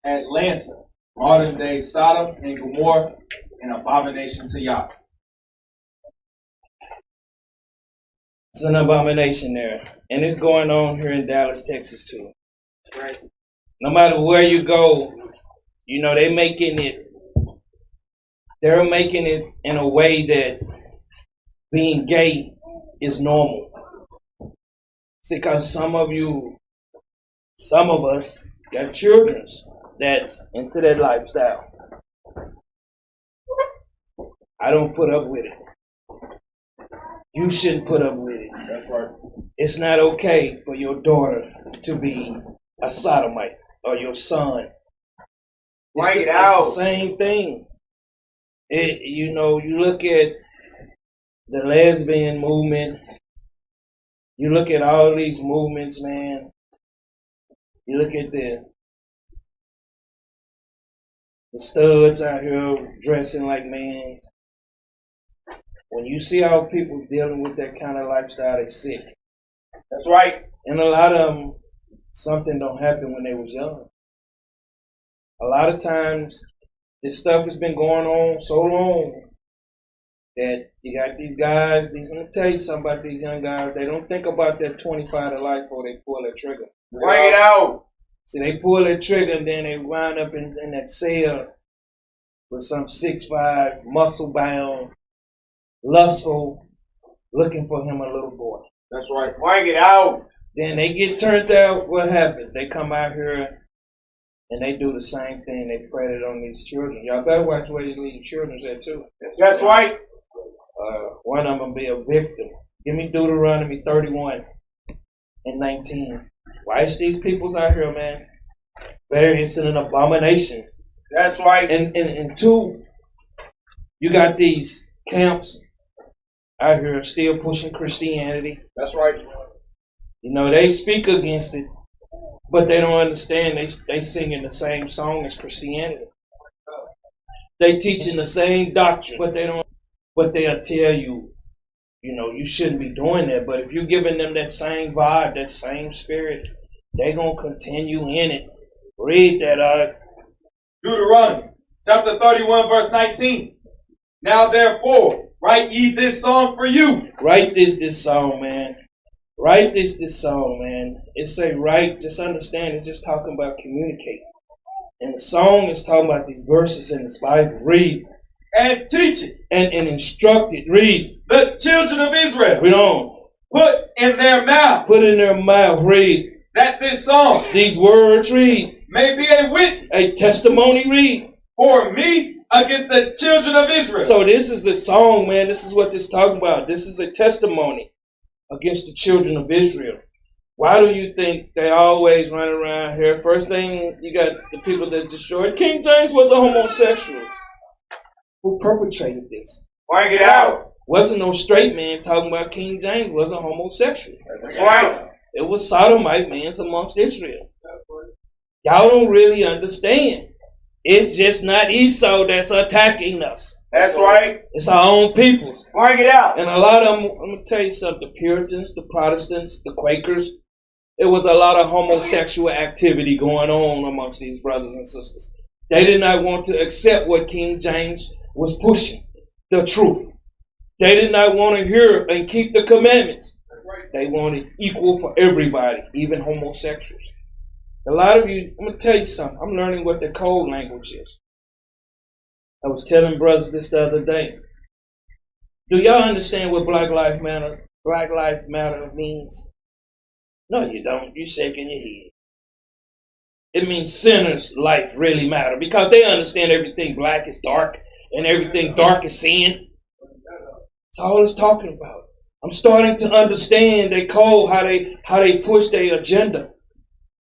Atlanta, modern day Sodom and Gomorrah, and abomination to YAH. It's an abomination there. And it's going on here in Dallas, Texas too. Right. No matter where you go, they're making it in a way that being gay is normal. See, because some of us got children that's into that lifestyle. I don't put up with it. You shouldn't put up with it. That's right. It's not okay for your daughter to be a sodomite or your son. It's the same thing. You look at the lesbian movement. You look at all these movements, man. You look at the studs out here dressing like men. When you see how people dealing with that kind of lifestyle, they're sick. That's right. And a lot of them, something don't happen when they was young. A lot of times, this stuff has been going on so long that you got these guys, let me tell you something about these young guys, they don't think about that 25 to life before they pull that trigger. Bring it out. See, they pull that trigger and then they wind up in that cell with some 6'5", muscle-bound, lustful, looking for him a little boy. That's right. Bring it out. Then they get turned out. What happens? They come out here and they do the same thing. They spread it on these children. Y'all better watch where you leave your children at too. That's right. One of them be a victim. Give me Deuteronomy 31 and 19. Watch these peoples out here, man. It's an abomination. That's right. And two, you got these camps out here still pushing Christianity. That's right. They speak against it, but they don't understand. They singing the same song as Christianity. They teaching the same doctrine, but they'll tell you, you shouldn't be doing that. But if you're giving them that same vibe, that same spirit, they're going to continue in it. Read that, Deuteronomy chapter 31, verse 19. Now therefore, write ye this song for you. Write this song, man. Write this song, man. It's a right, just understand, it's just talking about communicating. And the song is talking about these verses in this Bible. Read. And teach it. And instruct it. Read. The children of Israel. Read on. Put in their mouth. Put in their mouth. Read. That this song. These words. Read. May be a witness. A testimony. Read. For me against the children of Israel. So this is the song, man. This is what this is talking about. This is a testimony against the children of Israel. Why do you think they always run around here? First thing, you got the people that destroyed. King James was a homosexual. Who perpetrated this? Bring it out. Wasn't no straight man talking about King James was a homosexual. That's right. It was sodomite men amongst Israel. Y'all don't really understand. It's just not Esau that's attacking us. That's right. It's our own peoples. Bring it out. And a lot of them, I'm going to tell you something, the Puritans, the Protestants, the Quakers, there was a lot of homosexual activity going on amongst these brothers and sisters. They did not want to accept what King James was pushing, the truth. They did not want to hear and keep the commandments. They wanted equal for everybody, even homosexuals. A lot of you, I'm going to tell you something. I'm learning what the code language is. I was telling brothers this the other day. Do y'all understand what Black Lives Matter means? No, you don't. You're shaking your head. It means sinners' life really matter because they understand everything black is dark and everything dark is sin. That's all it's talking about. I'm starting to understand they code, how they push their agenda.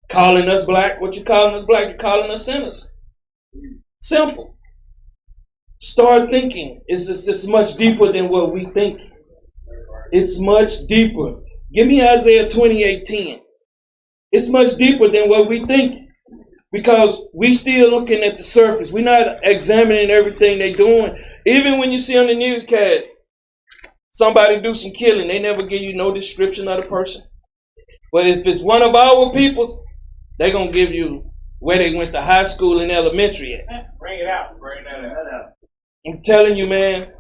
Calling us black, what you calling us black? You're calling us sinners. Simple. Start thinking. It's much deeper than what we think. It's much deeper. Give me Isaiah 28:10. It's much deeper than what we think. Because we still looking at the surface. We're not examining everything they're doing. Even when you see on the newscast, somebody do some killing, they never give you no description of the person. But if it's one of our peoples, they're going to give you where they went to high school and elementary at. Bring it out. Bring that out. I'm telling you, man,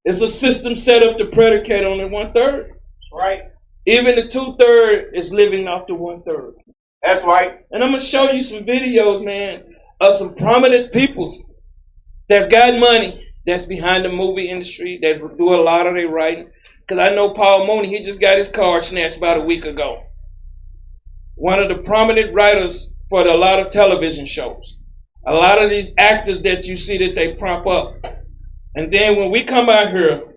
it's a system set up to predicate on the 1/3. Right. Even the 2/3 is living off the 1/3. That's right. And I'm going to show you some videos, man, of some prominent peoples that's got money, that's behind the movie industry, that do a lot of their writing. Because I know Paul Mooney, he just got his car snatched about a week ago. One of the prominent writers for a lot of television shows. A lot of these actors that you see that they prop up. And then when we come out here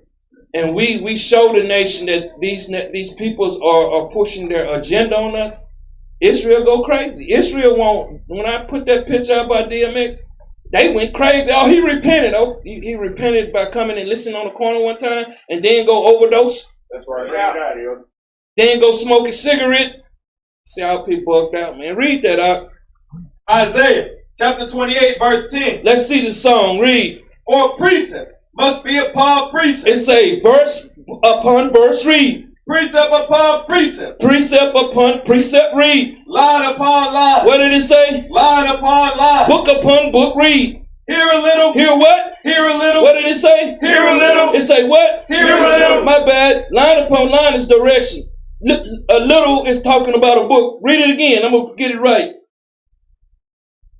and we show the nation that these peoples are pushing their agenda on us, Israel go crazy. Israel won't. When I put that picture out by DMX, they went crazy. Oh, he repented. Oh, he repented by coming and listening on the corner one time and then go overdose. That's right. Yeah. Then go smoke a cigarette. See how people bugged out, man. Read that out. Isaiah chapter 28, verse 10. Let's see the song. Read. For precept must be upon precept. It say verse upon verse. Read. Precept upon precept. Precept upon precept. Read. Line upon line. What did it say? Line upon line. Book upon book. Read. Here a little. Hear what? Here a little. What did it say? Here a little. It say what? Here a little. My bad. Line upon line is direction. A little is talking about a book. Read it again. I'm going to get it right.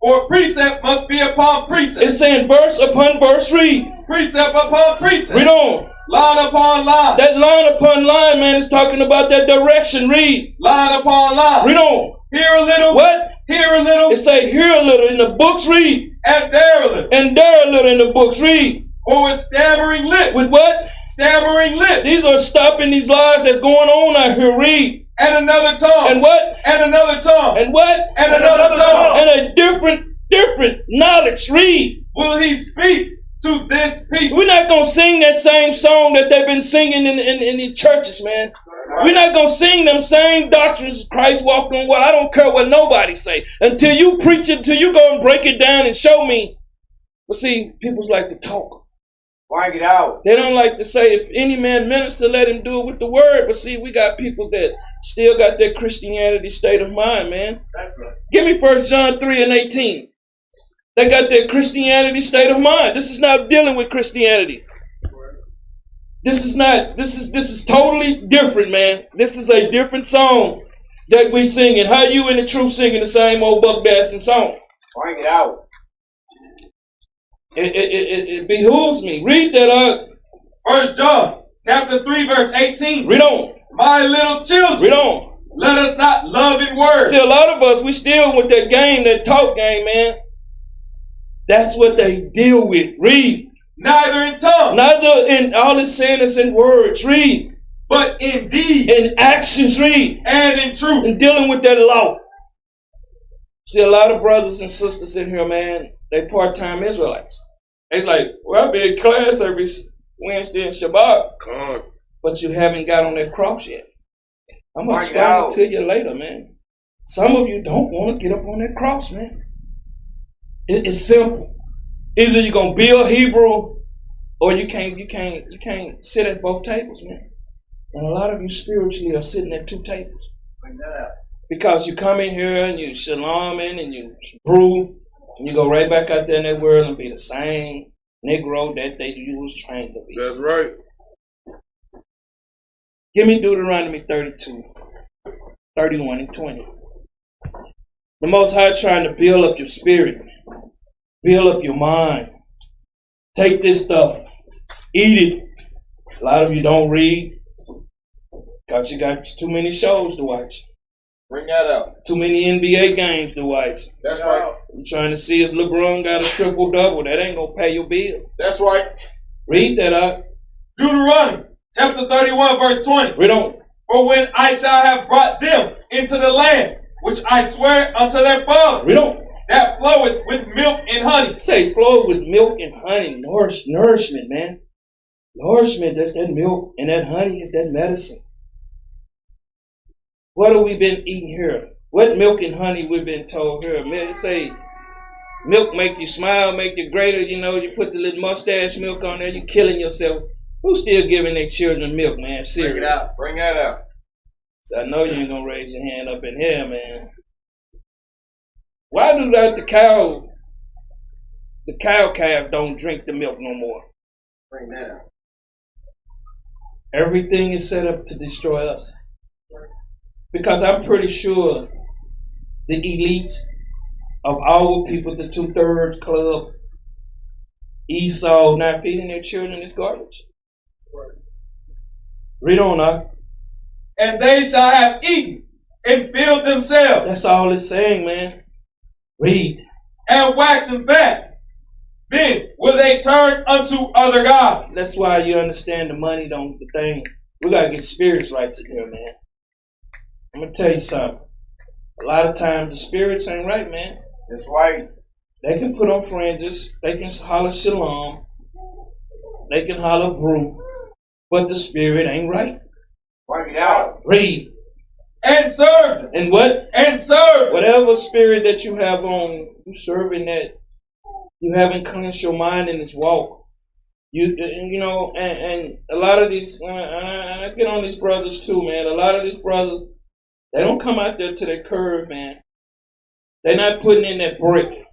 For precept must be upon precept. It's saying verse upon verse. Read. Precept upon precept. Read on. Line upon line. That line upon line, man, is talking about that direction. Read. Line upon line. Read on. Here a little. What? Here a little. It say here a little in the books. Read. And there a little. And there a little in the books. Read. Or with stammering lips. With what? Stammering lips. These are stopping these lies that's going on out here. Read. And another tongue. And what? And another tongue. And what? And another tongue. And a different knowledge. Read. Will he speak to this people? We're not going to sing that same song that they've been singing in the churches, man. We're not going to sing them same doctrines Christ walked on. Well, I don't care what nobody say. Until you preach it, until you go and break it down and show me. But see, people like to talk. Bring it out. They don't like to say, if any man minister, let him do it with the word. But see, we got people that still got that Christianity state of mind, man. That's right. Give me 1 John 3:18. They got that Christianity state of mind. This is not dealing with Christianity. This is totally different, man. This is a different song that we singing. How you and the truth singing the same old buck dancing song? Bring it out. It behooves me. Read that out. 1 John chapter 3 verse 18. Read on. My little children. Read on. Let us not love in words. See, a lot of us, we still with that game, that talk game, man. That's what they deal with. Read. Neither in tongue. Neither in all it's saying is in words. Read. But in deed. In actions. Read. And in truth. And dealing with that law. See, a lot of brothers and sisters in here, man, they part-time Israelites. They like, well, I'll be in class every Wednesday and Shabbat. But you haven't got on that cross yet. I'm going to explain it to you later, man. Some of you don't want to get up on that cross, man. It's simple. Either you're going to build Hebrew or you can't sit at both tables, man. And a lot of you spiritually are sitting at two tables. Because you come in here and you shalom in and you brew, and you go right back out there in that world and be the same Negro that you was trained to be. That's right. Give me Deuteronomy 32, 31 and 20. The Most High trying to build up your spirit, build up your mind. Take this stuff, eat it. A lot of you don't read because you got too many shows to watch. Bring that out. Too many NBA games to watch. That's right. You're trying to see if LeBron got a triple-double. That ain't going to pay your bill. That's right. Read that out. Deuteronomy chapter 31 verse 20. Read on. For when I shall have brought them into the land, which I swear unto their father, Read on. that floweth with milk and honey. Say flow with milk and honey. Nourishment, man. Nourishment, that's that milk. And that honey is that medicine. What have we been eating here? What milk and honey we've been told here? Man, say milk make you smile, make you greater. You know, you put the little mustache milk on there, you killing yourself. Who's still giving their children milk, man? Seriously. Bring it out. Bring that out. So I know you ain't gonna raise your hand up in here, man. Why do that the cow calf don't drink the milk no more? Bring that out. Everything is set up to destroy us. Because I'm pretty sure the elites of our people, the 2/3 club, Esau not feeding their children is garbage. Read on now. And they shall have eaten and filled themselves. That's all it's saying, man. Read. And waxen fat. Then will they turn unto other gods. That's why you understand the money don't the thing. We gotta get spirits right in here, man. I'm gonna tell you something. A lot of times the spirits ain't right, man. That's right. They can put on fringes, they can holler shalom, they can holler brew, but the spirit ain't right. Bring it out. Read. And serve them. And what? And serve them. Whatever spirit that you have on, you serving that. You haven't cleansed your mind in this walk. You know, and a lot of these, and I get on these brothers too, man. A lot of these brothers, they don't come out there to their curve, man. They're not putting in that brick.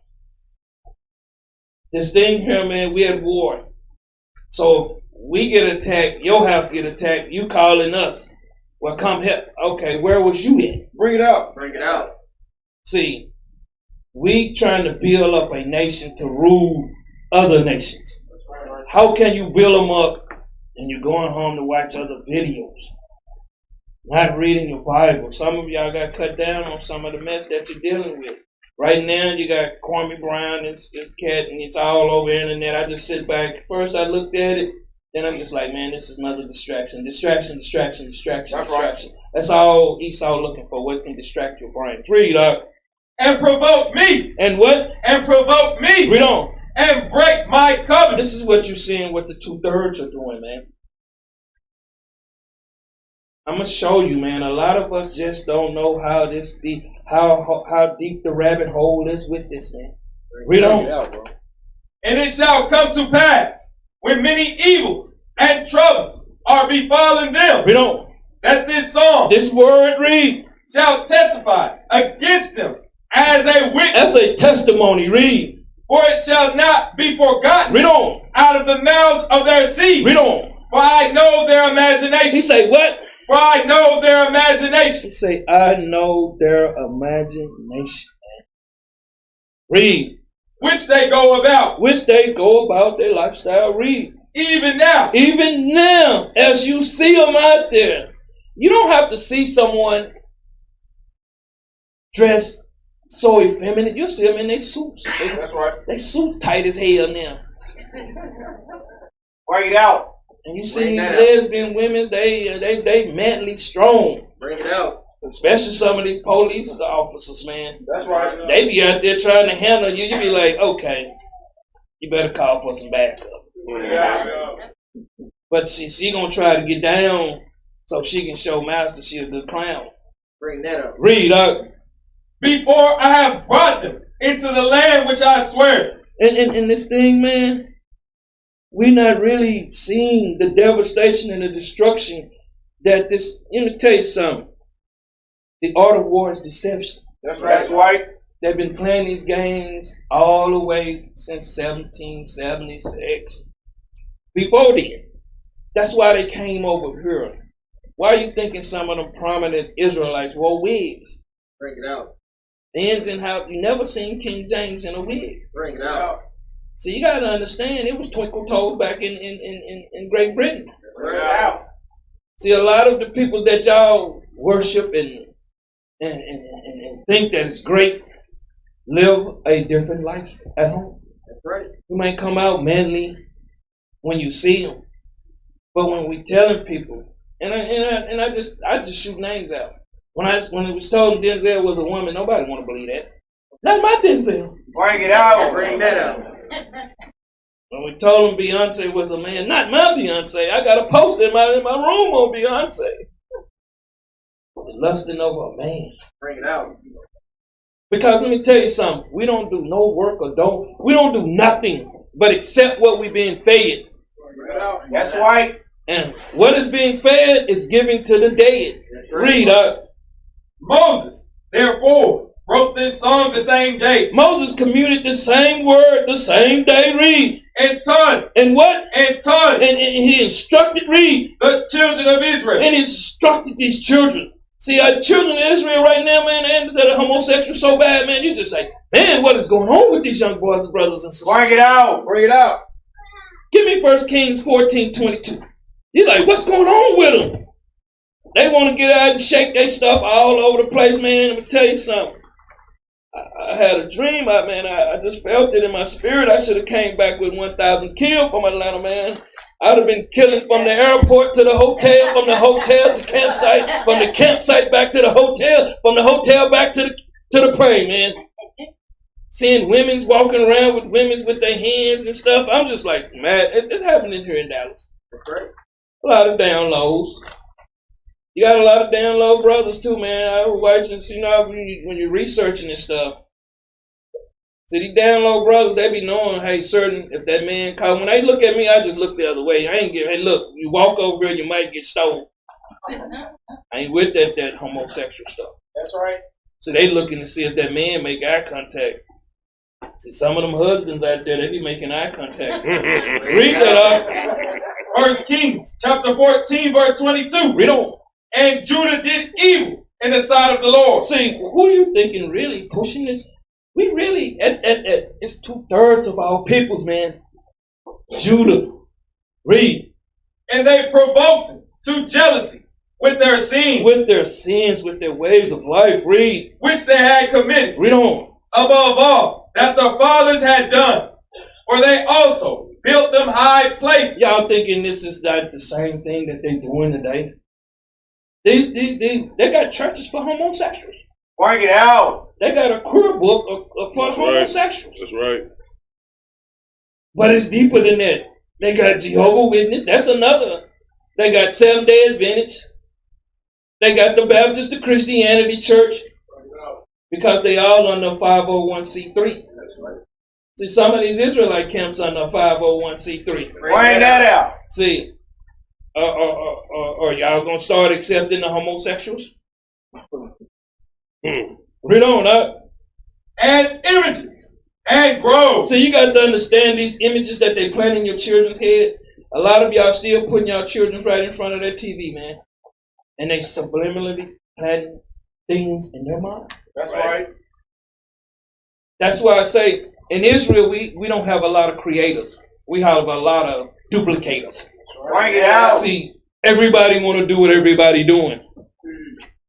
This thing here, man, we at war. So if we get attacked, your house get attacked, you calling us. Well, come help. Okay, where was you at? Bring it out. Bring it out. See, we trying to build up a nation to rule other nations. How can you build them up and you're going home to watch other videos? Not reading your Bible. Some of y'all got cut down on some of the mess that you're dealing with. Right now, you got Kwame Brown, this cat, and it's all over the internet. I just sit back. First, I looked at it. Then I'm just like, man, this is another distraction. Distraction. Right. That's all Esau looking for. What can distract your brain? Read up. And provoke me. And what? And provoke me. Read on. And break my covenant. This is what you're seeing what the 2/3 are doing, man. I'm going to show you, man. A lot of us just don't know how deep the rabbit hole is with this, man. Read on. And it shall come to pass, when many evils and troubles are befallen them, Read on. that this song This word, read. shall testify against them as a witness. That's a testimony. Read. For it shall not be forgotten Read on. out of the mouths of their seed. Read on. For I know their imagination. He say what? For I know their imagination. He say, I know their imagination, man. Read. Which they go about. Which they go about their lifestyle. Read. Even now. Even now, as you see them out there, you don't have to see someone dressed so effeminate. You see them in their suits. That's right. They suit tight as hell now. Bring it out. And you see these lesbian women, they mentally strong. Bring it out. Especially some of these police officers, man. That's right. They be out there trying to handle you. You be like, okay, you better call for some backup. But she gonna try to get down so she can show master she a good clown. Bring that up. Read up. Before I have brought them into the land which I swear. And this thing, man, we're not really seeing the devastation and the destruction that this. Let me tell you something. The art of war is deception. That's right. That's right. They've been playing these games all the way since 1776. Before then. That's why they came over here. Why are you thinking some of them prominent Israelites wore wigs? Bring it out. Ends in how you never seen King James in a wig. Bring it out. See, you gotta understand it was twinkle toes back in Great Britain. Bring it out. See, a lot of the people that y'all worship and think that it's great live a different life at home. That's right. You might come out manly when you see them, but when we telling people, and I just shoot names out. When it was told Denzel was a woman, nobody want to believe that. Not my Denzel. Bring it out. Bring that out. When we told him Beyonce was a man, not my Beyonce. I got a poster in my room on Beyonce. Lusting over a man. Bring it out. Because let me tell you something. We don't do no work we don't do nothing but accept what we're being fed. Bring it out. That's right. And what is being fed is giving to the dead. Read up. Moses, therefore, wrote this song the same day. Moses commuted the same word the same day. Read. And taught. And what? And taught. And he instructed, read. The children of Israel. And he instructed these children. See, our children of Israel right now, man, that are homosexual so bad, man, you just say, man, what is going on with these young boys and brothers and sisters? Bring it out. Bring it out. Give me 1 Kings 14:22. You're like, what's going on with them? They want to get out and shake their stuff all over the place, man. Let me tell you something. I had a dream, man. I just felt it in my spirit. I should have came back with 1,000 kills from Atlanta, man. I'd have been killing from the airport to the hotel, from the hotel to the campsite, from the campsite back to the hotel, from the hotel back to the prey, man. Seeing women's walking around with women's with their hands and stuff. I'm just like, man, it's happening here in Dallas. A lot of downloads. You got a lot of down low brothers too, man. I was watching, you know, when you're researching and stuff. See, these down low brothers, they be knowing, hey, certain, if that man when they look at me, I just look the other way. I ain't hey, look, you walk over here, you might get stolen. I ain't with that homosexual stuff. That's right. So they looking to see if that man make eye contact. See, some of them husbands out there, they be making eye contact. Read that up. 1 Kings chapter 14, verse 22. Read on. And Judah did evil in the sight of the Lord. See, who are you thinking really pushing this? We really, it's 2/3 of our peoples, man. Judah. Read. And they provoked him to jealousy with their sins. With their sins, with their ways of life. Read. Which they had committed. Read on. Above all that the fathers had done. For they also built them high places. Y'all thinking this is not the same thing that they doing today? These, they got churches for homosexuals. Bring it out. They got a queer book for That's homosexuals. Right. That's right. But it's deeper than that. They got Jehovah's Witness. That's another. They got Seventh-day Adventist. They got the Baptist, the Christianity Church. Because they all under 501c3. That's right. See, some of these Israelite camps under 501c3. Bring that out. See, are y'all gonna start accepting the homosexuals? Read on up. And images and groves. See, you got to understand these images that they plant in your children's head. A lot of y'all still putting y'all children right in front of their TV, man. And they subliminally planting things in their mind. That's right. That's why I say in Israel we don't have a lot of creators. We have a lot of duplicators. Bring it out. See, everybody want to do what everybody doing.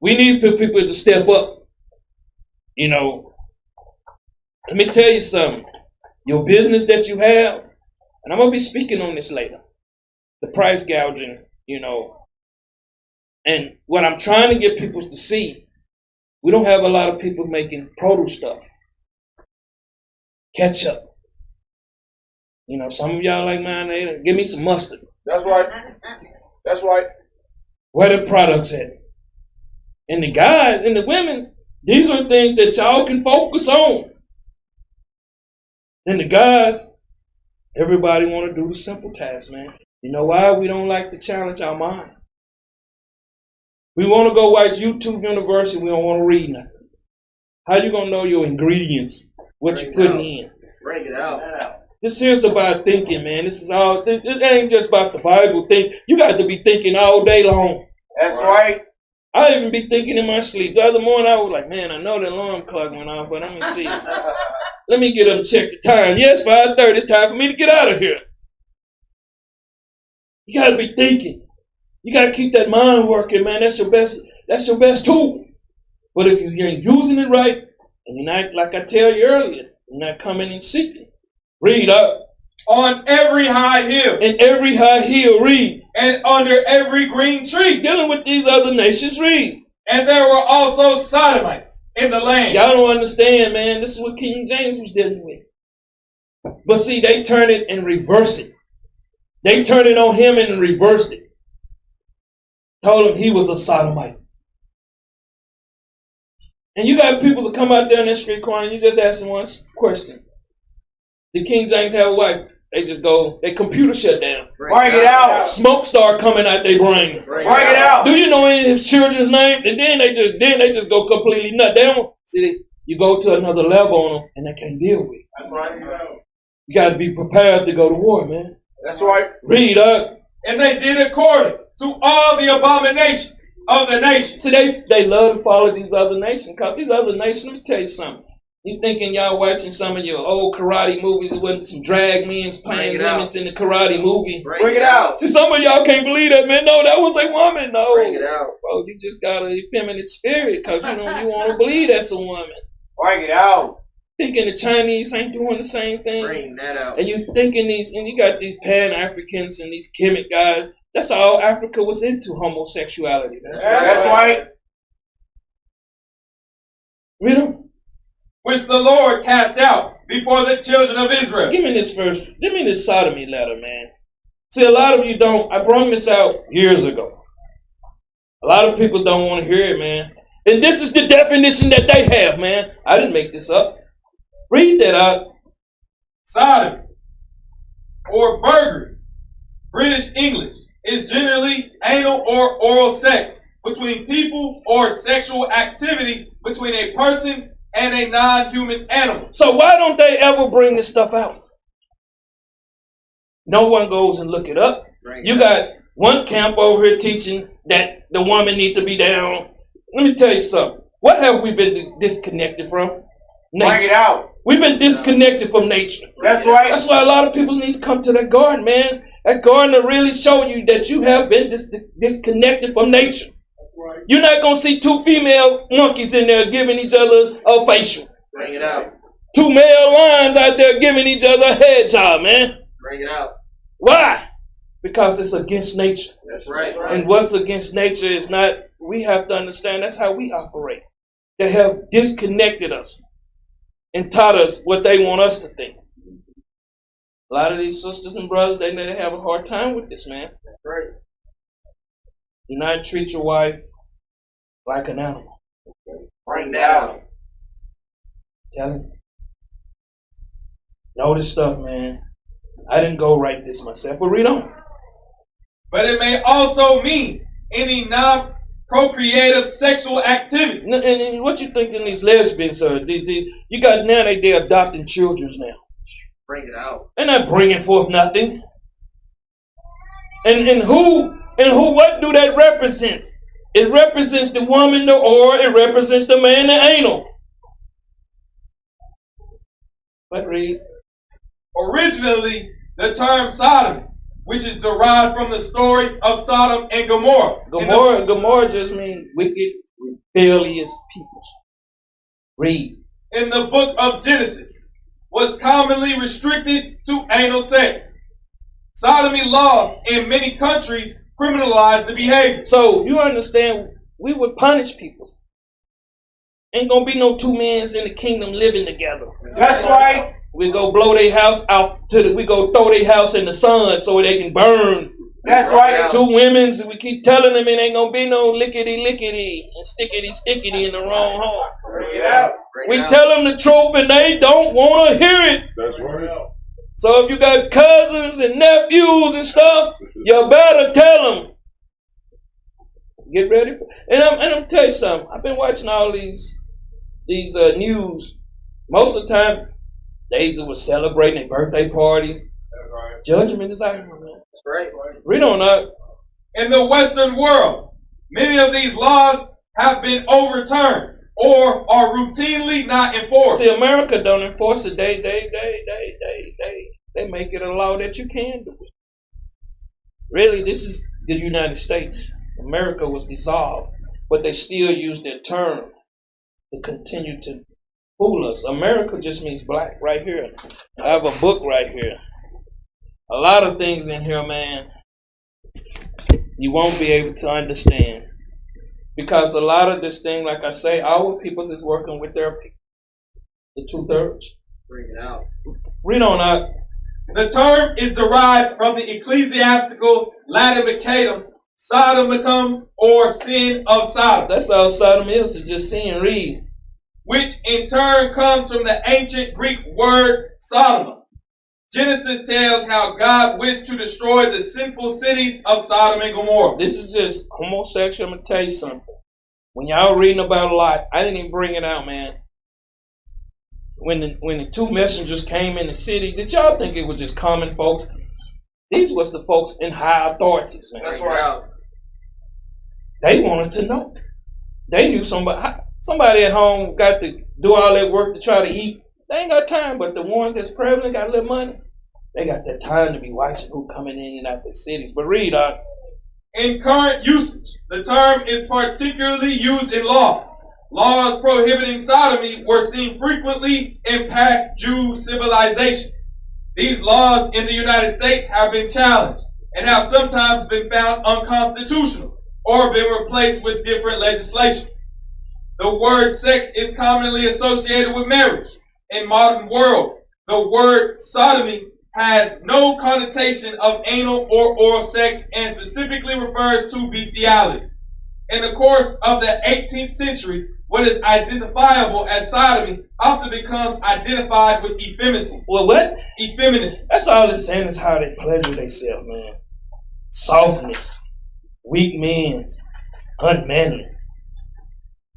We need people to step up. You know, let me tell you something. Your business that you have, and I'm going to be speaking on this later, the price gouging, you know, and what I'm trying to get people to see, we don't have a lot of people making produce stuff. Ketchup. You know, some of y'all like, man, they give me some mustard. That's right. That's right. Where the products at? And the guys and the women's, these are things that y'all can focus on. And the guys, everybody want to do the simple task, man. You know why? We don't like to challenge our mind. We want to go watch YouTube University. We don't want to read nothing. How you going to know your ingredients, what you're putting in? Bring it out. This here's about thinking, man. This is all, it ain't just about the Bible thing. You got to be thinking all day long. That's right. I even be thinking in my sleep. The other morning I was like, man, I know the alarm clock went off, but let me see. Let me get up and check the time. Yes, 5:30. It's time for me to get out of here. You gotta be thinking. You gotta keep that mind working, man. That's your best tool. But if you ain't using it right, and you're not, like I tell you earlier, you're not coming and seeking. Read up. On every high hill. In every high hill, read. And under every green tree. Dealing with these other nations, read. And there were also Sodomites in the land. Y'all don't understand, man. This is what King James was dealing with. But see, they turn it and reverse it. They turned it on him and reversed it. Told him he was a sodomite. And you got people that come out there in that street corner and you just ask them one question. Did King James have a wife? They just go, their computer shut down. Bring it out. Smoke start coming out their brains. Bring it out. Do you know any of his children's name? And then they just go completely nuts. They don't see you go to another level on them and they can't deal with it. That's right. You got to be prepared to go to war, man. That's right. Read up. And they did according to all the abominations of the nations. See, they love to follow these other nations. Because these other nations, let me tell you something. You thinking y'all watching some of your old karate movies with some drag men playing women in the karate movie? Bring it out. See, some of y'all can't believe that, man. No, that was a woman. No. Bring it out. Bro, you just got a feminine spirit because you want to believe that's a woman. Bring it out. Thinking the Chinese ain't doing the same thing. Bring that out. And you thinking and you got these Pan-Africans and these Kemet guys. That's all Africa was into, homosexuality. Man. That's right. Read them. Which the Lord cast out before the children of Israel. Give me this verse. Give me this sodomy letter, man. See, a lot of you don't. I brought this out years ago. A lot of people don't want to hear it, man. And this is the definition that they have, man. I didn't make this up. Read that out. Sodom or burglary, British English, is generally anal or oral sex between people or sexual activity between a person and a non-human animal. So why don't they ever bring this stuff out? No one goes and look it up. You got one camp over here teaching that the woman needs to be down. Let me tell you something. What have we been disconnected from? Nature. Bring it out. We've been disconnected from nature. That's right. That's why a lot of people need to come to that garden, man. That garden to really show you that you have been disconnected from nature. You're not going to see two female monkeys in there giving each other a facial. Bring it out. Two male lions out there giving each other a head job, man. Bring it out. Why? Because it's against nature. That's right. And what's against nature is not, we have to understand that's how we operate. They have disconnected us and taught us what they want us to think. A lot of these sisters and brothers, they have a hard time with this, man. That's right. Do not treat your wife like an animal. Bring that out. Tell him. Know this stuff, man. I didn't go write this myself, but read on. But it may also mean any non-procreative sexual activity. And what you thinking these lesbians are? These you got now they're adopting children now. Bring it out. They're not bringing forth nothing. And what do that represent? It represents the woman, or it represents the man, the anal. But read. Originally, the term Sodom, which is derived from the story of Sodom and Gomorrah. Gomorrah just means wicked, rebellious peoples. Read. In the book of Genesis, was commonly restricted to anal sex. Sodomy laws in many countries criminalize the behavior. So you understand, we would punish people. Ain't gonna be no two men in the kingdom living together. That's right. We go blow their house out we go throw their house in the sun so they can burn. That's right. Two women's, we keep telling them it ain't gonna be no lickety-lickety and stickety-stickety in the wrong home. Bring it out. We tell them the truth and they don't want to hear it. That's right. So if you got cousins and nephews and stuff, you better tell them. Get ready. And I'm tell you something. I've been watching all these news. Most of the time, they either was celebrating a birthday party. That's right. Judgment is out here, man. That's right. Read on up. In the Western world, many of these laws have been overturned or are routinely not enforced. See, America don't enforce it. They make it a law that you can do it. Really, this is the United States. America was dissolved, but they still use their term to continue to fool us. America just means black right here. I have a book right here. A lot of things in here, man, you won't be able to understand. Because a lot of this thing, like I say, our peoples is working with their people. The 2/3. Bring it out. Read on up. The term is derived from the ecclesiastical Latin macadam, sodomicum, or sin of Sodom. That's all Sodom is, to just see and read. Which in turn comes from the ancient Greek word Sodom. Genesis tells how God wished to destroy the sinful cities of Sodom and Gomorrah. This is just homosexual. I'm going to tell you something. When y'all reading about Lot, I didn't even bring it out, man. when the two messengers came in the city, did y'all think it was just common folks? These was the folks in high authorities, man. That's right. They wanted to know. They knew somebody at home got to do all that work to try to eat. They ain't got time, but the ones that's prevalent got a little money. They got that time to be watching who coming in and out the cities. But read on. In current usage, the term is particularly used in law. Laws prohibiting sodomy were seen frequently in past Jew civilizations. These laws in the United States have been challenged and have sometimes been found unconstitutional or been replaced with different legislation. The word sex is commonly associated with marriage. In modern world, the word sodomy has no connotation of anal or oral sex and specifically refers to bestiality. In the course of the 18th century, what is identifiable as sodomy often becomes identified with effeminacy. Well, what? Effeminacy. That's all it's saying is how they pleasure themselves, man. Softness, weak men, unmanly.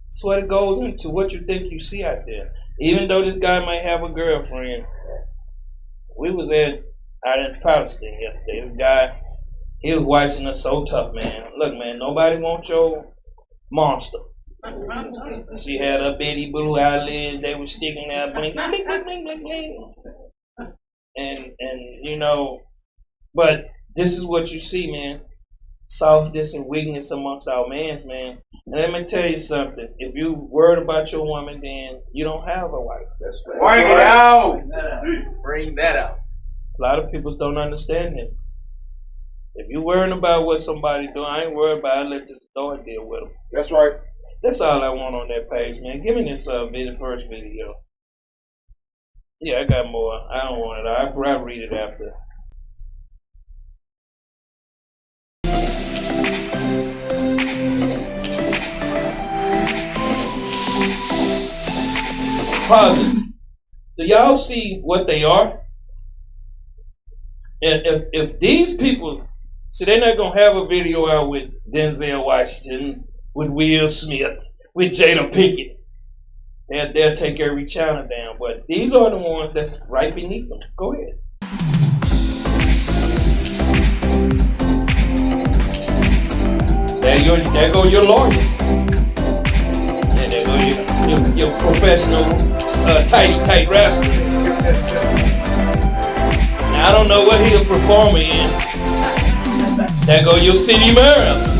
That's what it goes into, what you think you see out there. Even though this guy might have a girlfriend, we was out in Palestine yesterday. This guy, he was watching us so tough, man. Look, man, nobody wants your monster. She had her bitty blue eyelids. They were sticking out, blink, blink, blink, blink, blink, blink. And you know, but this is what you see, man. Softness and weakness amongst our mans, man. And let me tell you something. If you worried about your woman, then you don't have a wife. That's right. Bring it out. Bring that out. A lot of people don't understand it. If you worrying about what somebody doing, I ain't worried about it. Let the Lord deal with them. That's right. That's all I want on that page, man. Give me this first video. Yeah, I got more. I don't want it. I'll read it after. Positive. Do y'all see what they are? And if these people, see, they're not gonna have a video out with Denzel Washington, with Will Smith, with Jada Pinkett. They'll take every channel down, but these are the ones that's right beneath them. Go ahead. There go your lawyers. And there go your professional tight wrestlers. Now, I don't know what he'll perform in. There go your city mayors.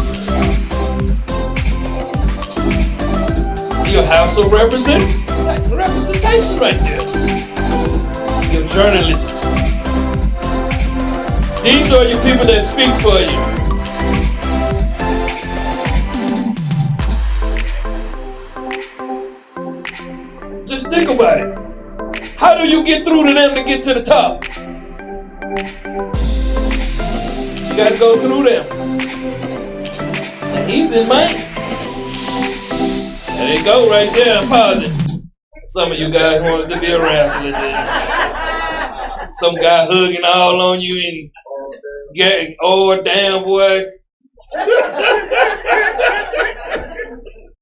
Your House of Representation right there. Your journalists. These are your people that speaks for you. Just think about it. How do you get through to them to get to the top? You gotta go through them. And he's in Maine. There you go, right there. Pause it. Some of you guys wanted to be a wrestler. Some guy hugging all on you and getting, oh damn boy.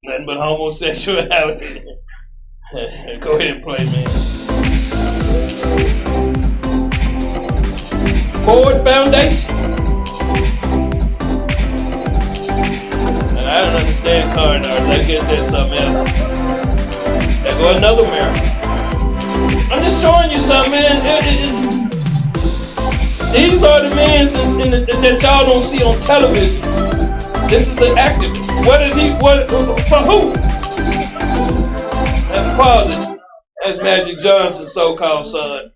Nothing but homosexuality. Go ahead and play, man. Ford Foundation. And I don't understand car nerds. I guess there's something else. There go another mirror. I'm just showing you something, man. These are the men that y'all don't see on television. This is an activist. What is he? For who? That's positive. That's Magic Johnson's so-called son.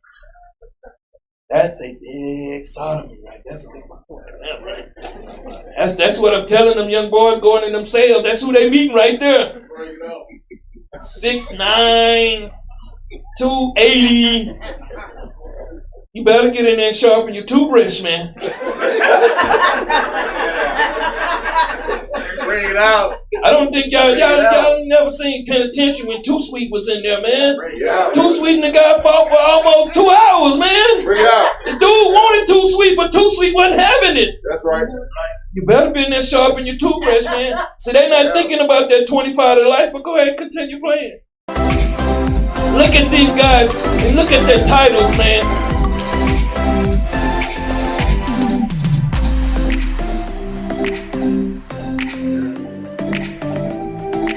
That's a big sodomy, right? That's a big one, right? That's what I'm telling them young boys going in themselves. That's who they meeting right there. 6'9", 280. You better get in there and sharpen your toothbrush, man. Bring it out. I don't think y'all never seen Penitentiary when Too Sweet was in there, man. Bring it out. Too Sweet and the guy fought for almost 2 hours, man. Bring it out. The dude wanted Too Sweet, but Too Sweet wasn't having it. That's right. You better be in there sharpen your toothbrush, man. See, they not thinking about that 25 to life, but go ahead and continue playing. Look at these guys and look at their titles, man.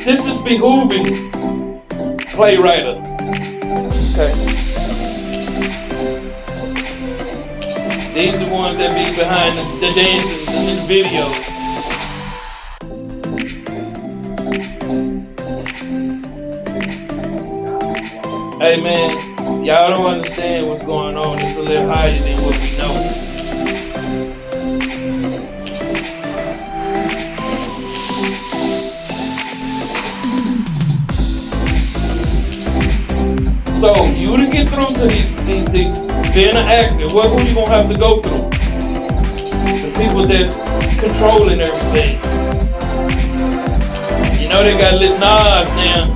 This is behooving playwright. Okay. These are the ones that be behind the dances and the videos. Hey man, y'all don't understand what's going on. It's a little higher than what we know. So you to get through to these being an actor, who you gonna have to go through? The people that's controlling everything. You know they got lit Nas now,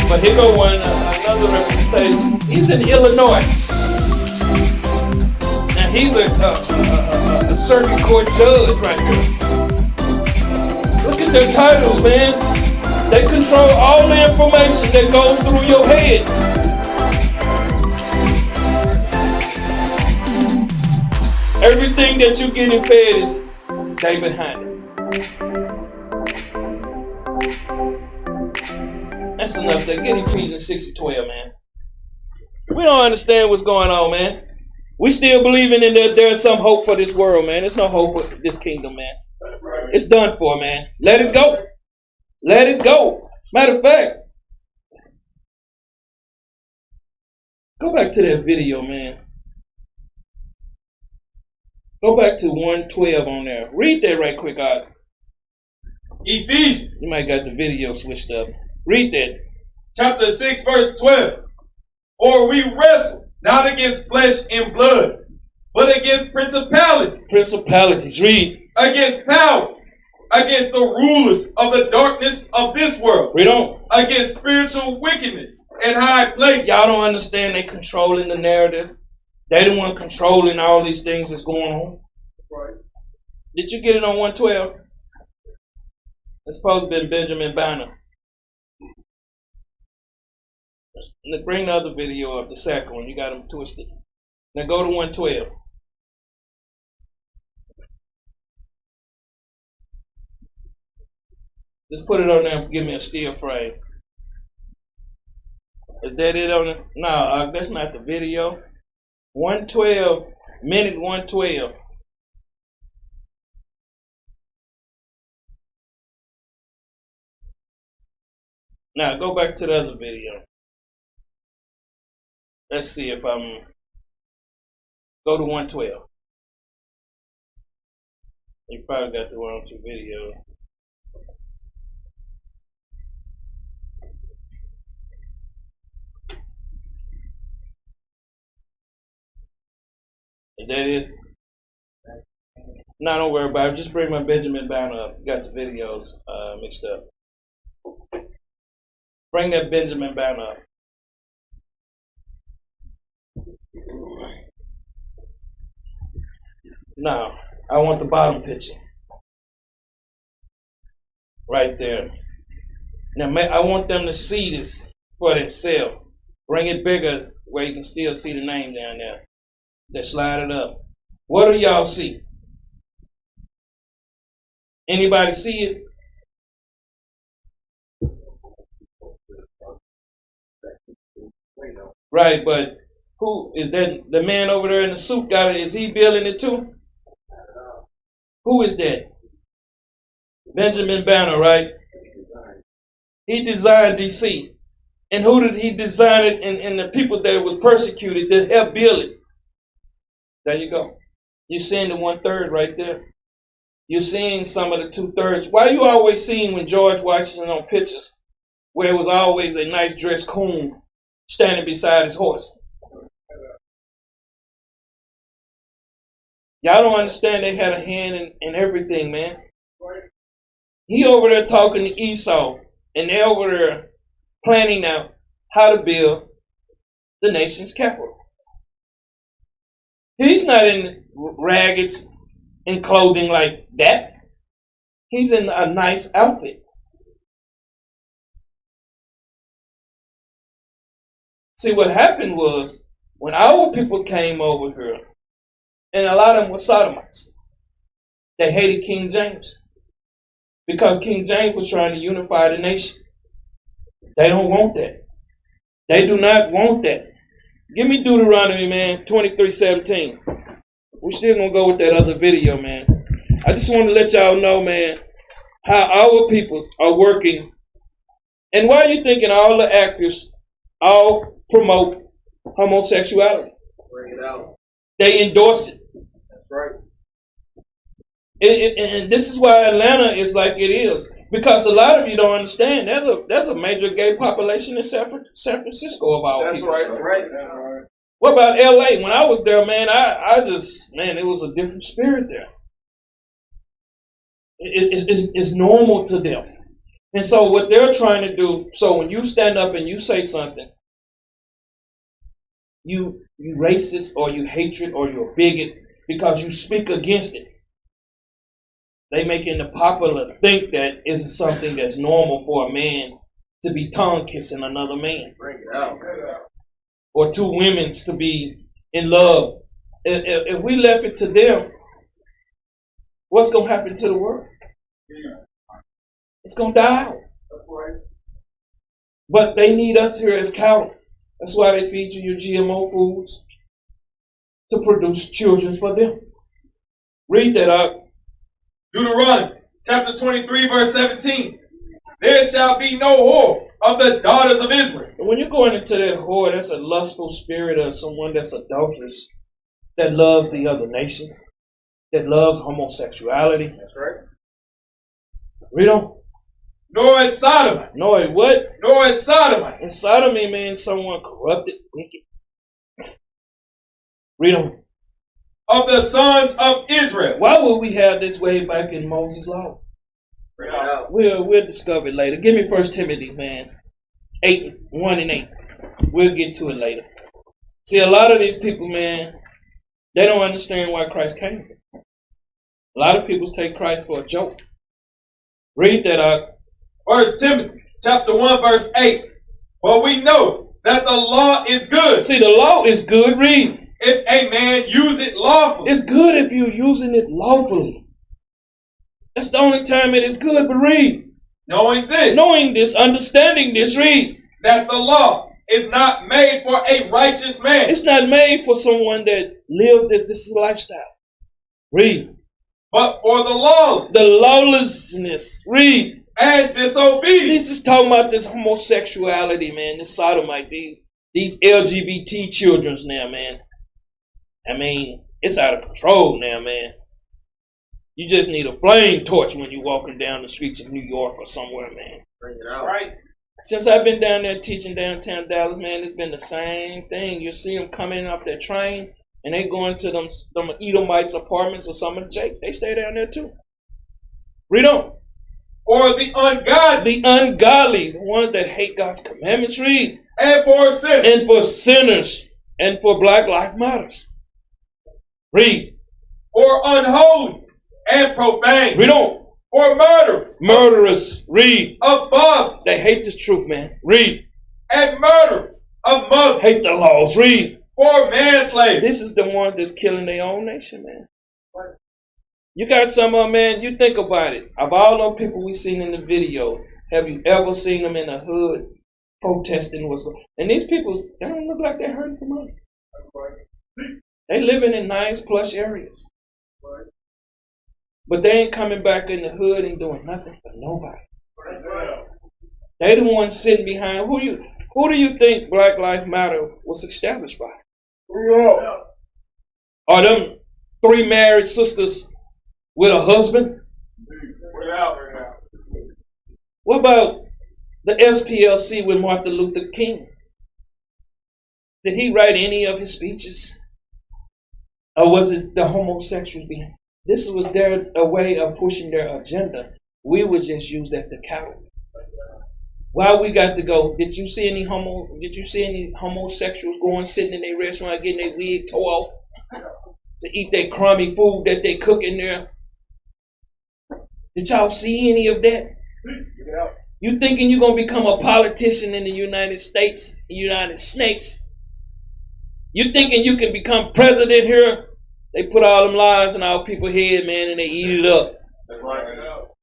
but here go one another representation. He's in Illinois. Now he's a circuit court judge right there. Look at their titles, man. They control all the information that goes through your head. Everything that you're getting fed is they behind it. That's enough there. Get Ephesians 6:12, man. We don't understand what's going on, man. We still believing in that there's some hope for this world, man. There's no hope for this kingdom, man. It's done for, man. Let it go. Let it go. Matter of fact, go back to that video, man. Go back to 1:12 on there. Read that right quick, God. Ephesians. You might got the video switched up. Read that. Chapter 6, verse 12. For we wrestle not against flesh and blood, but against principalities. Principalities. Read. Against powers. Against the rulers of the darkness of this world. Read on. Against spiritual wickedness in high places. Y'all don't understand they controlling the narrative. They the one controlling all these things that's going on. Right. Did you get it on 112? It's supposed to be Benjamin Banner. Bring the other video up, the second one. You got them twisted. Now go to 112. Just put it on there and give me a still frame. Is that it on it? No, that's not the video. 112, minute 112. Now go back to the other video. Let's see if I'm go to 112. You probably got the wrong two videos. Is that it? No, don't worry about it. Just bring my Benjamin Banner up. Got the videos mixed up. Bring that Benjamin Banner up. Now, I want the bottom picture. Right there. Now, I want them to see this for themselves. Bring it bigger where you can still see the name down there. They slide it up. What do y'all see? Anybody see it? Right, but who is that? The man over there in the suit got it. Is he building it too? Who is that? Benjamin Banner, right? He designed DC. And who did he design it? And the people that was persecuted that helped build it. There you go. You're seeing the 1/3 right there. You're seeing some of the 2/3. Why you always seeing when George Washington on pictures where it was always a nice dressed coon standing beside his horse? Y'all don't understand they had a hand in everything, man. He over there talking to Esau, and they over there planning out how to build the nation's capital. He's not in raggeds and clothing like that. He's in a nice outfit. See, what happened was, when our people came over here, and a lot of them were Sodomites, they hated King James. Because King James was trying to unify the nation. They don't want that. They do not want that. Give me Deuteronomy, man, 23:17. We're still going to go with that other video, man. I just want to let y'all know, man, how our peoples are working. And why are you thinking all the actors all promote homosexuality? Bring it out. They endorse it. That's right. And this is why Atlanta is like it is. Because a lot of you don't understand. There's a major gay population in San Francisco of our people. That's right. What about LA? When I was there, man, it was a different spirit there. It's normal to them. And so what they're trying to do, so when you stand up and you say something, you racist or you hatred or you're a bigot because you speak against it. They making the popular think that is something that's normal for a man to be tongue kissing another man. Bring it out. Or two women to be in love. If we left it to them, what's going to happen to the world? It's going to die out. But they need us here as cattle. That's why they feed you your GMO foods to produce children for them. Read that out. Deuteronomy chapter 23, verse 17. There shall be no whore of the daughters of Israel. When you're going into that whore, that's a lustful spirit of someone that's adulterous, that loves the other nation, that loves homosexuality. That's right. Read on. Nor is sodomite. Nor is what? Nor is sodomite. And sodomy means someone corrupted, wicked. Read on. Of the sons of Israel. Why would we have this way back in Moses' law? Bring it out. We'll discover it later. Give me 1 Timothy, man. 1 and 8. We'll get to it later. See, a lot of these people, man, they don't understand why Christ came. A lot of people take Christ for a joke. Read that out. 1 Timothy chapter 1, verse 8. For we know that the law is good. See, the law is good. Read. If a man use it lawfully. It's good if you're using it lawfully. That's the only time it is good. But read. Knowing this, understanding this, read. That the law is not made for a righteous man. It's not made for someone that lived this lifestyle. Read. But for the lawless. The lawlessness. Read. And disobedience. This is talking about this homosexuality, man. This sodomite. These LGBT childrens now, man. I mean, it's out of control now, man. You just need a flame torch when you're walking down the streets of New York or somewhere, man. Bring it out. Right. Since I've been down there teaching downtown Dallas, man, it's been the same thing. You see them coming up that train, and they going to them Edomites' apartments or some of the Jakes. They stay down there too. Read on. Or the ungodly. The ungodly, the ones that hate God's commandments. Read. And for sinners. And for sinners. And for Black Lives Matters. Read. Or unholy and profane. Read on. Or murderers. Murderers. Read. Of fathers. They hate this truth, man. Read. And murderers of mothers. Hate the laws. Read. For manslaughter. This is the one that's killing their own nation, man. You got some of them, man, you think about it. Of all those people we seen in the video, have you ever seen them in the hood protesting what's going on? And these people, they don't look like they're hurting for money. They living in nice, plush areas. But they ain't coming back in the hood and doing nothing for nobody. They the ones sitting behind. Who do you think Black Lives Matter was established by? Are them 3 married sisters with a husband? What about the SPLC with Martin Luther King? Did he write any of his speeches? Or was it the homosexuals behind? This was a way of pushing their agenda. We would just use that to counter. Why we got to go? Did you see any homosexuals going sitting in their restaurant getting their wig tore off to eat that crummy food that they cook in there? Did y'all see any of that? You thinking you're gonna become a politician in the United States, United Snakes? You thinking you can become president here? They put all them lies in our people's head, man, and they eat it up. That's right.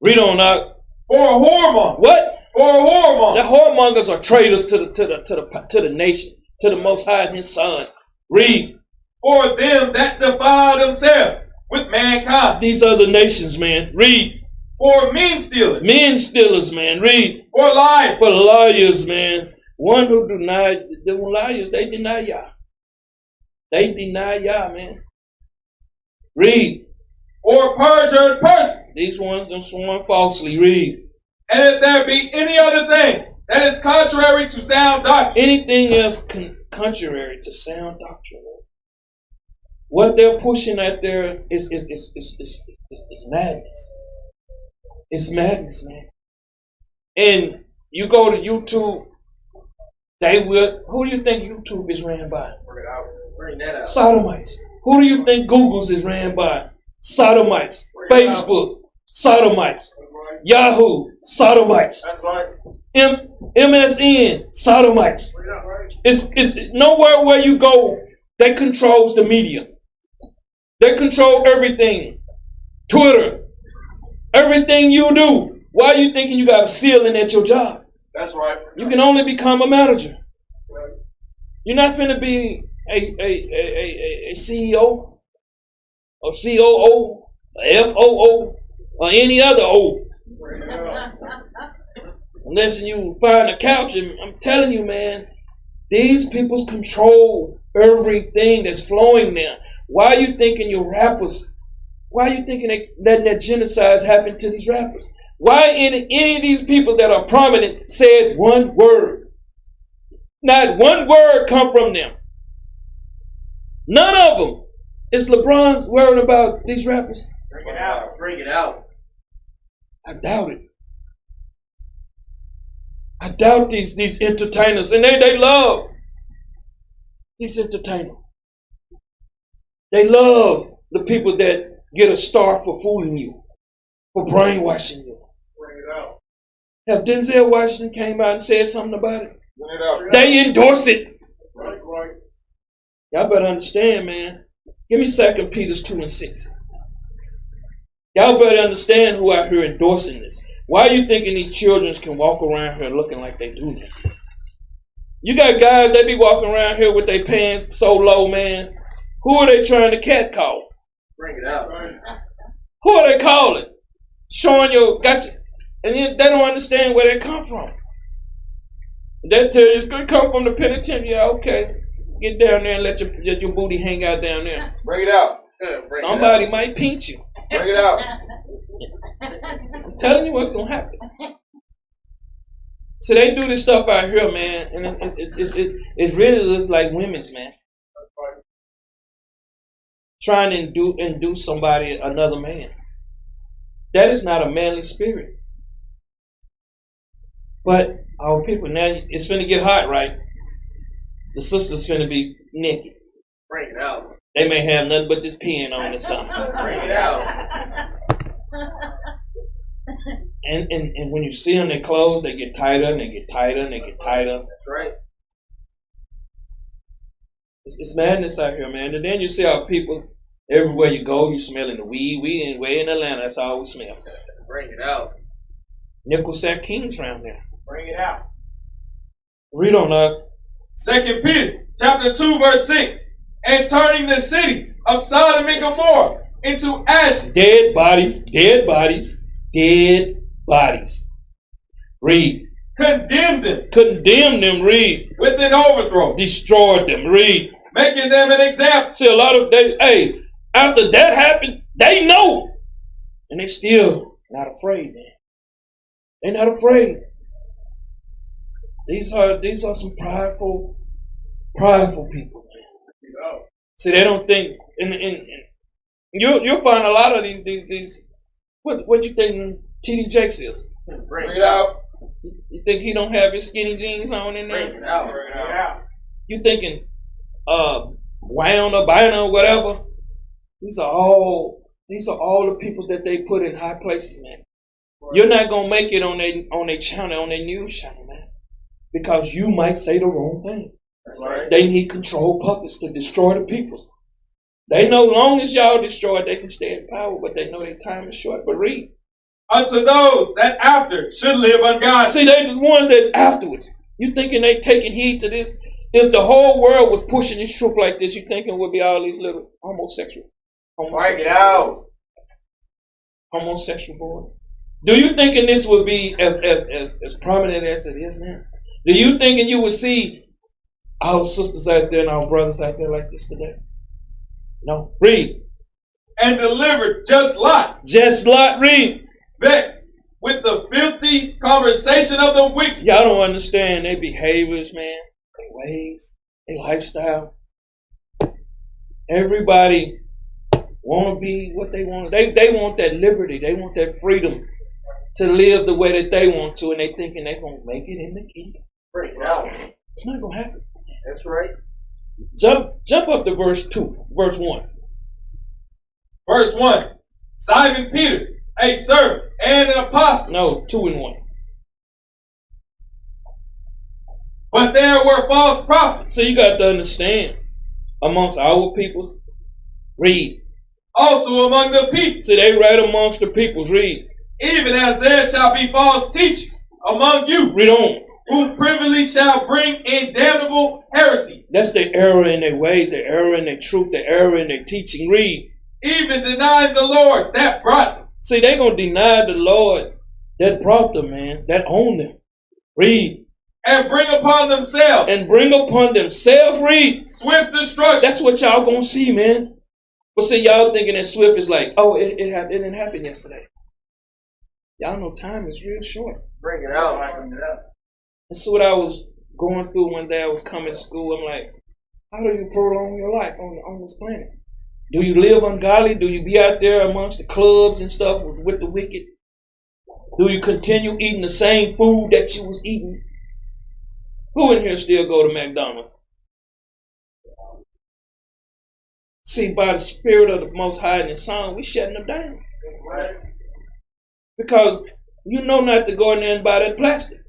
Read on up. For a whoremonger. What? For a whoremonger. The whoremongers are traitors to the nation, to the Most High and His Son. Read. For them that defile themselves with mankind. These other nations, man. Read. For men stealers. Men stealers, man. Read. For liars. For liars, man. One who denied the liars, they deny Yah. They deny Yah, man. Read. Or perjured persons. These ones them sworn falsely. Read. And if there be any other thing that is contrary to sound doctrine. Anything else contrary to sound doctrine. What they're pushing out there is madness. It's madness, man. And you go to YouTube, they will. Who do you think YouTube is ran by? Bring that out. Sodomites. Who do you think Google's is ran by? Sodomites. Facebook. Sodomites. Yahoo. Sodomites. That's right. MSN. Sodomites. It's nowhere where you go. They controls the media. They control everything. Twitter. Everything you do. Why are you thinking you got a ceiling at your job? That's right. You can only become a manager. You're not finna be a CEO or COO or FOO or any other O. Unless you find a couch, and I'm telling you, man, these peoples control everything that's flowing there. Why are you thinking your rappers? Why are you thinking they letting that genocides happen to these rappers? Why any of these people that are prominent said one word? Not one word come from them. None of them. Is LeBron's worried about these rappers? Bring it out. Bring it out. I doubt it. I doubt these entertainers, and they love these entertainers. They love the people that get a star for fooling you, for brainwashing you. Bring it out. Have Denzel Washington came out and said something about it? Bring it out. They endorse it. Right. Y'all better understand, man. Give me 2 Peter 2:6. Y'all better understand who out here endorsing this. Why are you thinking these children can walk around here looking like they do that? You got guys that be walking around here with their pants so low, man. Who are they trying to catcall? Bring it out. Who are they calling? Showing your gotcha. And they don't understand where they come from. They tell you it's going to come from the penitentiary. Yeah, okay. Get down there and let your booty hang out down there. Bring it out. Somebody might pinch you. Bring it out. I'm telling you what's going to happen. So they do this stuff out here, man, and it really looks like women's, man. Trying to induce somebody, another man. That is not a manly spirit. But our people, now it's finna get hot, right? The sisters finna be naked. Bring it out. They may have nothing but this pen on or something. Bring it out. And when you see them, their clothes, they get tighter and they get tighter and they get tighter. That's right. It's madness out here, man. And then you see our people, everywhere you go, you smelling the weed. We in way in Atlanta, that's all we smell. Bring it out. Nickel sack kings around there. Bring it out. Read on up. 2 Peter chapter 2 verse 6. And turning the cities of Sodom and Gomorrah into ashes. Dead bodies, dead bodies, dead bodies. Read. Condemned them. Condemned them, read. With an overthrow. Destroyed them, read. Making them an example. See, a lot of after that happened, they know. And they still not afraid, man. They're not afraid. These are some prideful people, man. See, they don't think, and you'll find a lot of these. What you think T.D. Jakes is? Bring it out. You think he don't have his skinny jeans on in there? Bring it out. Bring it out. You thinking Wayne or Bynum or whatever? These are all the people that they put in high places, man. You're not gonna make it on their channel, on their news channel, man, because you might say the wrong thing. Right. They need control puppets to destroy the people. They know long as y'all destroy it, they can stay in power, but they know their time is short. But read. Unto those that after should live ungodly. See, they the ones that afterwards. You thinking they taking heed to this? If the whole world was pushing this truth like this, you thinking it would be all these little homosexual boys? Do you thinking this would be as prominent as it is now? Do you thinking you would see our sisters out there and our brothers out there like this today? No. Read. And delivered just Lot. Just Lot, read. Vexed with the filthy conversation of the wicked. Y'all don't understand their behaviors, man, their ways, their lifestyle. Everybody want to be what they want. They want that liberty. They want that freedom to live the way that they want to, and they thinking they're going to make it in the kingdom. Break it out. It's not going to happen. That's right. Jump up to verse 1. Verse 1. Simon Peter, a servant and an apostle. No, 2 and 1. But there were false prophets. So you got to understand, amongst our people, read. Also among the people. See, they right amongst the peoples, read. Even as there shall be false teachers among you. Read on. Who privily shall bring in damnable heresy. That's the error in their ways, the error in their truth, the error in their teaching. Read. Even denying the Lord that brought them. See, they're going to deny the Lord that brought them, man, that owned them. Read. And bring upon themselves. Read. Swift destruction. That's what y'all going to see, man. But see, y'all thinking that swift is like, oh, it didn't happen yesterday. Y'all know time is real short. Bring it out. That's what I was going through one day. I was coming to school. I'm like, how do you prolong your life on this planet? Do you live ungodly? Do you be out there amongst the clubs and stuff with the wicked? Do you continue eating the same food that you was eating? Who in here still go to McDonald's? See, by the Spirit of the Most High and His Son, we shutting them down. Because you know not to go in there and buy that plastic.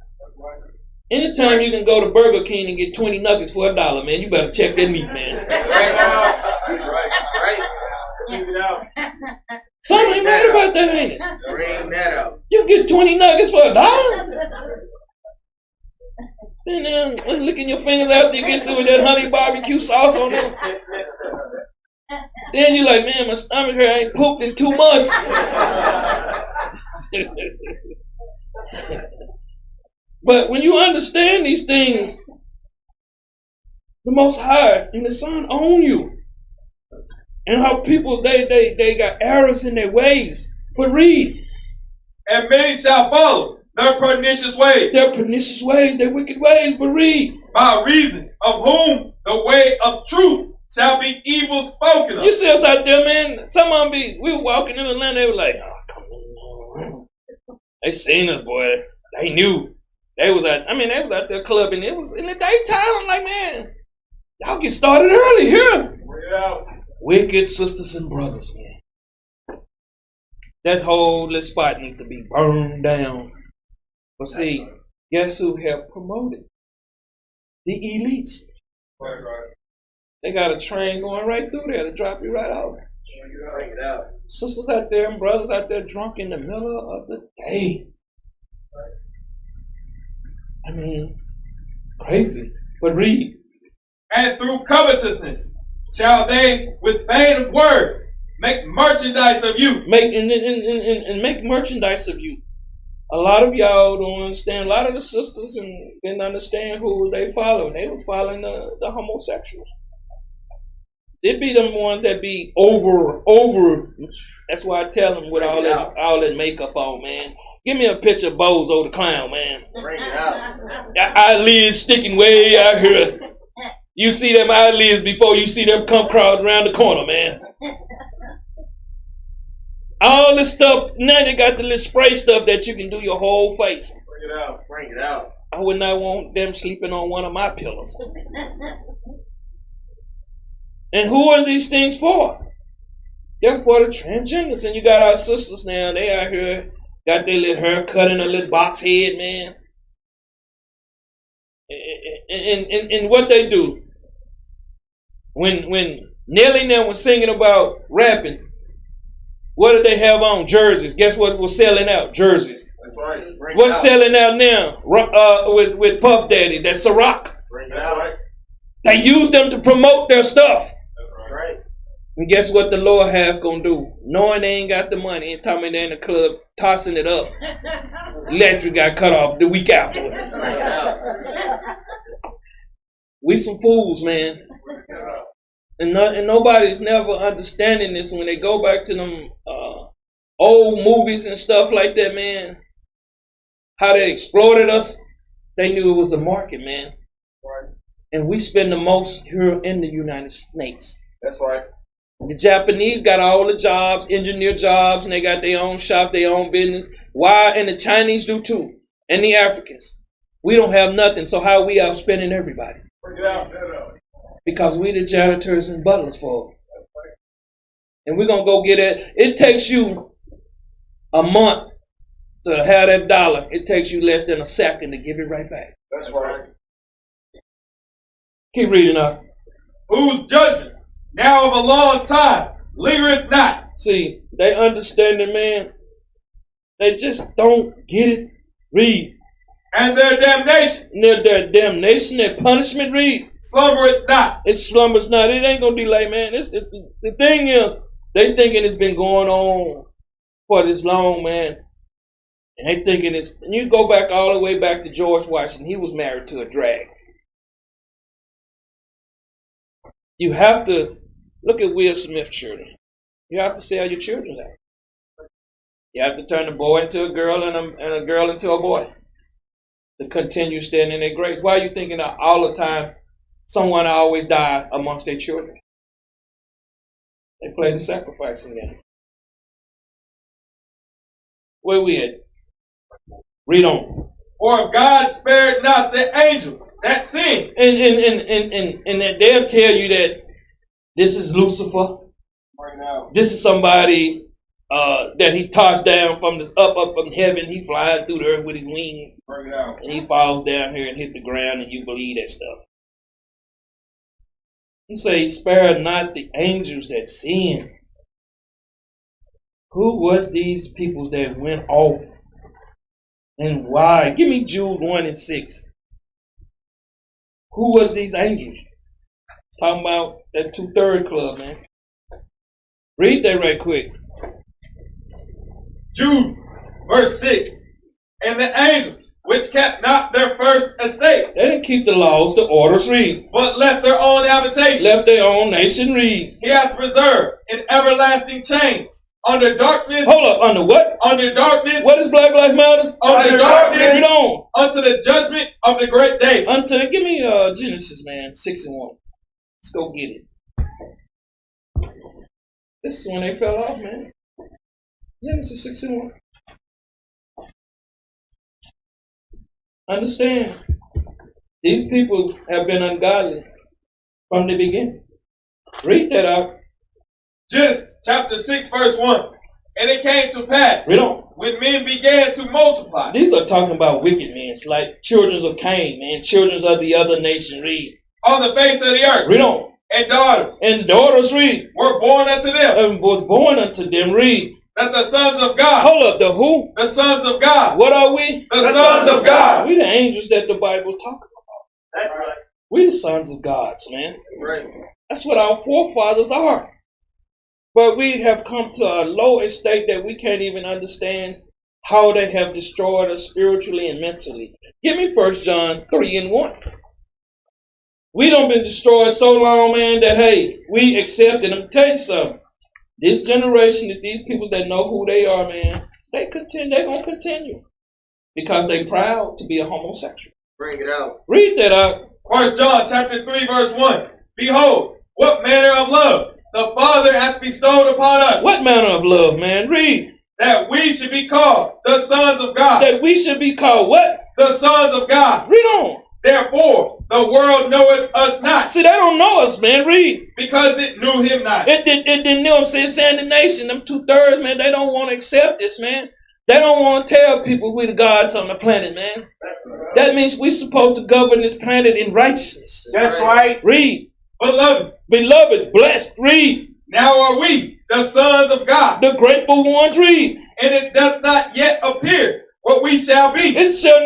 Anytime you can go to Burger King and get 20 nuggets for $1, man, you better check that meat, man. Right. Keep it out. Something ain't right about that, ain't it? Bring that out. You get 20 nuggets for $1? And then licking your fingers after you get through with that honey barbecue sauce on them. Then you're like, man, my stomach here ain't pooped in 2 months. But when you understand these things, the Most High and the Son own you. And how people, they got errors in their ways. But read. And many shall follow their pernicious ways. Their pernicious ways, their wicked ways. But read. By reason of whom the way of truth shall be evil spoken of. You see us out there, man. Some of them we were walking in the land, they were like, oh, come on. They seen us, boy. They knew. They was out there clubbing. It was in the daytime. I'm like, man, y'all get started early here. Yeah. Wicked sisters and brothers, man. That whole little spot needs to be burned down. But see, guess who helped promote it? The elites. Right. They got a train going right through there to drop you right off. Bring it out. Sisters out there and brothers out there drunk in the middle of the day. I mean, crazy. But read. And through covetousness shall they with vain words make merchandise of you. Make merchandise of you. A lot of y'all don't understand. A lot of the sisters didn't understand who they following. They were following the homosexuals. It be them ones that be over. That's why I tell them with all that makeup on, man. Give me a picture of Bozo the Clown, man. Bring it out. Eyelids sticking way out here. You see them eyelids before you see them come crowd around the corner, man. All this stuff, now they got the little spray stuff that you can do your whole face. Bring it out. I would not want them sleeping on one of my pillows. And who are these things for? They're for the transgenders. And you got our sisters now, they out here got their little hair cut in a little box head, man. And what they do, when Nelly and them was singing about rapping, what did they have on? Jerseys. Guess what was selling out? Jerseys. That's right. What's selling out now? With Puff Daddy, that's Ciroc. Bring it out. They use them to promote their stuff. That's right. And guess what the lower half gonna do? Knowing they ain't got the money and talking they in the club tossing it up. Electric got cut off the week after. We some fools, man. And nobody's never understanding this when they go back to them old movies and stuff like that, man. How they exploited us. They knew it was a market, man. Right. And we spend the most here in the United States. That's right. The Japanese got all the jobs, engineer jobs, and they got their own shop, their own business. Why? And the Chinese do too. And the Africans. We don't have nothing, so how are we outspending everybody? Bring it out. Because we the janitors and butlers for them. And we're going to go get it. It takes you a month to have that dollar. It takes you less than a second to give it right back. That's right. Keep reading up. Whose judgment now of a long time lingereth not. See, they understand it, man. They just don't get it. Read. And their damnation. Their damnation, their punishment, read. Slumbereth not. It slumbers not. It ain't gonna delay, man. The thing is, they thinking it's been going on for this long, man. And they thinking it's, and you go back all the way back to George Washington. He was married to a drag. You have to look at Will Smith's children. You have to sell your children out. You have to turn a boy into a girl and a girl into a boy to continue standing in their grace. Why are you thinking that all the time someone always die amongst their children? They play the sacrificing game. Where we at? Read on. For God spared not the angels that sinned. And they'll tell you that this is Lucifer. Right now. This is somebody that he tossed down from this up from heaven. He flies through the earth with his wings. Bring it out. And he falls down here and hit the ground, and you believe that stuff. He says, he spared not the angels that sinned. Who was these people that went off? And why? Give me Jude 1:6. Who was these angels? Talking about that 2/3 club, man. Read that right quick. Jude, verse 6. And the angels, which kept not their first estate, They didn't keep the laws, the orders, read. but left their own habitation, Left their own nation, read. he hath preserved in everlasting chains, under darkness, Hold up, under what? under darkness, What is Black Lives Matter? Under darkness. Read on. unto the judgment of the great day. Give me Genesis, man, 6:1. Let's go get it. This is when they fell off, man. Genesis 6:1. Understand, these people have been ungodly from the beginning. Read that out. Genesis chapter 6, verse 1. And it came to pass, Read on. when men began to multiply, These are talking about wicked men. It's like children of Cain, man. Children of the other nation. Read. on the face of the earth, Read on. and daughters And daughters, read. were born unto them, And was born unto them, read. that the sons of God, Hold up, the who? the sons of God, What are we? the sons of God. We the angels that the Bible talk about. That's right. We the sons of gods, man. Right. That's what our forefathers are. But we have come to a low estate that we can't even understand how they have destroyed us spiritually and mentally. Give me 1 John 3:1. We don't been destroyed so long, man, that hey, we accepted them. Tell you something. This generation, these people that know who they are, man, they're gonna continue. Because they proud to be a homosexual. Bring it out. Read that out. 1 John chapter 3, verse 1. Behold, what manner of love the Father hath bestowed upon us, What manner of love, man? Read. that we should be called the sons of God. That we should be called what? The sons of God. Read on. Therefore, the world knoweth us not, See, they don't know us, man. Read. because it knew him not. It didn't know him. Saying the nation, them 2/3, man, they don't want to accept this, man. They don't want to tell people we the gods on the planet, man. That means we're supposed to govern this planet in righteousness. That's right. Read. Beloved, Blessed. Read. now are we the sons of God, The grateful ones. Read. and it does not yet appear what we shall be. It shall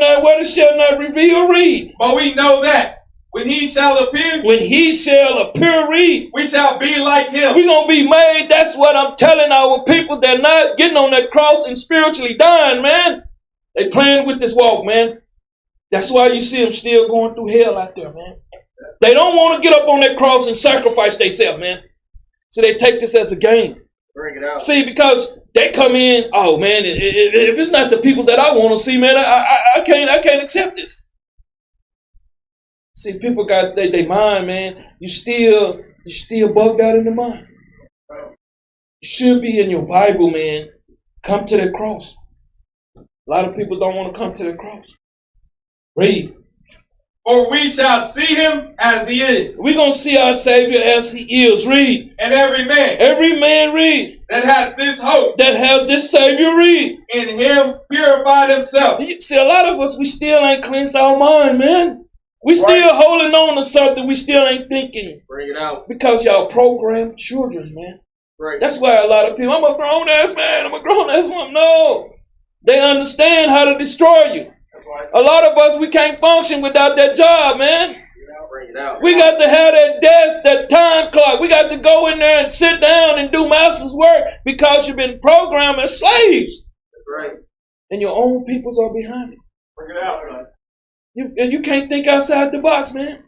not reveal. Read. But we know that when he shall appear, When he shall appear. Read. we shall be like him. We're going to be made. That's what I'm telling our people. They're not getting on that cross and spiritually dying, man. They playing with this walk, man. That's why you see them still going through hell out there, man. They don't want to get up on that cross and sacrifice themselves, man. So they take this as a game. Bring it out. See, because they come in, oh man, if it's not the people that I want to see, man, I can't accept this. See, people got they mind, man. You still bugged out in the mind. You should be in your Bible, man. Come to the cross. A lot of people don't want to come to the cross. Read. For we shall see him as he is. We're going to see our Savior as he is. Read. And every man Read. that hath this hope That has this Savior. Read. in him purified himself. See, a lot of us, we still ain't cleansed our mind, man. We still holding on to something we still ain't thinking. Bring it out. Because y'all programmed children, man. Right. That's why a lot of people, I'm a grown-ass man, I'm a grown-ass woman. No. They understand how to destroy you. A lot of us, we can't function without that job, man. Bring it out. We got to have that desk, that time clock. We got to go in there and sit down and do master's work because you've been programmed as slaves. That's right. And your own peoples are behind it. Bring it out, man. You can't think outside the box, man.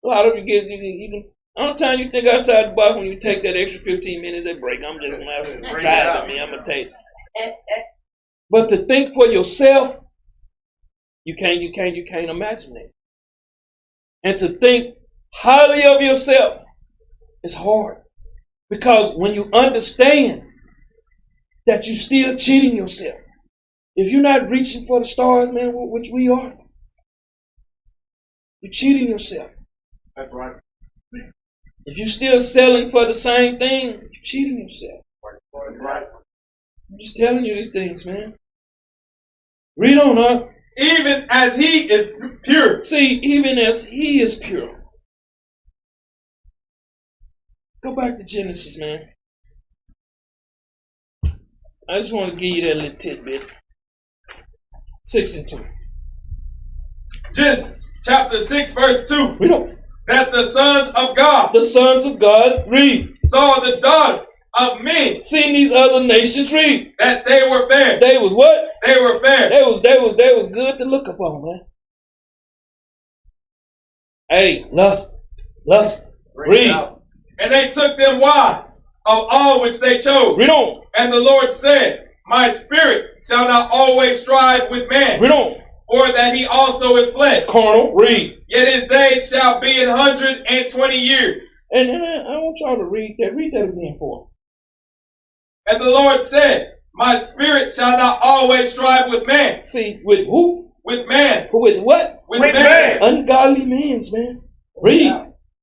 A lot of you can. Only time you think outside the box when you take that extra 15 minutes that break. I'm just messing. Driving me. I'm gonna take. But to think for yourself, you can't imagine it. And to think highly of yourself is hard. Because when you understand that you're still cheating yourself, if you're not reaching for the stars, man, which we are, you're cheating yourself. That's right. If you're still selling for the same thing, you're cheating yourself. That's right. I'm just telling you these things, man. Read on up. Even as he is pure. See, even as he is pure. Go back to Genesis, man. I just want to give you that little tidbit. 6 and 2. Genesis chapter 6 verse 2. Read on. That the sons of God The sons of God, read. saw the daughters of men, Seen these other nations, read. that they were fair. They was what? They were fair. They was good to look upon, man. Hey, lust. Bring it Read. out. And they took them wives of all which they chose. Read on. And the Lord said, my spirit shall not always strive with man, Read on. for that he also is flesh. Carnal, read. Yet his days shall be 120 years. And I want y'all to read that. Read that again for me. And the Lord said, my spirit shall not always strive with man. See, with who? With man. With what? With man. Ungodly means, man. Read.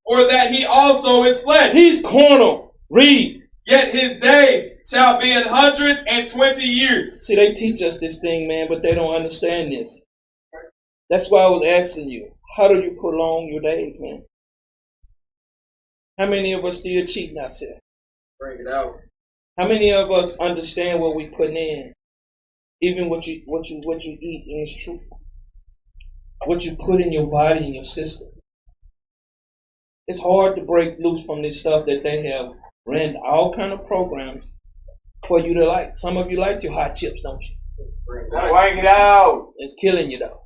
For that he also is flesh. He's carnal. Read. Yet his days shall be 120 years. See, they teach us this thing, man, but they don't understand this. That's why I was asking you, how do you prolong your days, man? How many of us still cheating ourselves? Bring it out. How many of us understand what we putting in? Even what you eat is true. What you put in your body and your system. It's hard to break loose from this stuff that they have ran all kind of programs for you to like. Some of you like your hot chips, don't you? Bring it out. Bring it out. It's killing you though.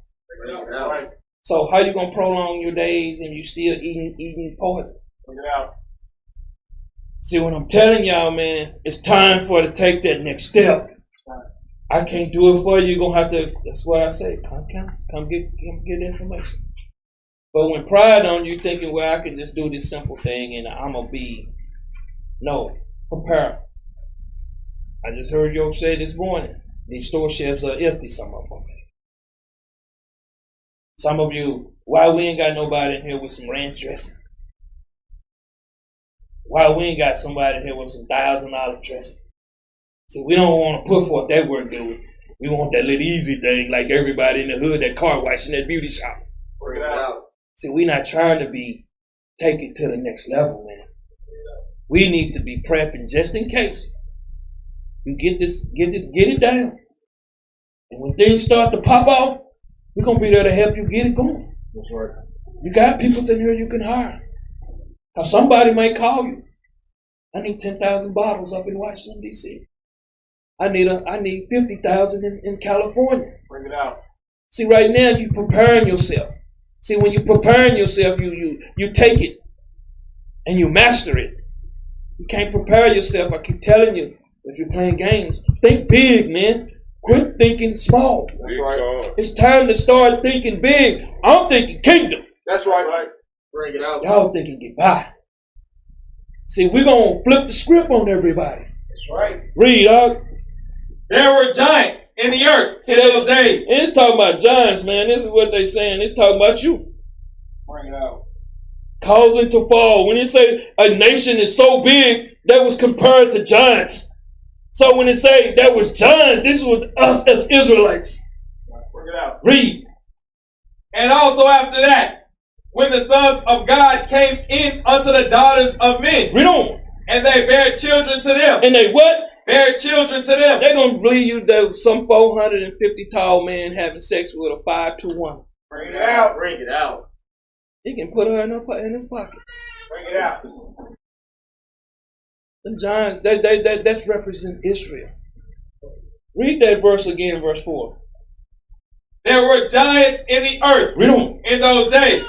Bring it out. So how you gonna prolong your days and you still eating poison? Bring it out. See, what I'm telling y'all, man, it's time for to take that next step. I can't do it for you. You're gonna have to. That's what I say. Come get information. But when pride on you, thinking, well, I can just do this simple thing and I'm gonna be. No, prepare. I just heard you say this morning. These store shelves are empty. Some of them. Some of you, why we ain't got nobody in here with some ranch dressing? Why we ain't got somebody in here with some $1,000 dressing? See, we don't want to put forth that work, do we? We want that little easy thing like everybody in the hood, that car wash in that beauty shop. Bring it out. See, we're not trying to take it to the next level, man. We need to be prepping just in case. You get it down. And when things start to pop off, we're going to be there to help you get it going. That's right. You got people sitting here you can hire. Now somebody might call you. I need 10,000 bottles up in Washington, D.C. I need 50,000 in California. Bring it out. See, right now you preparing yourself. See, when you preparing yourself, you take it and you master it. You can't prepare yourself. I keep telling you, if you're playing games, think big, man. Quit thinking small. That's right. It's time to start thinking big. I'm thinking kingdom. That's right. Bring it out. Y'all thinking get by. See, we're going to flip the script on everybody. That's right. Read, dog. There were giants in the earth in those days. It's talking about giants, man. This is what they saying. It's talking about you. Bring it out. Causing to fall. When you say a nation is so big, that was compared to giants. So when it say that was giants, this was us as Israelites. Bring it out. Read. And also after that, when the sons of God came in unto the daughters of men, Read on. and they bare children to them. And they what? Bear children to them. They're going to believe you that some 450 tall man having sex with a 5'2" Bring it out. Bring it out. He can put her in his pocket. Bring it out. The giants, that's represent Israel. Read that verse again, verse 4. There were giants in the earth Read on. in those days.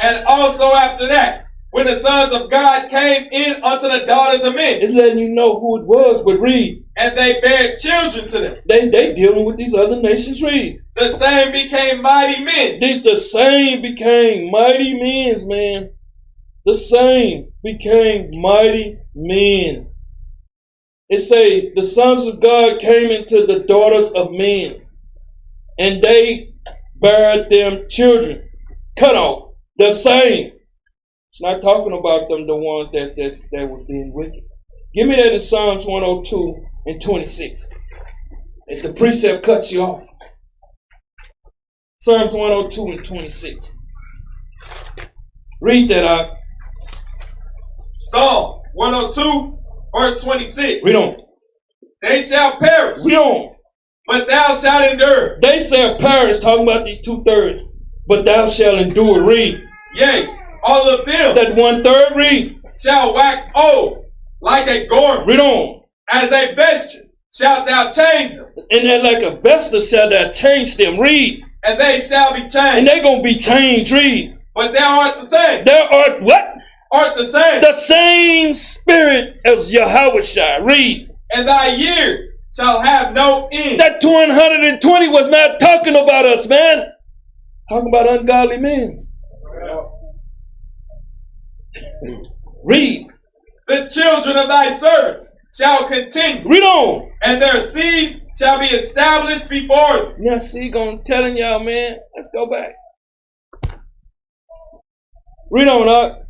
And also after that, when the sons of God came in unto the daughters of men. It's letting you know who it was, but read. And they bare children to them. They dealing with these other nations. Read. The same became mighty men. The same became mighty men, man. The same became mighty men. It say the sons of God came into the daughters of men, and they bare them children. Cut off. The same. It's not talking about them, the ones that were being wicked. Give me that in Psalms 102 and 26. If the precept cuts you off. Psalms 102 and 26. Read that out. Psalm 102, verse 26. Read on. They shall perish, Read on. but thou shalt endure. They shall perish, talking about these 2/3, but thou shalt endure. Read. Yea, all of them That 1/3, read. shall wax old like a garment. Read on. As a vesture shalt thou change them, And then like a vesture shall thou change them. Read. and they shall be And changed. they're going to be changed. Read. But thou art the same. There are what? Art the same. The same spirit as Yahawashi. Read. And thy years shall have no end. That 120 was not talking about us, man. Talking about ungodly men. Read. The children of thy servants shall continue, Read on. and their seed shall be established before them. Now see, telling y'all, man. Let's go back. Read on, up.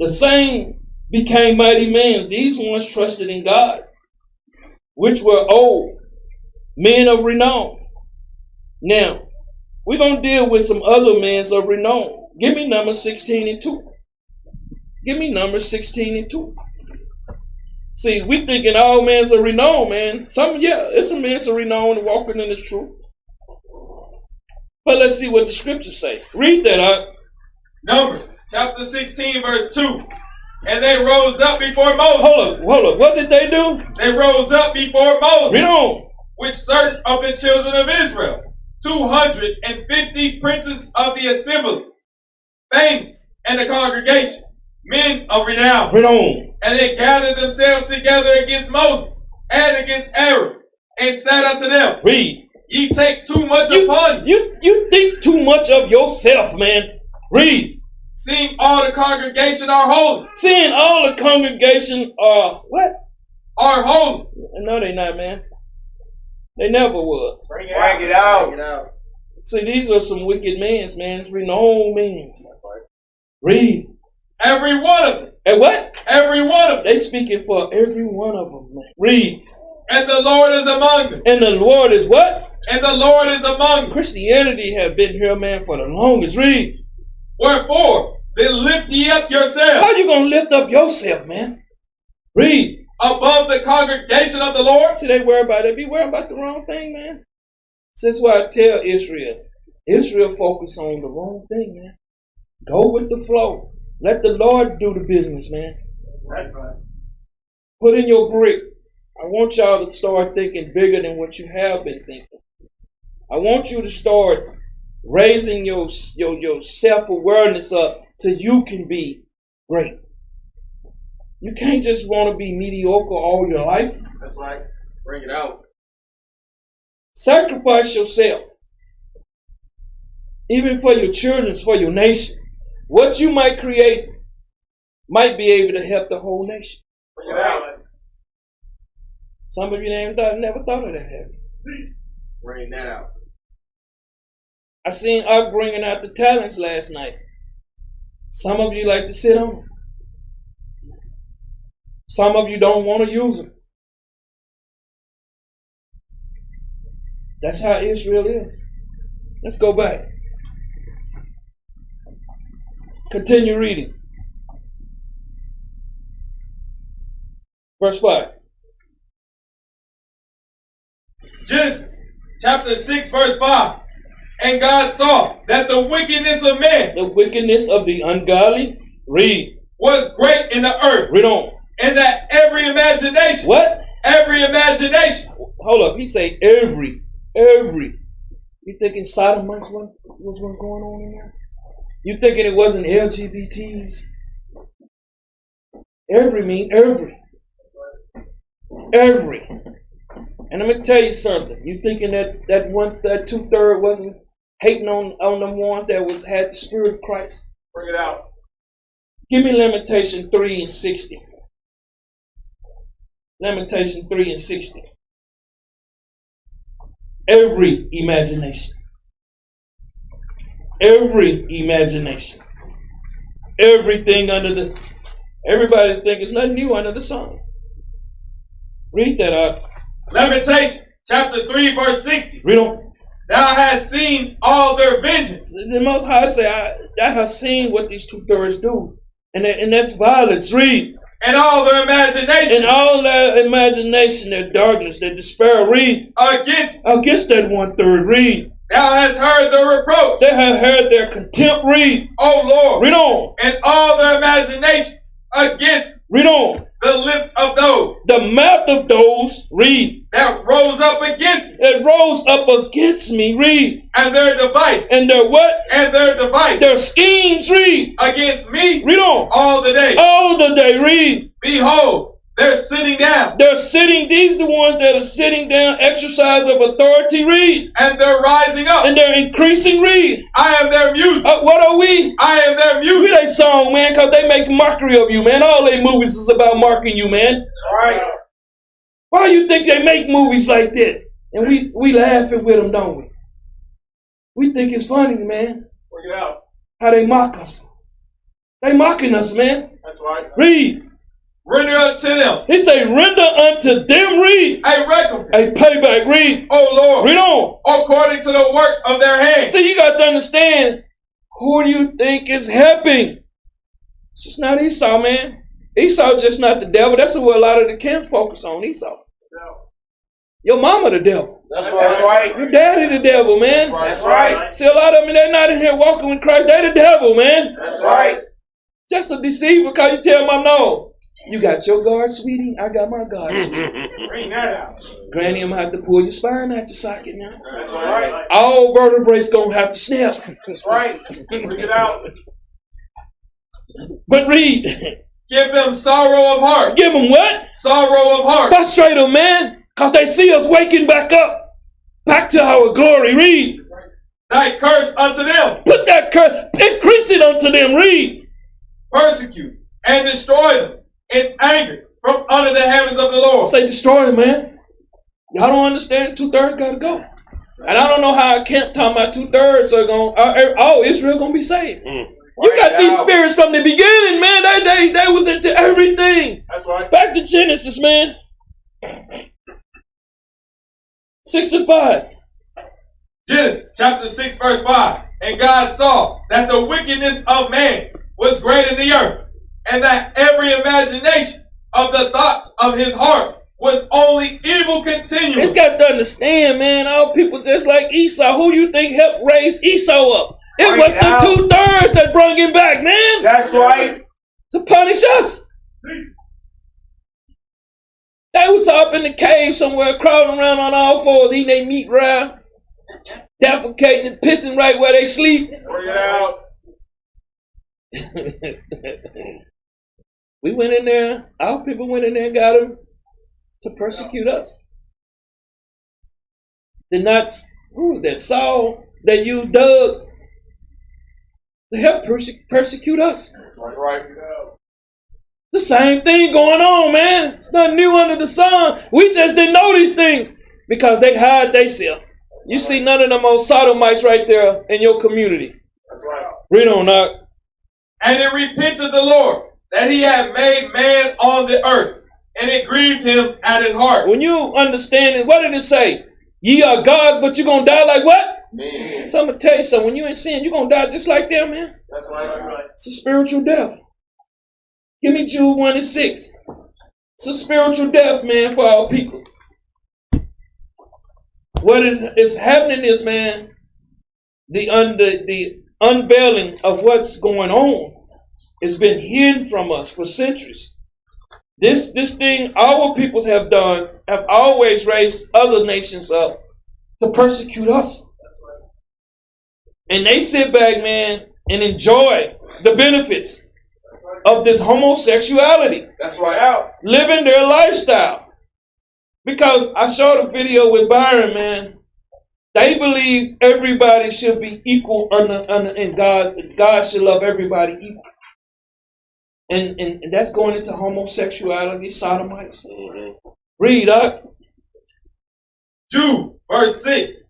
The same became mighty men. These ones trusted in God, which were old, men of renown. Now, we're going to deal with some other men of renown. Give me Numbers 16 and 2. Give me Numbers 16 and 2. See, we thinking all men's of renown, man. It's some men's of renown walking in the truth. But let's see what the scriptures say. Read that up. Numbers chapter 16, verse 2. And they rose up before Moses. Hold up. What did they do? They rose up before Moses, Read on. with certain of the children of Israel, 250 princes of the assembly, famous in the congregation, men of renown. Read on. And they gathered themselves together against Moses and against Aaron, and said unto them, Read. Ye take too much upon you, You think too much of yourself, man. Read. seeing all the congregation are holy. Seeing all the congregation are what? Are holy. No, they not, man. They never was. Bring it out. See, these are some wicked men, man. Renowned men. Read. Every one of them. And what? Every one of them. They speaking for every one of them, man. Read. And the Lord is among them. And the Lord is what? And the Lord is among them. Christianity have been here, man, for the longest. Read. Wherefore, then lift ye up yourselves. How you gonna lift up yourself, man? Read. Above the congregation of the Lord. See, they worry about it. Be worried about the wrong thing, man. This is why I tell Israel focus on the wrong thing, man. Go with the flow. Let the Lord do the business, man. Right. Put in your brick. I want y'all to start thinking bigger than what you have been thinking. I want you to start raising your self-awareness up till you can be great. You can't just want to be mediocre all your life. That's right. Bring it out. Sacrifice yourself. Even for your children, for your nation. What you might create might be able to help the whole nation. Bring it out. Some of you never thought of that, have you? Bring that out. I seen Art bringing out the talents last night. Some of you like to sit on them. Some of you don't want to use them. That's how Israel is. Let's go back. Continue reading. Verse 5. Genesis chapter 6 verse 5. And God saw that the wickedness of men, the wickedness of the ungodly, read, was great in the earth. Read on. And that every imagination. What? Every imagination. Hold up. He say every. You thinking Sodom was what's going on in there? You thinking it wasn't LGBTs? Every mean every. Every. And I'm gonna tell you something. You thinking that 2/3 wasn't hating on them ones that had the Spirit of Christ? Bring it out. Give me Lamentation 3:60. Lamentation 3:60. Every imagination. Every imagination. Everything everybody think it's nothing new under the sun. Read that up. Lamentation chapter 3 verse 60. Read on. Thou hast seen all their vengeance. The Most High say, I have seen what these 2/3 do. And that's violence. Read. And all their imagination. And all their imagination, their darkness, their despair. Read. Against that 1/3. Read. Thou hast heard their reproach. They have heard their contempt. Read. O Lord. Read on. And all their imaginations against. Read on. The lips of those. The mouth of those. Read. That rose up against me. That rose up against me. Read. And their device. And their what? And their device. Their schemes. Read. Against me. Read on. All the day. All the day. Read. Behold. They're sitting down. They're sitting. These are the ones that are sitting down. Exercise of authority. Read. And they're rising up. And they're increasing. Read. I am their music. What are we? I am their music. We they song, man, because they make mockery of you, man. All their movies is about mocking you, man. That's right. Why you think they make movies like that? And we laughing with them, don't we? We think it's funny, man. Bring it out. How they mock us. They mocking us, man. That's right. Read. Render unto them. He say, render unto them, read. A recompense. A payback, read. Oh Lord. Read on. According to the work of their hands. See, you got to understand, who do you think is helping? It's just not Esau, man. Esau just not the devil. That's what a lot of the camps focus on, Esau. Your mama the devil. That's right. Your daddy the devil, man. That's right. See, a lot of them, they're not in here walking with Christ. They the devil, man. That's right. Just a deceiver because you tell them, no. You got your guard, sweetie. I got my guard, sweetie. Bring that out. Granny, I'm going to have to pull your spine out your socket now. That's right. All vertebrae going to have to snap. That's right. Bring it out. But read. Give them sorrow of heart. Give them what? Sorrow of heart. Frustrate them, man. Because they see us waking back up. Back to our glory. Read. Thy curse unto them. Put that curse. Increase it unto them. Read. Persecute and destroy them in anger from under the heavens of the Lord. Say destroy them, man. Y'all don't understand. 2/3 got to go. And I don't know how I can't talk about 2/3 are going. All Israel going to be saved. You got these spirits from the beginning, man. They was into everything. That's right. Back to Genesis, man. 6 and 5. Genesis chapter 6 verse 5. And God saw that the wickedness of man was great in the earth, and that every imagination of the thoughts of his heart was only evil continually. It's got to understand, man. All people just like Esau. Who you think helped raise Esau up? It was the 2/3 that brought him back, man. That's right. To punish us. They was up in the cave somewhere, crawling around on all fours, eating their meat raw, defecating and pissing right where they sleep. Bring it out. We went in there, our people went in there and got them to persecute us. Did not, who was that? Saul, that used Doug to help persecute us. That's right. The same thing going on, man. It's nothing new under the sun. We just didn't know these things because they hide themselves. You see none of them old Sodomites right there in your community. That's right. Read on, Doc. And it repented the Lord that he had made man on the earth, and it grieved him at his heart. When you understand it, what did it say? Ye are gods, but you're going to die like what? Man. So I'm going to tell you something. When you in sin, you're going to die just like them, man. That's right. It's a spiritual death. Give me Jude 1 and 6. It's a spiritual death, man, for our people. What is happening is, man, the unveiling of what's going on has been hidden from us for centuries. This thing our peoples have done have always raised other nations up to persecute us. And they sit back, man, and enjoy the benefits of this homosexuality. That's right. Living their lifestyle. Because I showed a video with Byron, man. They believe everybody should be equal in God. God should love everybody equal. And that's going into homosexuality, sodomites. Read up. Jude, verse 6.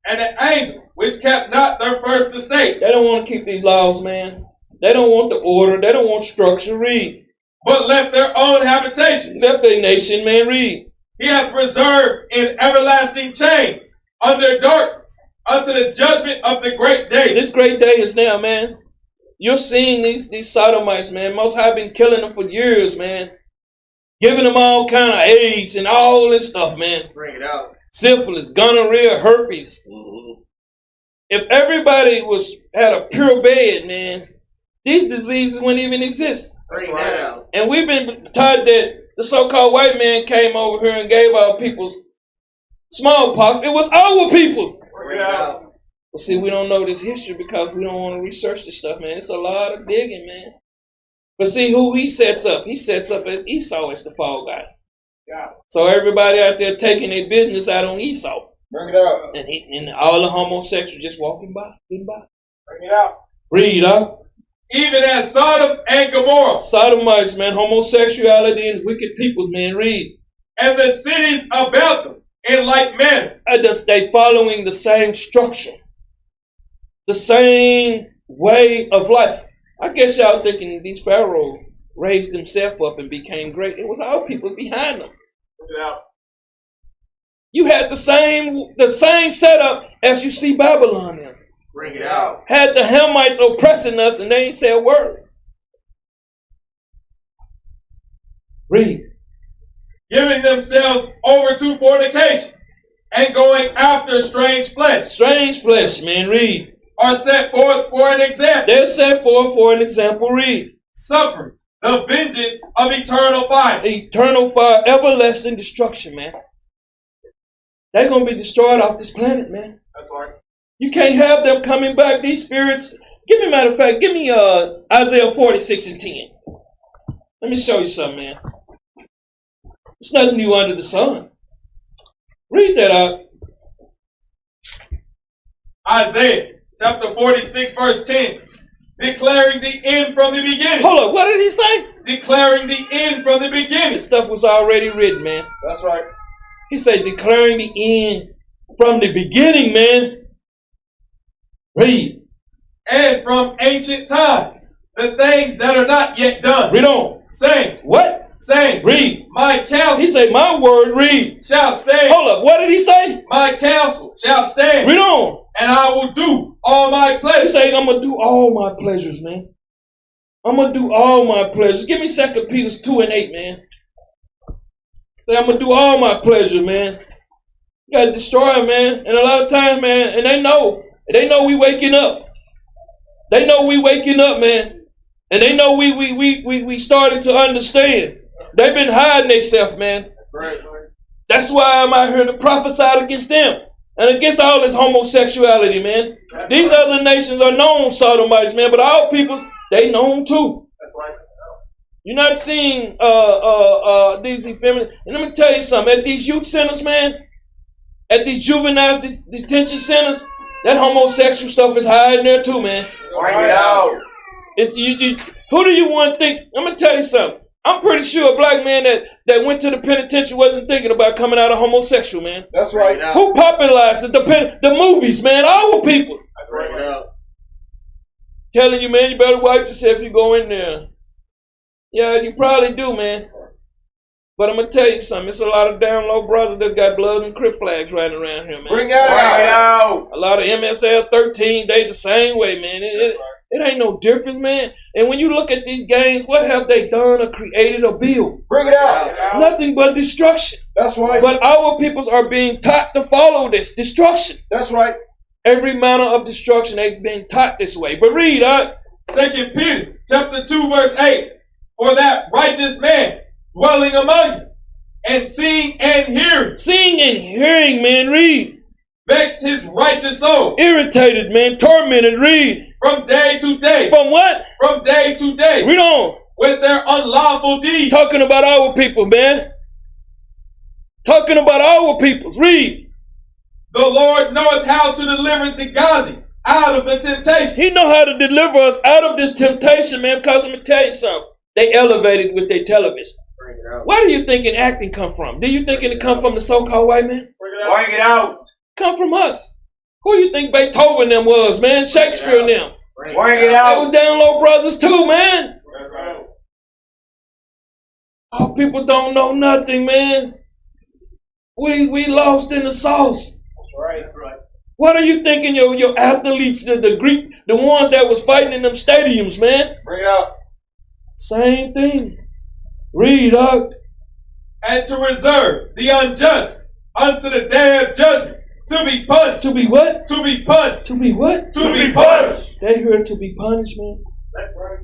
And the angels which kept not their first estate. They don't want to keep these laws, man. They don't want the order. They don't want structure. Read. But left their own habitation. Left their nation, man. Read. He hath preserved in everlasting chains under darkness unto the judgment of the great day. This great day is now, man. You're seeing these sodomites, man. Most High been killing them for years, man. Giving them all kind of AIDS and all this stuff, man. Bring it out. Syphilis, gonorrhea, herpes. If everybody had a pure bed, man, these diseases wouldn't even exist. Bring that out. And we've been taught that the so-called white man came over here and gave our peoples smallpox. It was our peoples. Bring it out. Well, see, we don't know this history because we don't want to research this stuff, man. It's a lot of digging, man. But see who he sets up. He sets up as Esau as the fall guy. Yeah. So everybody out there taking their business out on Esau. Bring it out. And all the homosexuals just walking by, getting by. Bring it out. Read up. Even as Sodom and Gomorrah. Sodomites, man, homosexuality and wicked peoples, man. Read. And the cities about them in like manner. They following the same structure. The same way of life. I guess y'all thinking these pharaohs raised themselves up and became great. It was our people behind them. Yeah. You had the same setup as you see Babylon is. Bring it out. Had the Hamites oppressing us and they ain't say a word. Read. Giving themselves over to fornication and going after strange flesh. Strange flesh, man. Read. Are set forth for an example. They're set forth for an example. Read. Suffering the vengeance of eternal fire. Eternal fire, everlasting destruction, man. They're going to be destroyed off this planet, man. That's right. You can't have them coming back, these spirits. Matter of fact, give me Isaiah 46 and 10. Let me show you something, man. There's nothing new under the sun. Read that out. Isaiah chapter 46 verse 10. Declaring the end from the beginning. Hold up, what did he say? Declaring the end from the beginning. This stuff was already written, man. That's right. He said declaring the end from the beginning, man. Read. and from ancient times, the things that are not yet done. Read on. Saying, What? saying, Read. my counsel He said, my word, read. shall stand. Hold up. What did he say? My counsel shall stand. Read on. And I will do all my He pleasures. said, I'm going to do all my pleasures, man. I'm going to do all my pleasures. Give me 2 Peter 2:8, man. Say, I'm going to do all my pleasures, man. You got to destroy it, man. And a lot of times, man, and they know we waking up. They know we waking up, man. And they know we started to understand. They've been hiding themselves, man. Right. That's why I'm out here to prophesy against them. And against all this homosexuality, man. These other nations are known sodomites, man, but our peoples, they known too. That's right. You're not seeing these effeminate. And let me tell you something. At these youth centers, man, at these juvenile detention centers, that homosexual stuff is hiding there too, man. Bring it out. Who do you want to think? I'm gonna tell you something. I'm pretty sure a black man that went to the penitentiary wasn't thinking about coming out of homosexual, man. That's right. Who popularized it? The movies, man. Our people. That's right. Telling you, man, you better watch yourself if you go in there. Yeah, you probably do, man. But I'm going to tell you something. It's a lot of down low brothers that's got blood and crip flags riding around here, man. Bring that out. A lot of MSL 13, they the same way, man. It ain't no difference, man. And when you look at these gangs, what have they done or created or built? Bring it out. Nothing but destruction. That's right. But our peoples are being taught to follow this destruction. That's right. Every manner of destruction, they've been taught this way. But read, 2 Peter chapter 2, verse 8. For that righteous man dwelling among you, and seeing and hearing. Seeing and hearing, man, read. Vexed his righteous soul. Irritated, man, tormented, read. From day to day. From what? From day to day. Read on. With their unlawful deeds. Talking about our people, man. Talking about our peoples. Read. The Lord knoweth how to deliver the godly out of the temptation. He know how to deliver us out of this temptation, man, because I'm going to tell you something. They elevated with their television. Where do you think an acting come from? Do you think it come from the so-called white man? Bring it out. Come from us. Who you think Beethoven them was, man? Shakespeare and them. Bring it They out. was down low brothers too, man. Our people don't know nothing, man. We lost in the sauce. Right. What are you thinking your athletes, the Greek, the ones that was fighting in them stadiums, man? Bring it out. Same thing. Read, dog. And to reserve the unjust unto the day of judgment, to be punished. To be what? To be punished. To be what? To be punished. They heard to be punished, man. That's right.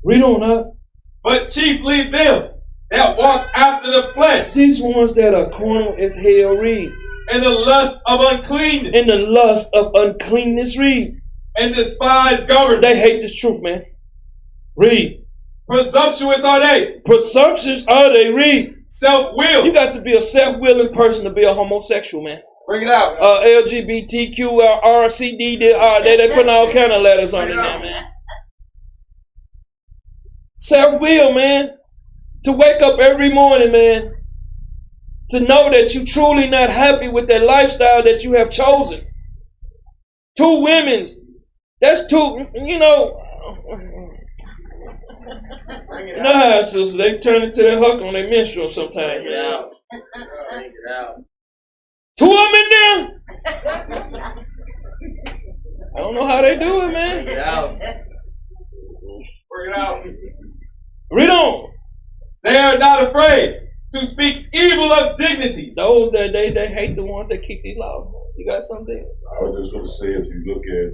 Read on up. But chiefly them that walk after the flesh, These ones that are carnal as hell, read. and the lust of uncleanness, In the lust of uncleanness, read. and despise government. They hate this truth, man. Read. Presumptuous are they, Presumptuous are they, read. self-willed. You got to be a self-willing person to be a homosexual, man. Bring it out. LGBTQRCD, they put all kind of letters on it now, man. Self-will, man. To wake up every morning, man. To know that you're truly not happy with that lifestyle that you have chosen. 2 women's. That's 2, you know. You know how, sisters, they turn into their hook on their menstrual sometimes. Bring it out. Bring it out. 2 of them in there? I don't know how they do it, man. Bring it out. Bring it out. Read on. They are not afraid to speak evil of dignities. Those that they hate the ones that keep these laws. You got something? I was just going to say, if you look at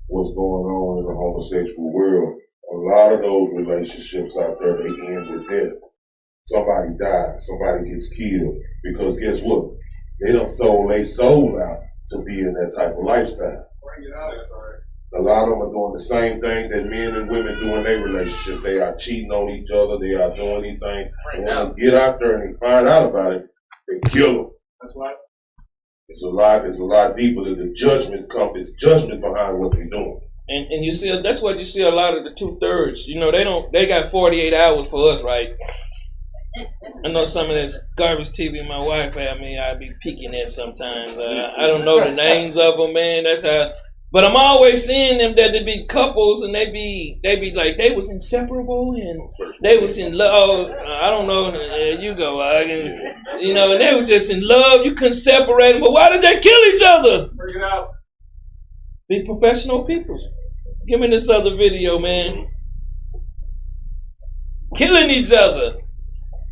what's going on in the homosexual world, a lot of those relationships out there, they end with death. Somebody dies, somebody gets killed, because guess what? They done sold their soul out to be in that type of lifestyle. Bring it out. A lot of them are doing the same thing that men and women do in their relationship. They are cheating on each other. They are doing anything. And when they get out there and they find out about it, they kill them. That's right. It's a lot deeper than the judgment comes. It's judgment behind what they're doing. And you see, that's what you see a lot of the 2/3. You know, they got 48 hours for us, right? I know some of this garbage TV my wife had me, I be peeking at sometimes. I don't know the names of them, man. That's how But I'm always seeing them that they be couples and they be like they was inseparable and they was in love. I don't know. There you go. You know, and they were just in love. You couldn't separate them. But why did they kill each other? Bring it out. Be professional people. Give me this other video, man. Killing each other.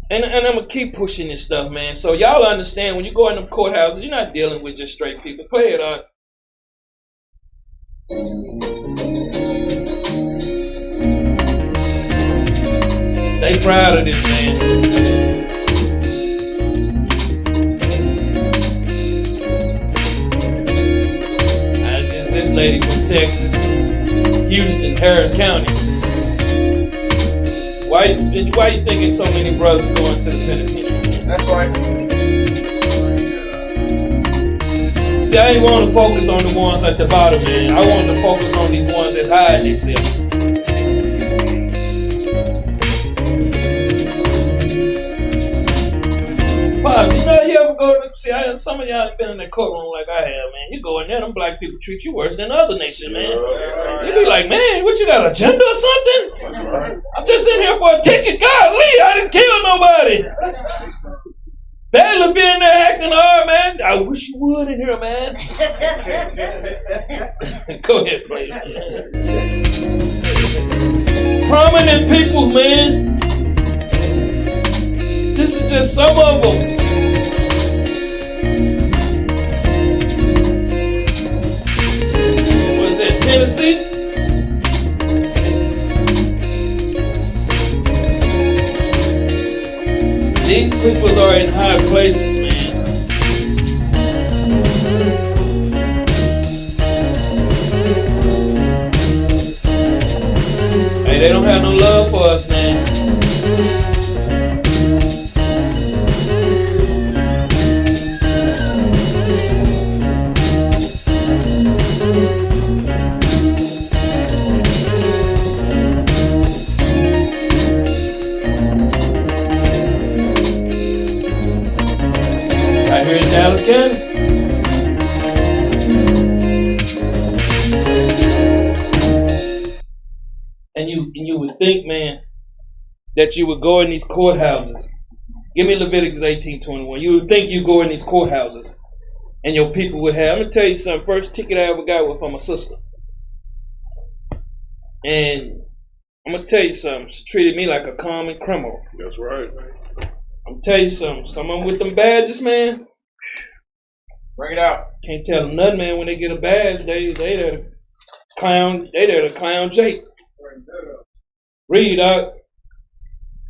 And I'm going to keep pushing this stuff, man. So y'all understand when you go in them courthouses, you're not dealing with just straight people. Play it out. They proud of this, man. This lady from Texas, Houston, Harris County. Why you thinking so many brothers going to the penitentiary? That's right. See, I ain't want to focus on the ones at the bottom, man. I wanted to focus on these ones that hide themselves. Pops, you know, you ever go to, see, some of y'all been in that courtroom like I have, man. You go in there, them black people treat you worse than other nations, man. You be like, man, what, you got an agenda or something? I'm just in here for a ticket. Golly, I didn't kill nobody. Badly being there acting hard, man. I wish you would in here, man. Go ahead, play it. Prominent people, man. This is just some of them. Was that Tennessee? These people are in high places, man. Hey, they don't have no love for us, man. Here in Dallas County. And you would think, man, that you would go in these courthouses. Give me Leviticus 18:21. You would think you go in these courthouses and your people would have. I'm gonna tell you something. First ticket I ever got was from a sister. And I'm gonna tell you something. She treated me like a common criminal. That's right. I'm gonna tell you something. Some of them with them badges, man. Bring it out. Can't tell them nothing, man. When they get a badge, they there to clown. They there to clown Jake. Read out.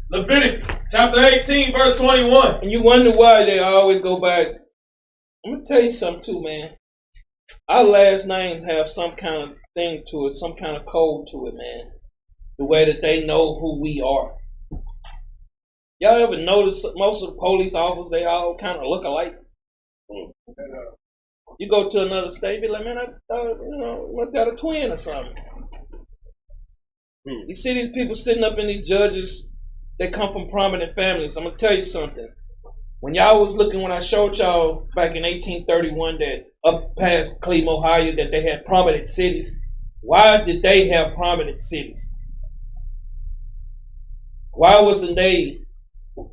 Leviticus chapter 18, verse 21. And you wonder why they always go back. I'm gonna tell you something too, man. Our last name have some kind of thing to it, some kind of code to it, man. The way that they know who we are. Y'all ever notice most of the police officers, they all kind of look alike? You go to another state, be like, man, I thought, you must got a twin or something. You see these people sitting up in these judges, they come from prominent families. I'm going to tell you something. When y'all was looking, when I showed y'all back in 1831 that up past Cleveland, Ohio, that they had prominent cities, why did they have prominent cities? Why wasn't they?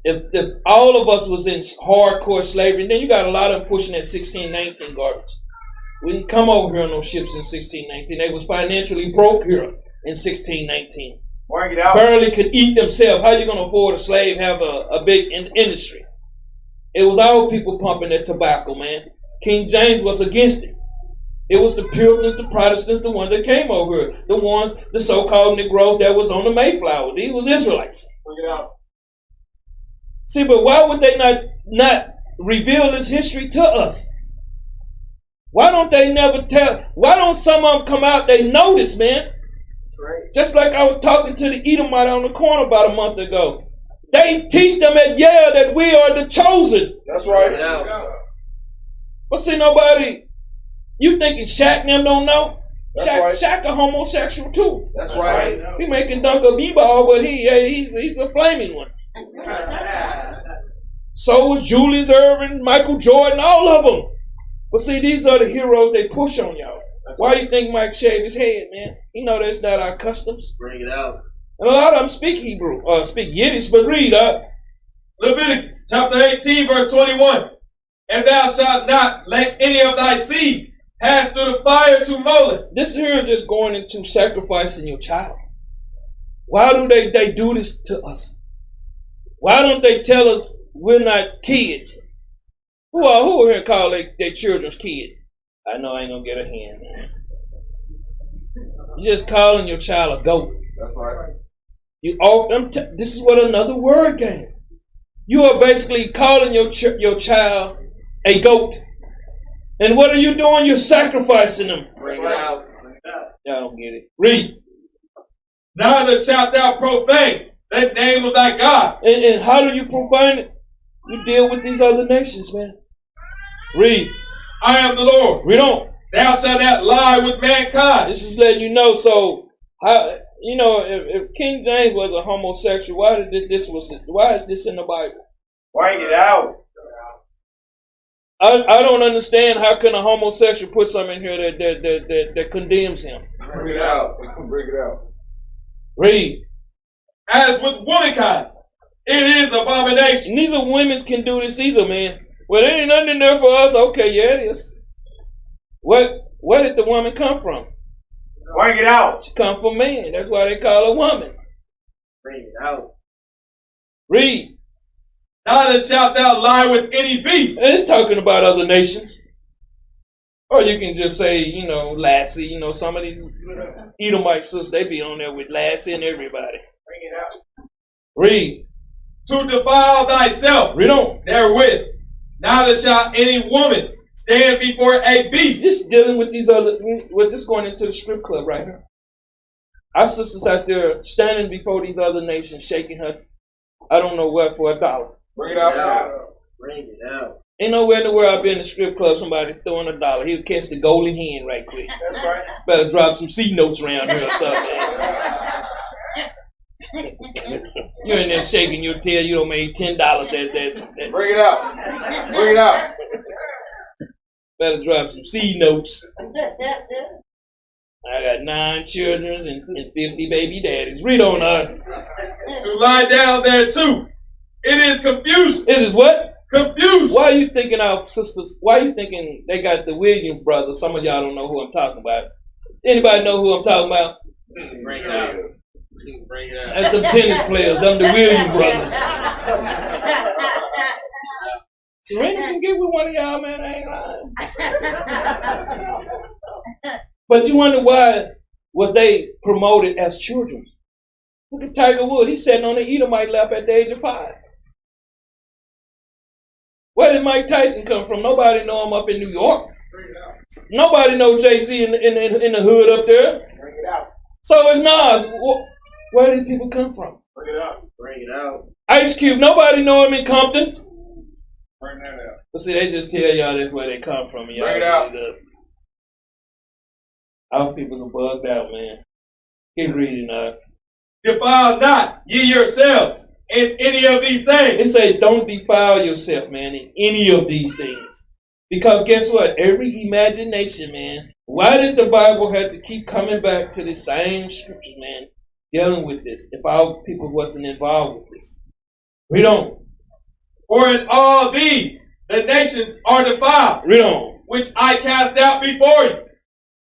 If all of us was in hardcore slavery, then you got a lot of them pushing that 1619 garbage. We didn't come over here on no ships in 1619. They was financially broke here in 1619. Barely could eat themselves. How you going to afford a slave have a big industry? It was our people pumping that tobacco, man. King James was against it. It was the Puritans, the Protestants, the ones that came over here. The ones, the so-called Negroes that was on the Mayflower. These was Israelites. Bring it out. See, but why would they not reveal this history to us? Why don't they never tell? Why don't some of them come out? They know this, man. Right. Just like I was talking to the Edomite on the corner about a month ago. They teach them at Yale that we are the chosen. That's right. But see, nobody, you thinking Shaq and them don't know? That's Shaq a homosexual too. That's right. He making dunk a b-ball, but he's a flaming one. So was Julius Erving, Michael Jordan, all of them. But see, these are the heroes they push on y'all. Why you think Mike shaved his head, man? You know that's not our customs. Bring it out. And a lot of them speak Hebrew, speak Yiddish, but read up. Leviticus chapter 18, verse 21. And thou shalt not let any of thy seed pass through the fire to Moloch. This here is just going into sacrificing your child. Why do they do this to us? Why don't they tell us we're not kids? Who are here call their children's kid? I know I ain't gonna get a hand, man. You're just calling your child a goat. That's right. This is what another word game. You are basically calling your child a goat. And what are you doing? You're sacrificing them. Bring it out. Y'all don't get it. Read. Neither shalt thou profane the name of thy God. And how do you profane it? You deal with these other nations, man. Read. I am the Lord. Read on. Thou shalt not lie with mankind. This is letting you know. So, how, you know, if King James was a homosexual, why is this in the Bible? Bring it out. I don't understand how can a homosexual put something in here that condemns him. Bring it out. Bring it out. Read. As with womankind, it is abomination. Neither women can do this either, man. Well, there ain't nothing in there for us. Okay, yeah, it is. Where did the woman come from? Bring it out. She come from man. That's why they call her woman. Bring it out. Read. Neither shalt thou lie with any beast. And it's talking about other nations. Or you can just say, you know, Lassie. You know, some of these Edomite sisters, they be on there with Lassie and everybody. Bring it out. Read. To defile thyself Read on. therewith. Neither shall any woman stand before a beast. Just dealing with these other, with this going into the strip club right here. Our sisters out there standing before these other nations, shaking her, I don't know what, for $1. Bring it out. Bring it out. Ain't nowhere in the world I've been in a strip club, somebody throwing $1. He'll catch the golden hen right quick. That's right. Better drop some C notes around here or something. You're in there shaking your tail, you don't make $10 that. Bring it out. Bring it out. Better drop some C notes. I got 9 children and 50 baby daddies. Read on her. To lie down there too. It is confusion. It is what? Confusion. Why are you thinking our sisters, why are you thinking they got the Williams brothers? Some of y'all don't know who I'm talking about. Anybody know who I'm talking about? Bring it out. Bring it out. That's them tennis players, them the Williams brothers. Serena can get with one of y'all, man. I ain't lying. But you wonder why was they promoted as children? Look at Tiger Woods. He's sitting on the Edomite lap at the age of 5. Where did Mike Tyson come from? Nobody know him up in New York. Nobody know Jay-Z in the hood up there. Bring it out. So it's Nas. Where did people come from? Bring it out. Bring it out. Ice Cube. Nobody know him in Compton. Bring that out. But see, they just tell y'all that's where they come from. Y'all Bring it out. Our people are bugged out, man. Keep reading, Defile not ye yourselves in any of these things. It say, don't defile yourself, man, in any of these things. Because guess what? Every imagination, man. Why did the Bible have to keep coming back to the same scriptures, man, dealing with this, if our people wasn't involved with this? Read on. For in all these the nations are defiled, Read on. which I cast out before you,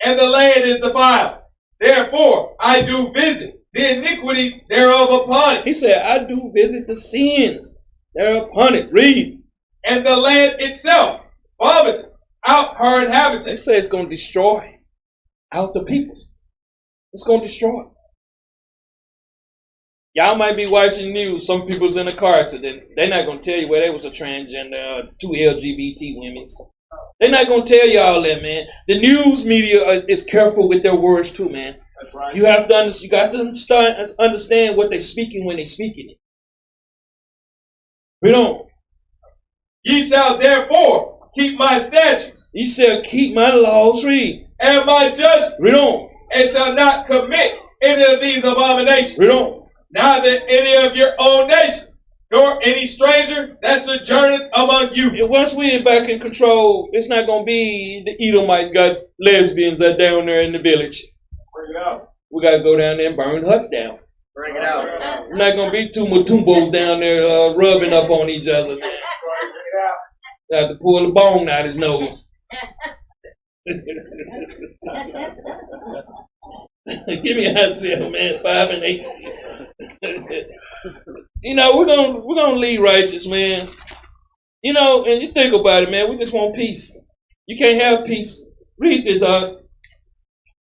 and the land is defiled. Therefore I do visit the iniquity thereof upon it. He said, I do visit the sins thereupon it. Read. And the land itself vomited out her They inhabitants. say it's going to destroy out the people. It's going to destroy. Y'all might be watching news. Some people's in a car accident. They're not going to tell you where they was a transgender, 2 LGBT women. They're not going to tell y'all that, man. The news media is careful with their words too, man. That's right. You have to understand what they're speaking when they're speaking it. Read on. Ye shall therefore keep my statutes He said, keep my laws. Read. and my judgments, Read on. and shall not commit any of these abominations, Read on. neither any of your own nation, nor any stranger that sojourneth among you. And once we're back in control, it's not going to be the Edomites got lesbians that down there in the village. Bring it out. We got to go down there and burn huts down. Bring it out. We're not going to be two Matumbos down there rubbing up on each other, man. Got to pull the bone out his nose. Give me a hot sale, man. 5 and 8. You know, we're gonna lead righteous, man. You know, and you think about it, man. We just want peace. You can't have peace. Read this,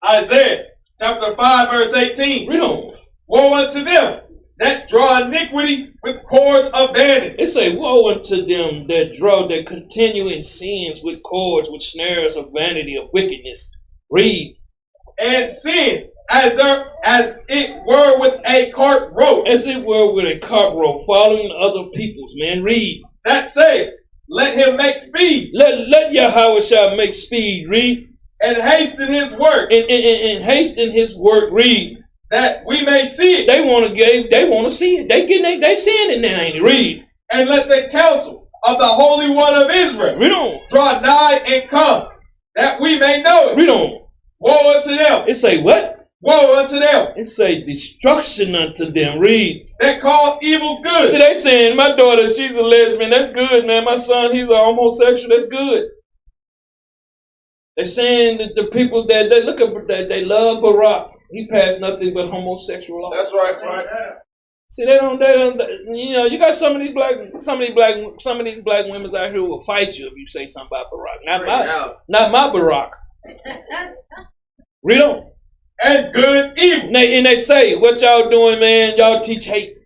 Isaiah chapter 5, verse 18. Read on. Woe unto them that draw iniquity with cords of bandage. It say, woe unto them that draw, that continue in sins with cords, with snares of vanity, of wickedness. Read. And sin as it were with a cart rope. As it were with a cart rope, following other people's, man. Read. That say, let him make speed. Let Yahawashi make speed. Read. And hasten his work. And hasten his work. Read. That we may see it. They want to see it. They seeing it now, ain't it? Read. And let the counsel of the Holy One of Israel Read on. draw nigh and come, that we may know it. Read on. Woe unto them. It say what? Woe unto them. It say destruction unto them. Read. That call evil good. See, they saying my daughter, she's a lesbian. That's good, man. My son, he's a homosexual. That's good. They're saying that the people that they look at that they love Barack. He passed nothing but homosexual laws. That's right. See, they don't. You know, you got some of these black women out here who will fight you if you say something about Barack. Not my Barack. Read on. And good evil. And they say, what y'all doing, man? Y'all teach hate.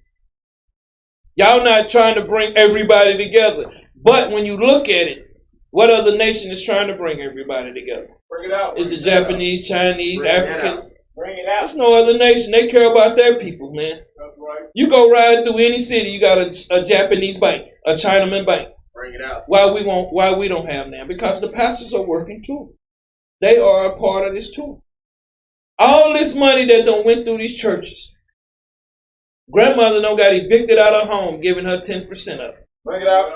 Y'all not trying to bring everybody together. But when you look at it, what other nation is trying to bring everybody together? Bring it out. It's the Japanese, Chinese, Africans. Bring it out. There's no other nation. They care about their people, man. That's right. You go ride through any city, you got a Japanese bank, a Chinaman bank. Bring it out. Why we don't have them? Because the pastors are working too. They are a part of this too. All this money that don't went through these churches. Grandmother don't got evicted out of her home, giving her 10% of it. Bring it out.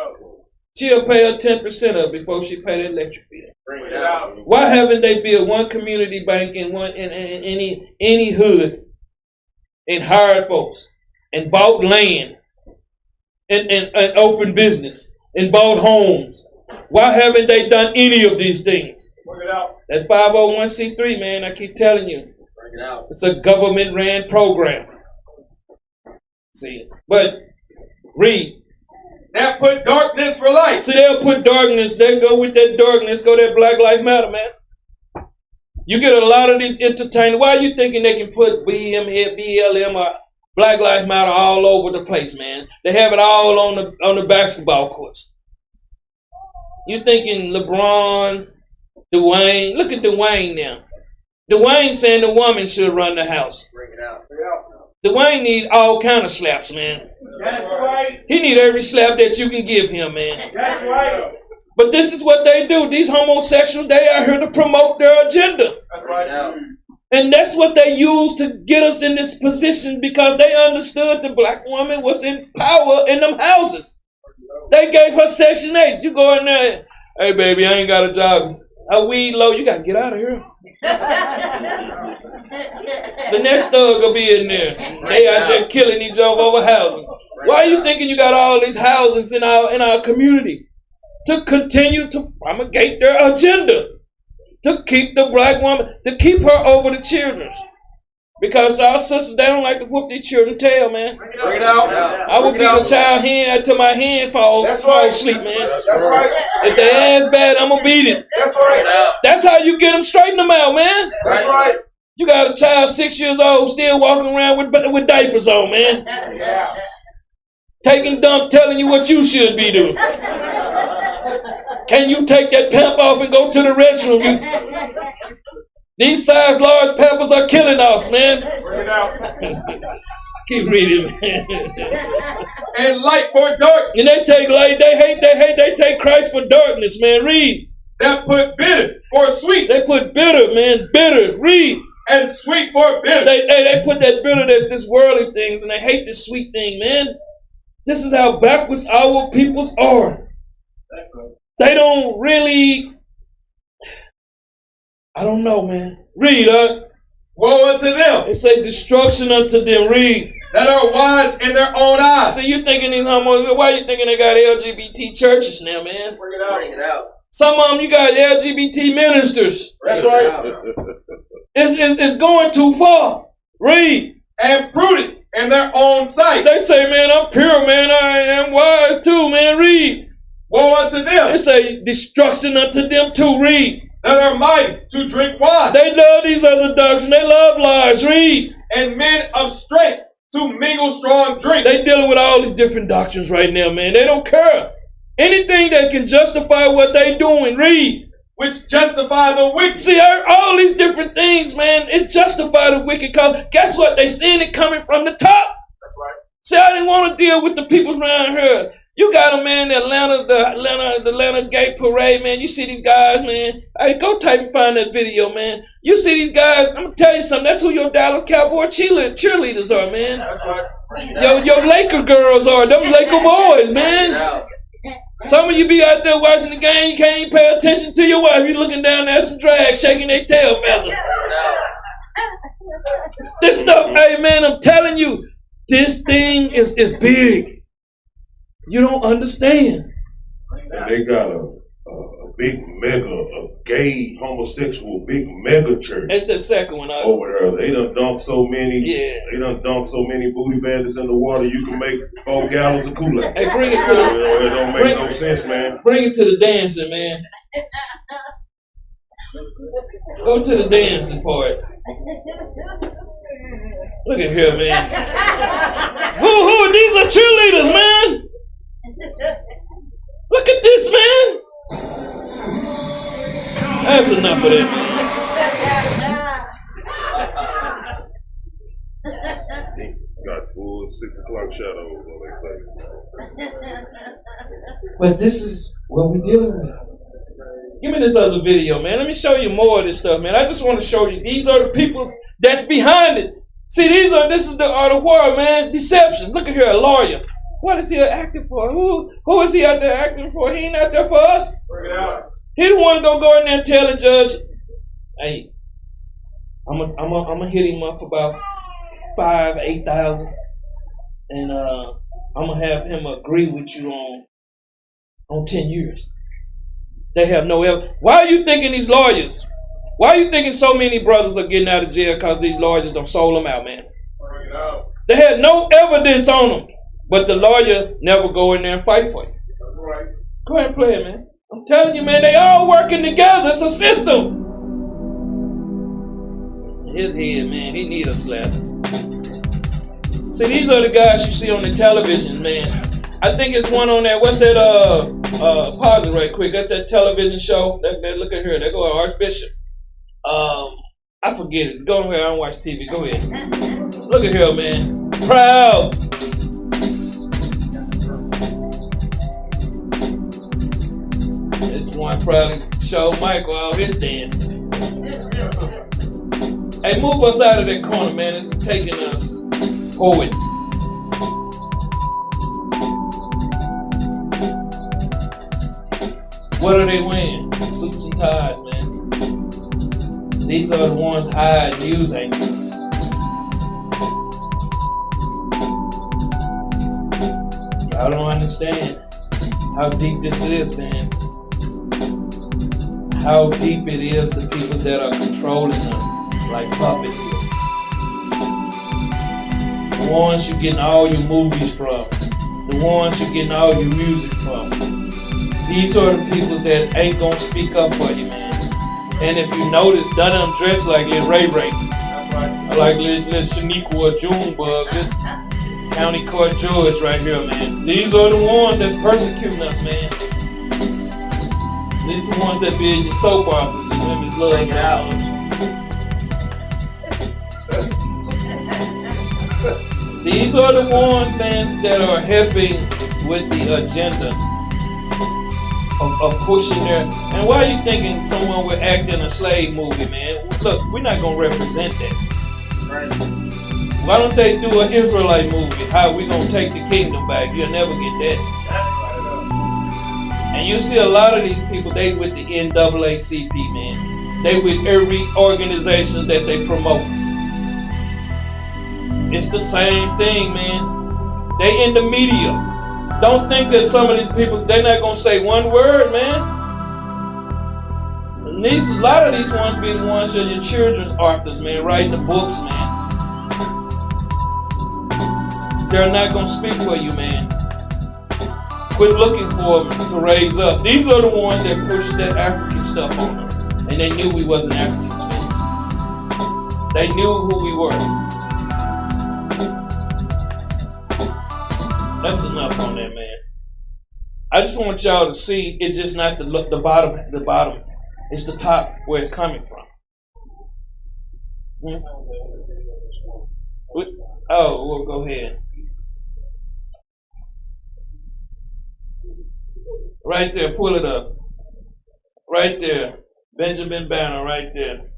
She'll pay her 10% of it before she pay the electric bill. Bring it out. Why haven't they built one community bank in any hood and hired folks and bought land and open business and bought homes? Why haven't they done any of these things? Bring it out. That 501c3, man, I keep telling you. Bring it out. It's a government-ran program. See, but read. That put darkness for light. See, they'll put darkness. They go with that darkness. Go that Black Lives Matter, man. You get a lot of these entertainers. Why are you thinking they can put BLM or Black Lives Matter all over the place, man? They have it all on the basketball courts. You thinking LeBron, Dwayne? Look at Dwayne now. Dwayne saying the woman should run the house. Bring it out. Dwayne need all kind of slaps, man. That's right. He need every slap that you can give him, man. That's right. But this is what they do. These homosexuals, they are here to promote their agenda. That's right. And that's what they use to get us in this position, because they understood the black woman was in power in them houses. They gave her Section 8. You go in there, hey, baby, I ain't got a job. A weed low, you got to get out of here. The next thug will be in there. They out there killing each other over housing. Why are you thinking you got all these houses in our community? To continue to promulgate their agenda. To keep the black woman, to keep her over the children. Because our sisters, they don't like to whoop their children tail, man. Bring it out. I would beat a child hand until my hand fall asleep, man. That's right. If their ass bad, I'm going to beat it. That's right. That's how you get them, straighten them out, man. That's right. You got a child 6 years old still walking around with diapers on, man. Yeah. Taking dump, telling you what you should be doing. Can you take that pamp off and go to the restroom? These size large pampers are killing us, man. Bring it out. Keep reading, man. And light for dark. And they take light, they take Christ for darkness, man. Read. That put bitter for sweet. They put bitter, man. Bitter. Read. And sweet for bitter. They put that bitter, that's this worldly things, and they hate this sweet thing, man. This is how backwards our peoples are. They don't really, I don't know, man. Read, Woe unto them it say destruction unto them. Read. that are wise in their own eyes. So you thinking these homos, why you thinking they got LGBT churches now, man? Bring it out. Some of them you got LGBT ministers. That's right. It's going too far. Read. And prudent in their own sight. They say, man, I'm pure, man. I am wise too, man. Read. Woe unto them They say destruction unto them too. Read. that are mighty to drink wine, They love these other doctrines. They love lies. Read. and men of strength to mingle strong drink. They dealing with all these different doctrines right now, man. They don't care. Anything that can justify what they doing. Read. which justify the wicked. See, all these different things, man, it justify the wicked. Cause guess what? They seeing it coming from the top. That's right. See, I didn't want to deal with the people around here. You got them, man, the Atlanta Gay Parade, man. You see these guys, man. Hey, go type and find that video, man. You see these guys, I'm going to tell you something. That's who your Dallas Cowboy cheerleaders are, man. That's right. Bring it out. Your Laker girls are. Them Laker boys, Bring it man. out. Some of you be out there watching the game, you can't even pay attention to your wife. You looking down there, some drag, shaking their tail feathers. Bring it out. This stuff, hey, man, I'm telling you, this thing is big. You don't understand. And they got a big a gay homosexual big mega church That's the second one. over there. They done dunked so many. Yeah. They done dunked so many booty bandits in the water. You can make 4 gallons of Kool-Aid. Hey, bring it to the It don't make no sense, man. bring it to the dancing, man. Go to the dancing part. Look at here, man. Who? These are cheerleaders, man. Look at this, man. That's enough of that. Got full 6 o'clock shadows on their face. But this is what we're dealing with. Give me this other video, man. Let me show you more of this stuff, man. I just want to show you these are the people that's behind it. See, this is the art of war, man. Deception. Look at here, a lawyer. What is he acting for? Who is he out there acting for? He ain't out there for us. Bring it out. He the one gonna go in there and tell the judge, hey, I'm gonna hit him up about 8,000, and I'm gonna have him agree with you on 10 years. They have no evidence. Why are you thinking these lawyers? Why are you thinking so many brothers are getting out of jail because these lawyers don't sold them out, man? Bring it out. They had no evidence on them, but the lawyer never go in there and fight for you. That's right. Go ahead and play it, man. I'm telling you, man, they all working together. It's a system. His head, man, he need a slap. See, these are the guys you see on the television, man. I think it's one on that, what's that, pause it right quick. That's that television show. That look at here, there go Archbishop. I forget it. Go ahead, I don't watch TV. Go ahead. Look at here, man. Proud. This one probably showed Michael all his dances. Hey, move us out of that corner, man. It's taking us forward. What are they wearing? Suits and ties, man. These are the ones hired news anchors. Y'all don't understand how deep this is, man. How deep it is, the people that are controlling us like puppets. The ones you're getting all your movies from. The ones you're getting all your music from. These are the people that ain't gonna speak up for you, man. And if you notice, none of them dress like Lil Ray Ray. That's right. Like Lil Shaniqua Junebug, this county court judge right here, man. These are the ones that's persecuting us, man. These are the ones that be in your soap operas and women's love songs. These are the ones, man, that are helping with the agenda of pushing their. And why are you thinking someone would act in a slave movie, man? Look, we're not gonna represent that. Right. Why don't they do an Israelite movie? How we gonna take the kingdom back? You'll never get that. And you see a lot of these people, they with the NAACP, man. They with every organization that they promote. It's the same thing, man. They in the media. Don't think that some of these people, they're not gonna say one word, man. And a lot of these ones be the ones that are your children's authors, man, writing the books, man. They're not gonna speak for you, man. Quit looking for them to raise up. These are the ones that push that African stuff on us. And they knew we wasn't Africans, man. They knew who we were. That's enough on that, man. I just want y'all to see it's just not the bottom. It's the top where it's coming from. Oh, well, go ahead. Right there, pull it up. Right there. Benjamin Banner, right there.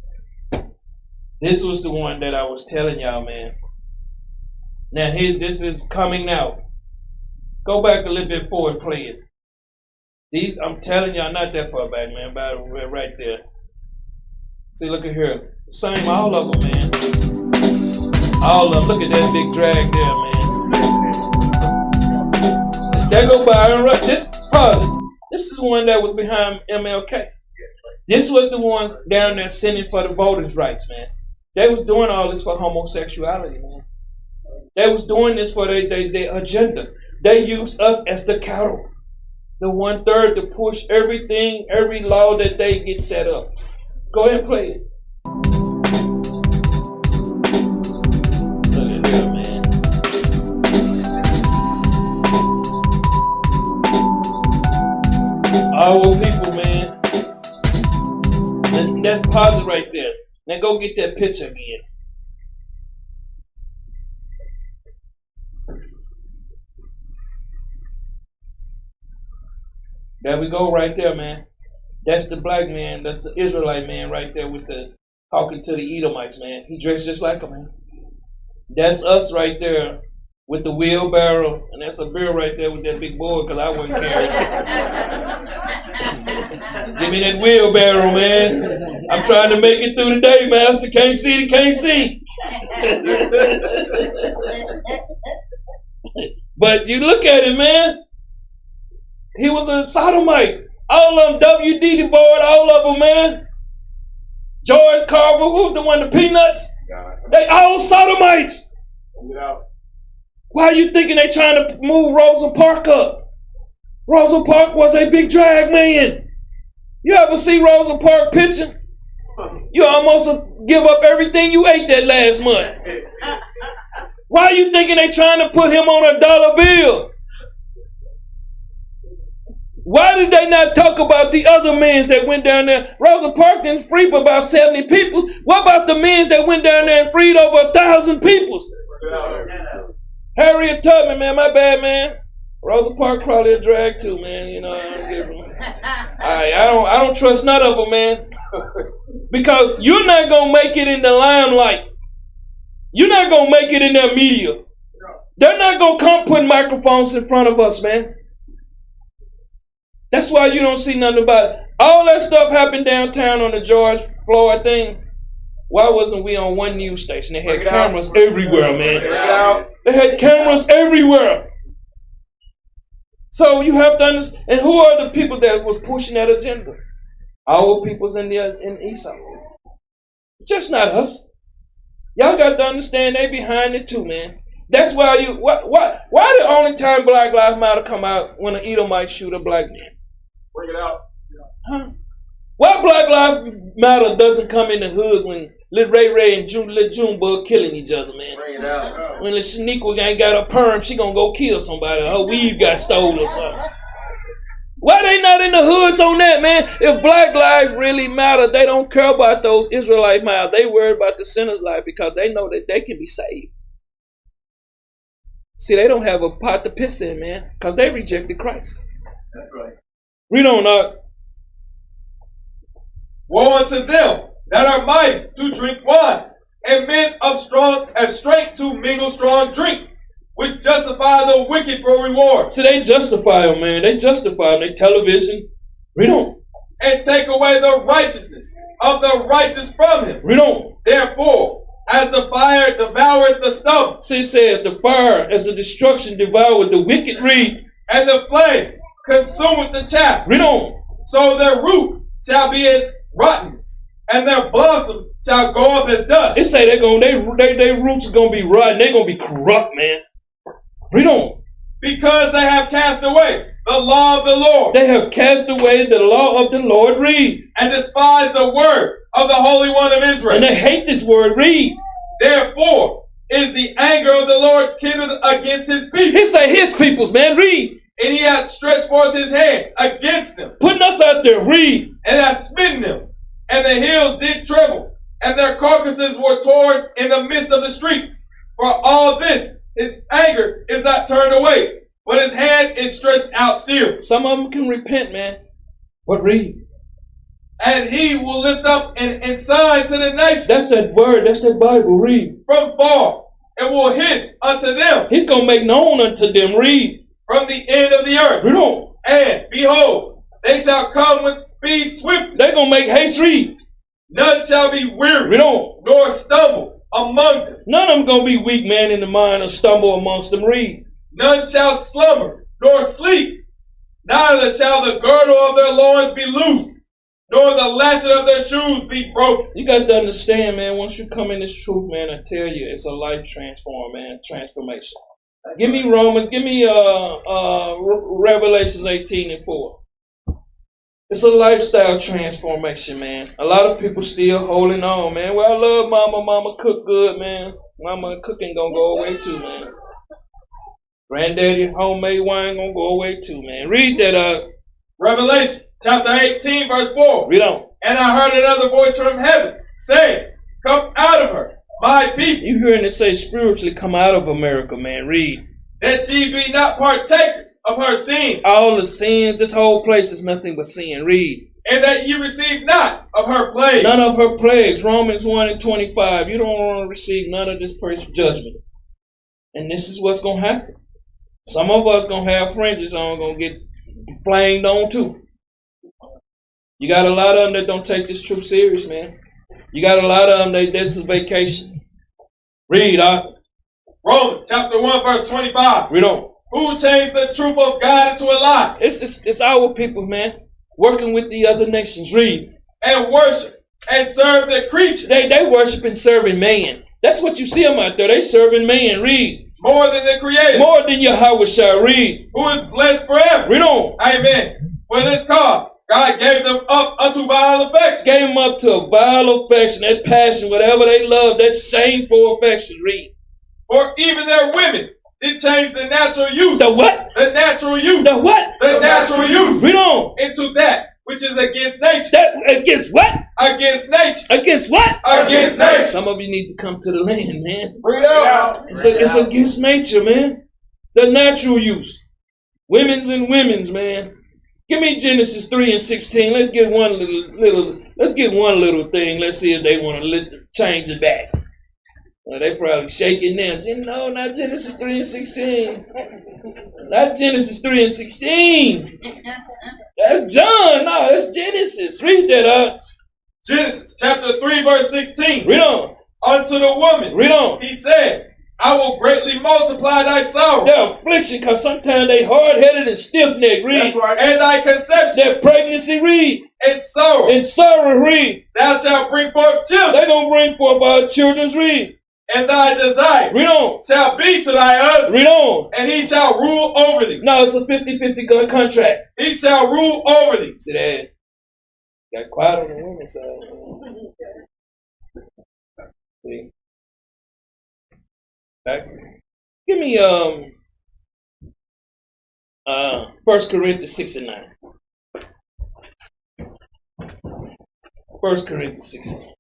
This was the one that I was telling y'all, man. Now, this is coming out. Go back a little bit forward and play it. These, I'm telling y'all, not that far back, man, but right there. See, look at here. Same, all of them, man. All of them. Look at that big drag there, man. There go Byron Rush. This is the one that was behind MLK. This was the ones down there sending for the voters' rights, man. They was doing all this for homosexuality, man. They was doing this for their agenda. They used us as the cattle, the 1/3 to push everything, every law that they get set up. Go ahead and play it. Look at that, man. Our people, man. That's pause it right there. Now go get that picture again. There we go right there, man. That's the black man, that's the Israelite man right there with the talking to the Edomites, man. He dressed just like him, man. That's us right there with the wheelbarrow, and that's a beer right there with that big boy, because I wouldn't carry it. Give me that wheelbarrow, man. I'm trying to make it through the day, master. Can't see, can't see. But you look at it, man. He was a sodomite. All of them, W.D. Du Bois, all of them, man. George Carver, who's the one, the Peanuts? They all sodomites. Why are you thinking they trying to move Rosa Parks up? Rosa Parks was a big drag man. You ever see Rosa Parks pitching? You almost give up everything you ate that last month. Why are you thinking they trying to put him on a dollar bill? Why did they not talk about the other men that went down there? Rosa Parks didn't free about 70 people. What about the men that went down there and freed over 1,000 people? Harriet Tubman, man, my bad, man. Rosa Parks probably a drag too, man. You know, I don't trust none of them, man. Because you're not gonna make it in the limelight. You're not gonna make it in their media. They're not gonna come put microphones in front of us, man. That's why you don't see nothing about it. All that stuff happened downtown on the George Floyd thing. Why wasn't we on one news station? They had cameras everywhere, man. They had cameras everywhere. So you have to understand. And who are the people that was pushing that agenda? Our peoples in Esau. Just not us. Y'all got to understand they behind it too, man. That's why why the only time Black Lives Matter come out when an Edomite shoot a black man? Bring it out. Huh? Why Black Lives Matter doesn't come in the hoods when Lil Ray and Lil Junebug killing each other, man? Bring it out. When Lil Shaniqua ain't got a perm, she gonna go kill somebody. Her weave got stole or something. Why they not in the hoods on that, man? If Black lives really matter, they don't care about those Israelite lives. They worry about the sinner's life because they know that they can be saved. See, they don't have a pot to piss in, man, because they rejected Christ. That's right. Read on, Art. Woe unto them that are mighty to drink wine, and men of strength to mingle strong drink, which justify the wicked for reward. See, they justify them, man. They justify them. They television. Read on. And take away the righteousness of the righteous from him. Read on. Therefore, as the fire devoureth the stubble. See, it says the fire as the destruction devoured the wicked. Read. And the flame consumeth the chaff. Read on. So their root shall be as rottenness, and their blossom shall go up as dust. It say they roots are gonna be rotten. They're gonna be corrupt, man. Read on. Because they have cast away the law of the Lord. They have cast away the law of the Lord. Read. And despised the word of the Holy One of Israel. And they hate this word. Read. Therefore is the anger of the Lord kindled against his people. He say his peoples, man. Read. And he hath stretched forth his hand against them. Putting us out there. Read. And hath smitten them. And the hills did tremble. And their carcasses were torn in the midst of the streets. For all this, his anger is not turned away, but his hand is stretched out still. Some of them can repent, man. But read. And he will lift up and sign to the nations. That's that word. That's that Bible. Read. From far, and will hiss unto them. He's going to make known unto them. Read. From the end of the earth. Read on. And behold, they shall come with speed swiftly. They're going to make haste. Read. None shall be weary. Read on. Nor stumble among them. None of them going to be weak, man, in the mind or stumble amongst them. Read. None shall slumber, nor sleep. Neither shall the girdle of their loins be loosed, nor the latchet of their shoes be broken. You got to understand, man, once you come in this truth, man, I tell you, it's a life transformation. Give me Romans, give me Revelations 18:4. It's a lifestyle transformation, man. A lot of people still holding on, man. Well, I love mama. Mama cook good, man. Mama cooking gonna go away too, man. Granddaddy homemade wine gonna go away too, man. Read that Revelation chapter 18, verse 4. Read on. And I heard another voice from heaven saying, come out of her, my people. You hearing it say spiritually come out of America, man. Read. That ye be not partakers of her sins. All the sins, this whole place is nothing but sin. Read. And that ye receive not of her plagues. None of her plagues. Romans 1:25. You don't want to receive none of this person's judgment. And this is what's going to happen. Some of us going to have fringes on, going to get flamed on too. You got a lot of them that don't take this truth serious, man. You got a lot of them that this is vacation. Read, Romans chapter 1, verse 25. Read on. Who changed the truth of God into a lie? It's our people, man. Working with the other nations. Read. And worship and serve the creature. They worship and serving man. That's what you see them out there. They serving man. Read. More than the Creator. More than Yahawashi. Read. Who is blessed forever. Read on. Amen. For this cause, God gave them up unto vile affection. Gave them up to a vile affection, that passion, whatever they love, that shameful affection. Read. For even their women did change the natural use. The what? The natural use. The what? The natural use. Read on. Into that which is against nature. That against what? Against nature. Against what? Against nature. Some of you need to come to the land, man. Bring it out. It's against nature, man. The natural use. Women's, man. Give me Genesis 3:16. Let's get one little thing. Let's see if they want to change it back. Well, they probably shaking now. No, not Genesis 3:16. Not Genesis 3:16. That's John. No, that's Genesis. Read that up. Genesis chapter 3, verse 16. Read on. Unto the woman, Read on. he said, I will greatly multiply thy sorrow. Their affliction, because sometimes they hard-headed and stiff-necked. Read. That's right. And thy conception. Their pregnancy. Read. And sorrow. And sorrow. Read. Thou shalt bring forth children. They're going to bring forth our children's. Read. And thy desire. Read on. Shall be to thy husband. Read on. And he shall rule over thee. No, it's a 50-50 contract. He shall rule over thee. See that? Got quiet on the women's side. See? Back. Give me 1 Corinthians 6:9. 1 Corinthians 6:9.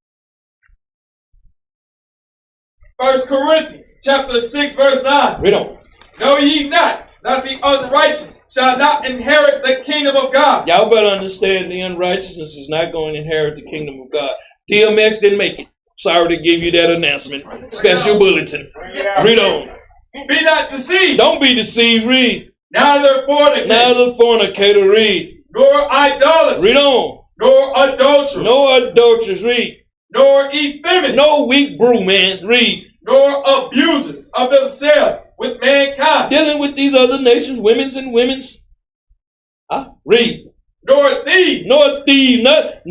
1 Corinthians chapter 6, verse 9. Read on. Know ye not that the unrighteous shall not inherit the kingdom of God? Y'all better understand the unrighteousness is not going to inherit the kingdom of God. DMX didn't make it. Sorry to give you that announcement. Special bulletin. Read on. Be not deceived. Don't be deceived. Read. Neither fornicator. Neither fornicator. Read. Nor idolatry. Read on. Nor adultery. No adulterers. Read. Nor effeminate. No weak brew, man. Read. Nor abusers of themselves with mankind. Dealing with these other nations, women's. Read. Nor thieves. Nor thieves. Not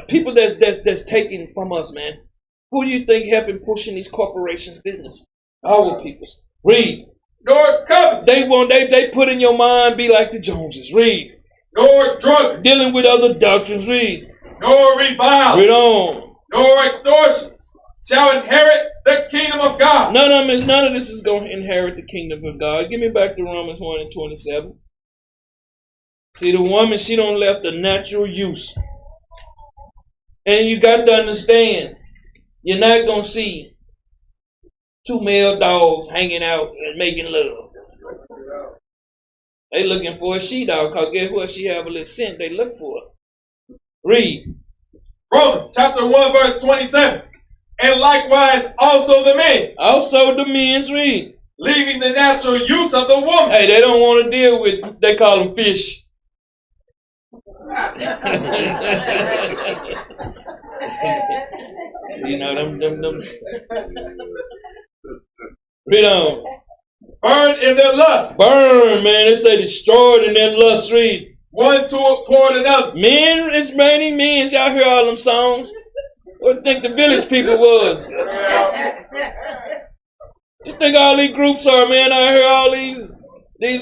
people that's taking from us, man. Who do you think helping pushing these corporations' business? Our peoples. Read. Nor covetous. They put in your mind be like the Joneses. Read. Nor drunkards. Dealing with other doctrines. Read. Nor revilers. Read on. Nor extortioners shall inherit the kingdom of God. None of this is going to inherit the kingdom of God. Give me back to Romans 1 and 27. See, the woman, she don't left the natural use. And you got to understand, you're not going to see two male dogs hanging out and making love. They looking for a she-dog, because guess what? She have a little scent they look for. Read. Romans chapter 1 verse 27. And likewise also the men. Also the men's. Read. Leaving the natural use of the woman. Hey, they don't want to deal with, they call them fish. You know, them. Read on. Burn in their lust. Burn, man. They say destroyed in their lust. Read. One toward another. Men, it's many men. Y'all hear all them songs? What do you think the village people was? You think all these groups are, man? I hear all these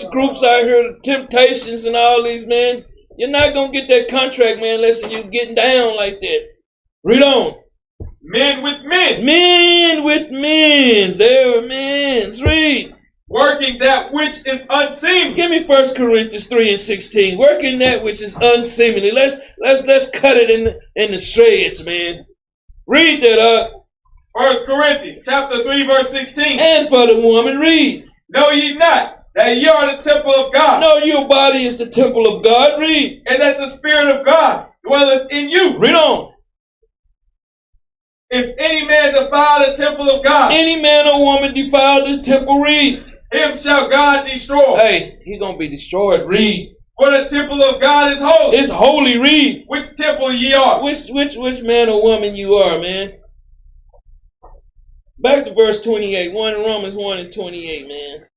groups out here, the Temptations and all these, man. You're not going to get that contract, man, unless you're getting down like that. Read on. Men with men. Men with men. There are men's. Read. Working that which is unseemly. Give me 1 Corinthians 3 and 16. Working that which is unseemly. Let's cut it in the shreds, man. Read that up. 1 Corinthians chapter 3 verse 16. And for the woman, read. Know ye not that ye are the temple of God? No, your body is the temple of God. Read. And that the Spirit of God dwelleth in you. Read on. If any man defile the temple of God, any man or woman defile this temple, read. Him shall God destroy. Hey, he's going to be destroyed. Read. For the temple of God is holy. It's holy. Read. Which temple ye are? Which man or woman you are, man. Back to verse 28. Romans 1 and 28, man.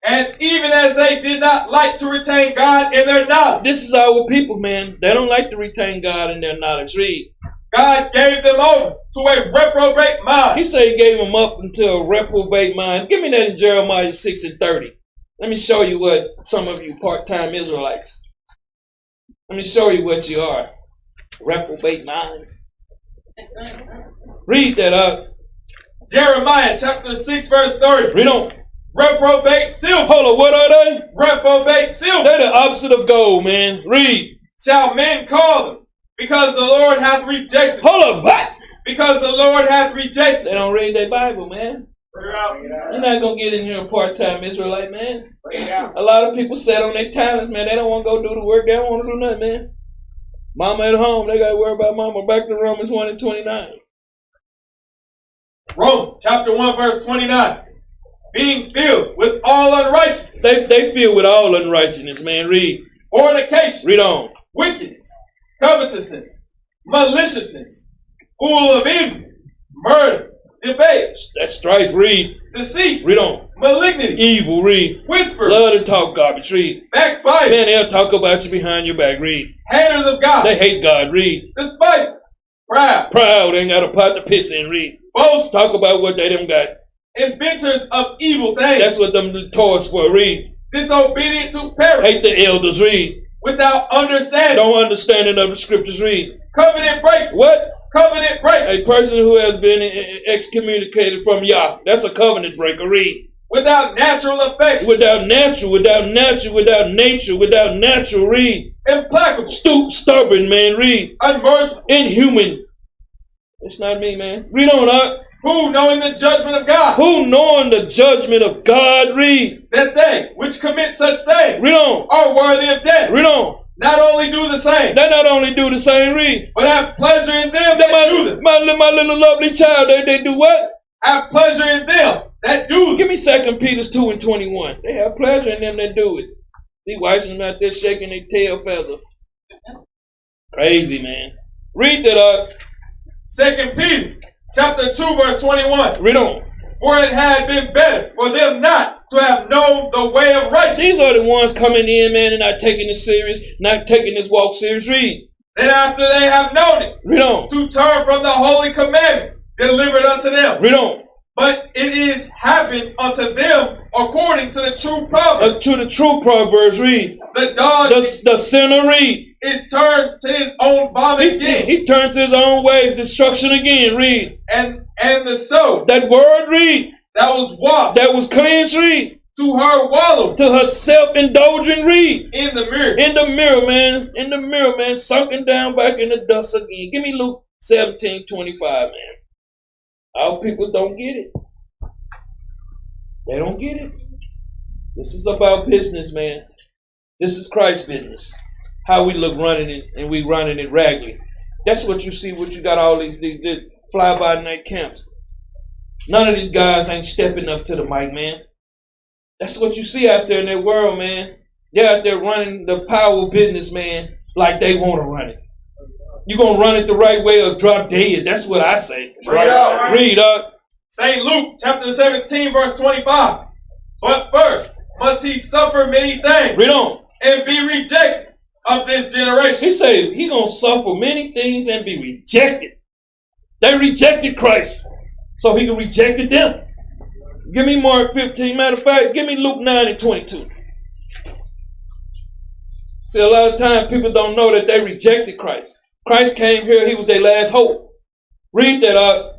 And even as they did not like to retain God in their knowledge. This is our people, man. They don't like to retain God in their knowledge. Read. God gave them over to a reprobate mind. He said he gave them up into a reprobate mind. Give me that in Jeremiah 6 and 30. Let me show you what some of you part-time Israelites. Let me show you what you are. Reprobate minds. Read that up. Jeremiah chapter 6 verse 30. Read on. Reprobate silver. Hold on, what are they? Reprobate silver. They're the opposite of gold, man. Read. Shall men call them, because the Lord hath rejected. Hold up, what? Because the Lord hath rejected. They don't read their Bible, man. You're not going to get in here a part-time Israelite, man. A lot of people sat on their talents, man. They don't want to go do the work. They don't want to do nothing, man. Mama at home, they got to worry about mama. Back to Romans 1 and 29. Romans chapter 1 verse 29. Being filled with all unrighteousness. They filled with all unrighteousness, man. Read. Fornication. Read on. Wickedness. Covetousness. Maliciousness. Full of evil. Murder. Debate. That's strife. Read. Deceit. Read on. Malignity. Evil. Read. Whisper. Love to talk garbage. Read. Backbite. Man, they'll talk about you behind your back. Read. Haters of God. They hate God. Read. Despite. Proud. Proud. Ain't got a pot to piss in. Read. Boast. Talk about what they done got. Inventors of evil things. That's what them toys for. Read. Disobedient to parents. Hate the elders. Read. Without understanding. Don't understanding of the scriptures. Read. Covenant breaker. What? Covenant breaker. A person who has been excommunicated from Yah. That's a covenant breaker. Read. Without natural affection. Without nature. Read. Implacable. Stubborn, man. Read. Unmerciful. Inhuman. It's not me, man. Read on up. Who knowing the judgment of God. Who knowing the judgment of God. Read. That they which commit such things. Read on. Are worthy of death. Read on. not only do the same, They not only do the same, read. but have pleasure in them that do them. My little lovely child, they do what? Have pleasure in them that do them. Give me 2 Peter 2:21. They have pleasure in them that do it. These whites are out there shaking their tail feather. Crazy, man. Read that up. 2 Peter chapter 2 verse 21. Read on. For it had been better for them not to have known the way of righteousness. These are the ones coming in, man, and not taking this serious, not taking this walk serious. Read. Then after they have known it, Read on. to turn from the holy commandment delivered unto them. Read on. But it is happened unto them according to the true proverb. To the true Proverbs, read. The dog The sinner, read. is turned to his own vomit again. He turned to his own ways, destruction again, read. And the soul That word, read. that was washed That was cleansed, read. to her wallow To her self-indulgent, read. in the mirror. In the mirror, man. In the mirror, man. Sunken down back in the dust again. Give me Luke 17:25, man. Our peoples don't get it. They don't get it. This is about business, man. This is Christ's business. How we look running it, and we running it raggedy. That's what you see. What you got all these fly-by-night camps. None of these guys ain't stepping up to the mic, man. That's what you see out there in that world, man. They're out there running the power business, man, like they want to run it. You're going to run it the right way or drop dead. That's what I say. Read up. St. Luke chapter 17 verse 25. But first must he suffer many things Read on. and be rejected of this generation. He said he going to suffer many things and be rejected. They rejected Christ, so he rejected them. Give me Mark 15. Matter of fact, give me Luke 9:22. See, a lot of times people don't know that they rejected Christ. Christ came here. He was their last hope. Read that up.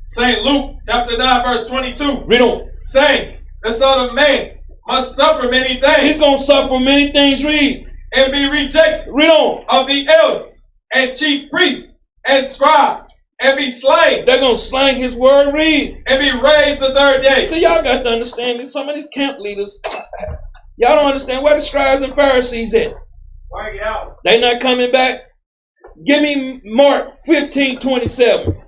St. Luke chapter 9 verse 22. Read on. Saying, the Son of Man must suffer many He's things going to suffer many things. Read. and be rejected Read on. of the elders and chief priests and scribes and be slain They're going to slang his word. Read. and be raised the third day. See, y'all got to understand that some of these camp leaders, y'all don't understand where the scribes and Pharisees at. Work it out. They not coming back. Give me Mark 15:27.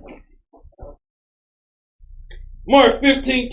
Mark 15:27.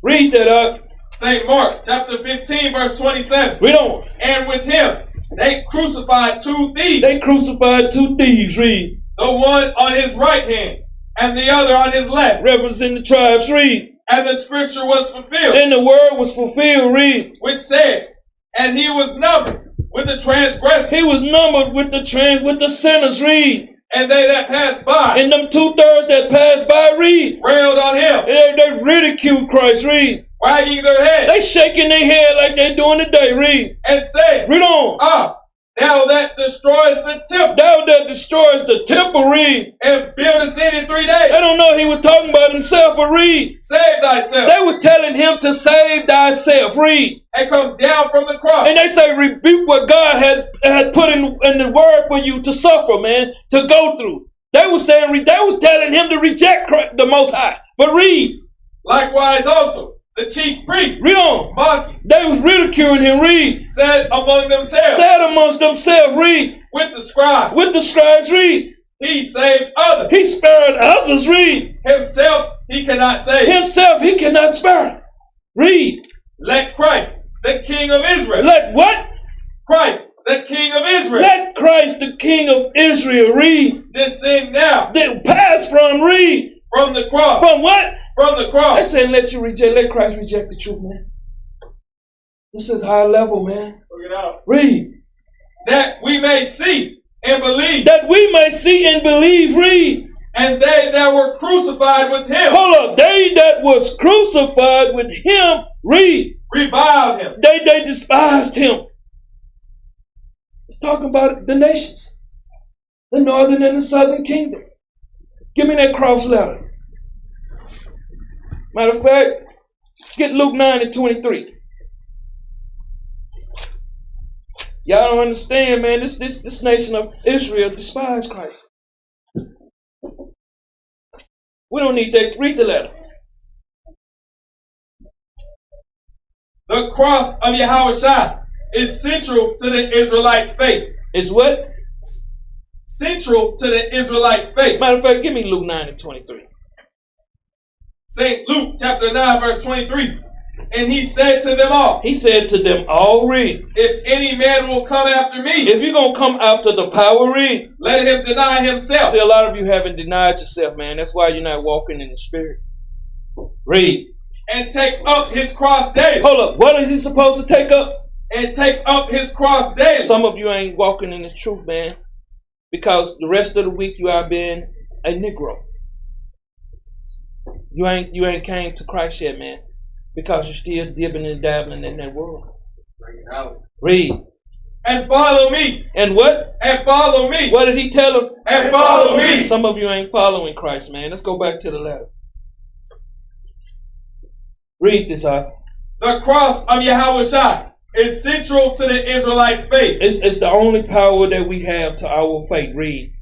Read that up. St. Mark chapter 15 verse 27. Read on. And with him they crucified two thieves, They crucified two thieves. Read. the one on his right hand and the other on his left. Represent the tribes. Read. And the scripture was fulfilled, And the word was fulfilled. Read. which said, and he was numbered with the transgressors He was numbered with the sinners. Read. and they that passed by And them 2/3 that passed by. Read. railed on him, They ridiculed Christ. Read. wagging their heads They shaking their head like they doing today. Read. and saying, Read on. Ah, thou that destroys the temple Thou that destroys the temple. Read. and buildest it in 3 They days, don't know he was talking about himself, but read. save thyself They was telling him to save thyself. Read. and come down from the cross. And they say rebuke what God had put in the word for you to suffer, man, to go through. They was saying, they was telling him to reject Christ, the Most High. But read. Likewise also the chief priests, Read on. mocking, They was ridiculing him. Read. said among themselves Said amongst themselves. Read. with the scribes, With the scribes. Read. he saved others. He spared others. Read. Himself he cannot save. Himself he cannot spare. Read. Let Christ, the King of Israel, Let what? Christ, the King of Israel, Let Christ, the King of Israel, read. descend now Then pass from, read. from the cross. From what? From the I cross. said let Christ reject the truth, man. This is high level, man. Look it out. Read. That we may see and believe. That we may see and believe, read. And they that were crucified with him Hold up. They that was crucified with him, read. reviled him. They despised him. It's talking about the nations. The northern and the southern kingdom. Give me that cross letter. Matter of fact, get Luke 9:23. Y'all don't understand, man. This nation of Israel despised Christ. We don't need that. Read the letter. The cross of Yahawashi is central to the Israelites' faith. It's what? Central to the Israelites' faith. Matter of fact, give me Luke 9:23. St. Luke chapter 9 verse 23. And he said to them all. He said to them all, read. If any man will come after me. If you're going to come after the power, read. Let him deny himself. See, a lot of you haven't denied yourself, man. That's why you're not walking in the Spirit. Read. And take up his cross daily. Hold up. What is he supposed to take up? And take up his cross daily. Some of you ain't walking in the truth, man. Because the rest of the week you are being a Negro. You ain't came to Christ yet, man. Because you're still dipping and dabbling in that world. Bring it out. Read. And follow me. And what? And follow me. What did he tell them? And follow me. Some of you ain't following Christ, man. Let's go back to the letter. Read this out. The cross of Yahawashi is central to the Israelites' faith. It's the only power that we have to our faith. Read.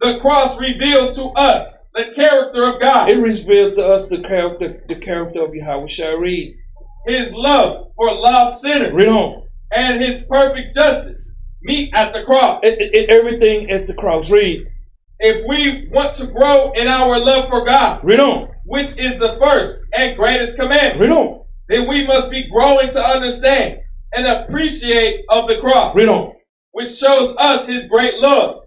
The cross reveals to us the character of God. It reveals to us the character of Yahawashi. Read. His love for lost sinners. Read on. And his perfect justice meet at the cross. Everything at the cross. Read. If we want to grow in our love for God, read on, which is the first and greatest commandment, read on, then we must be growing to understand and appreciate of the cross, read on, which shows us his great love.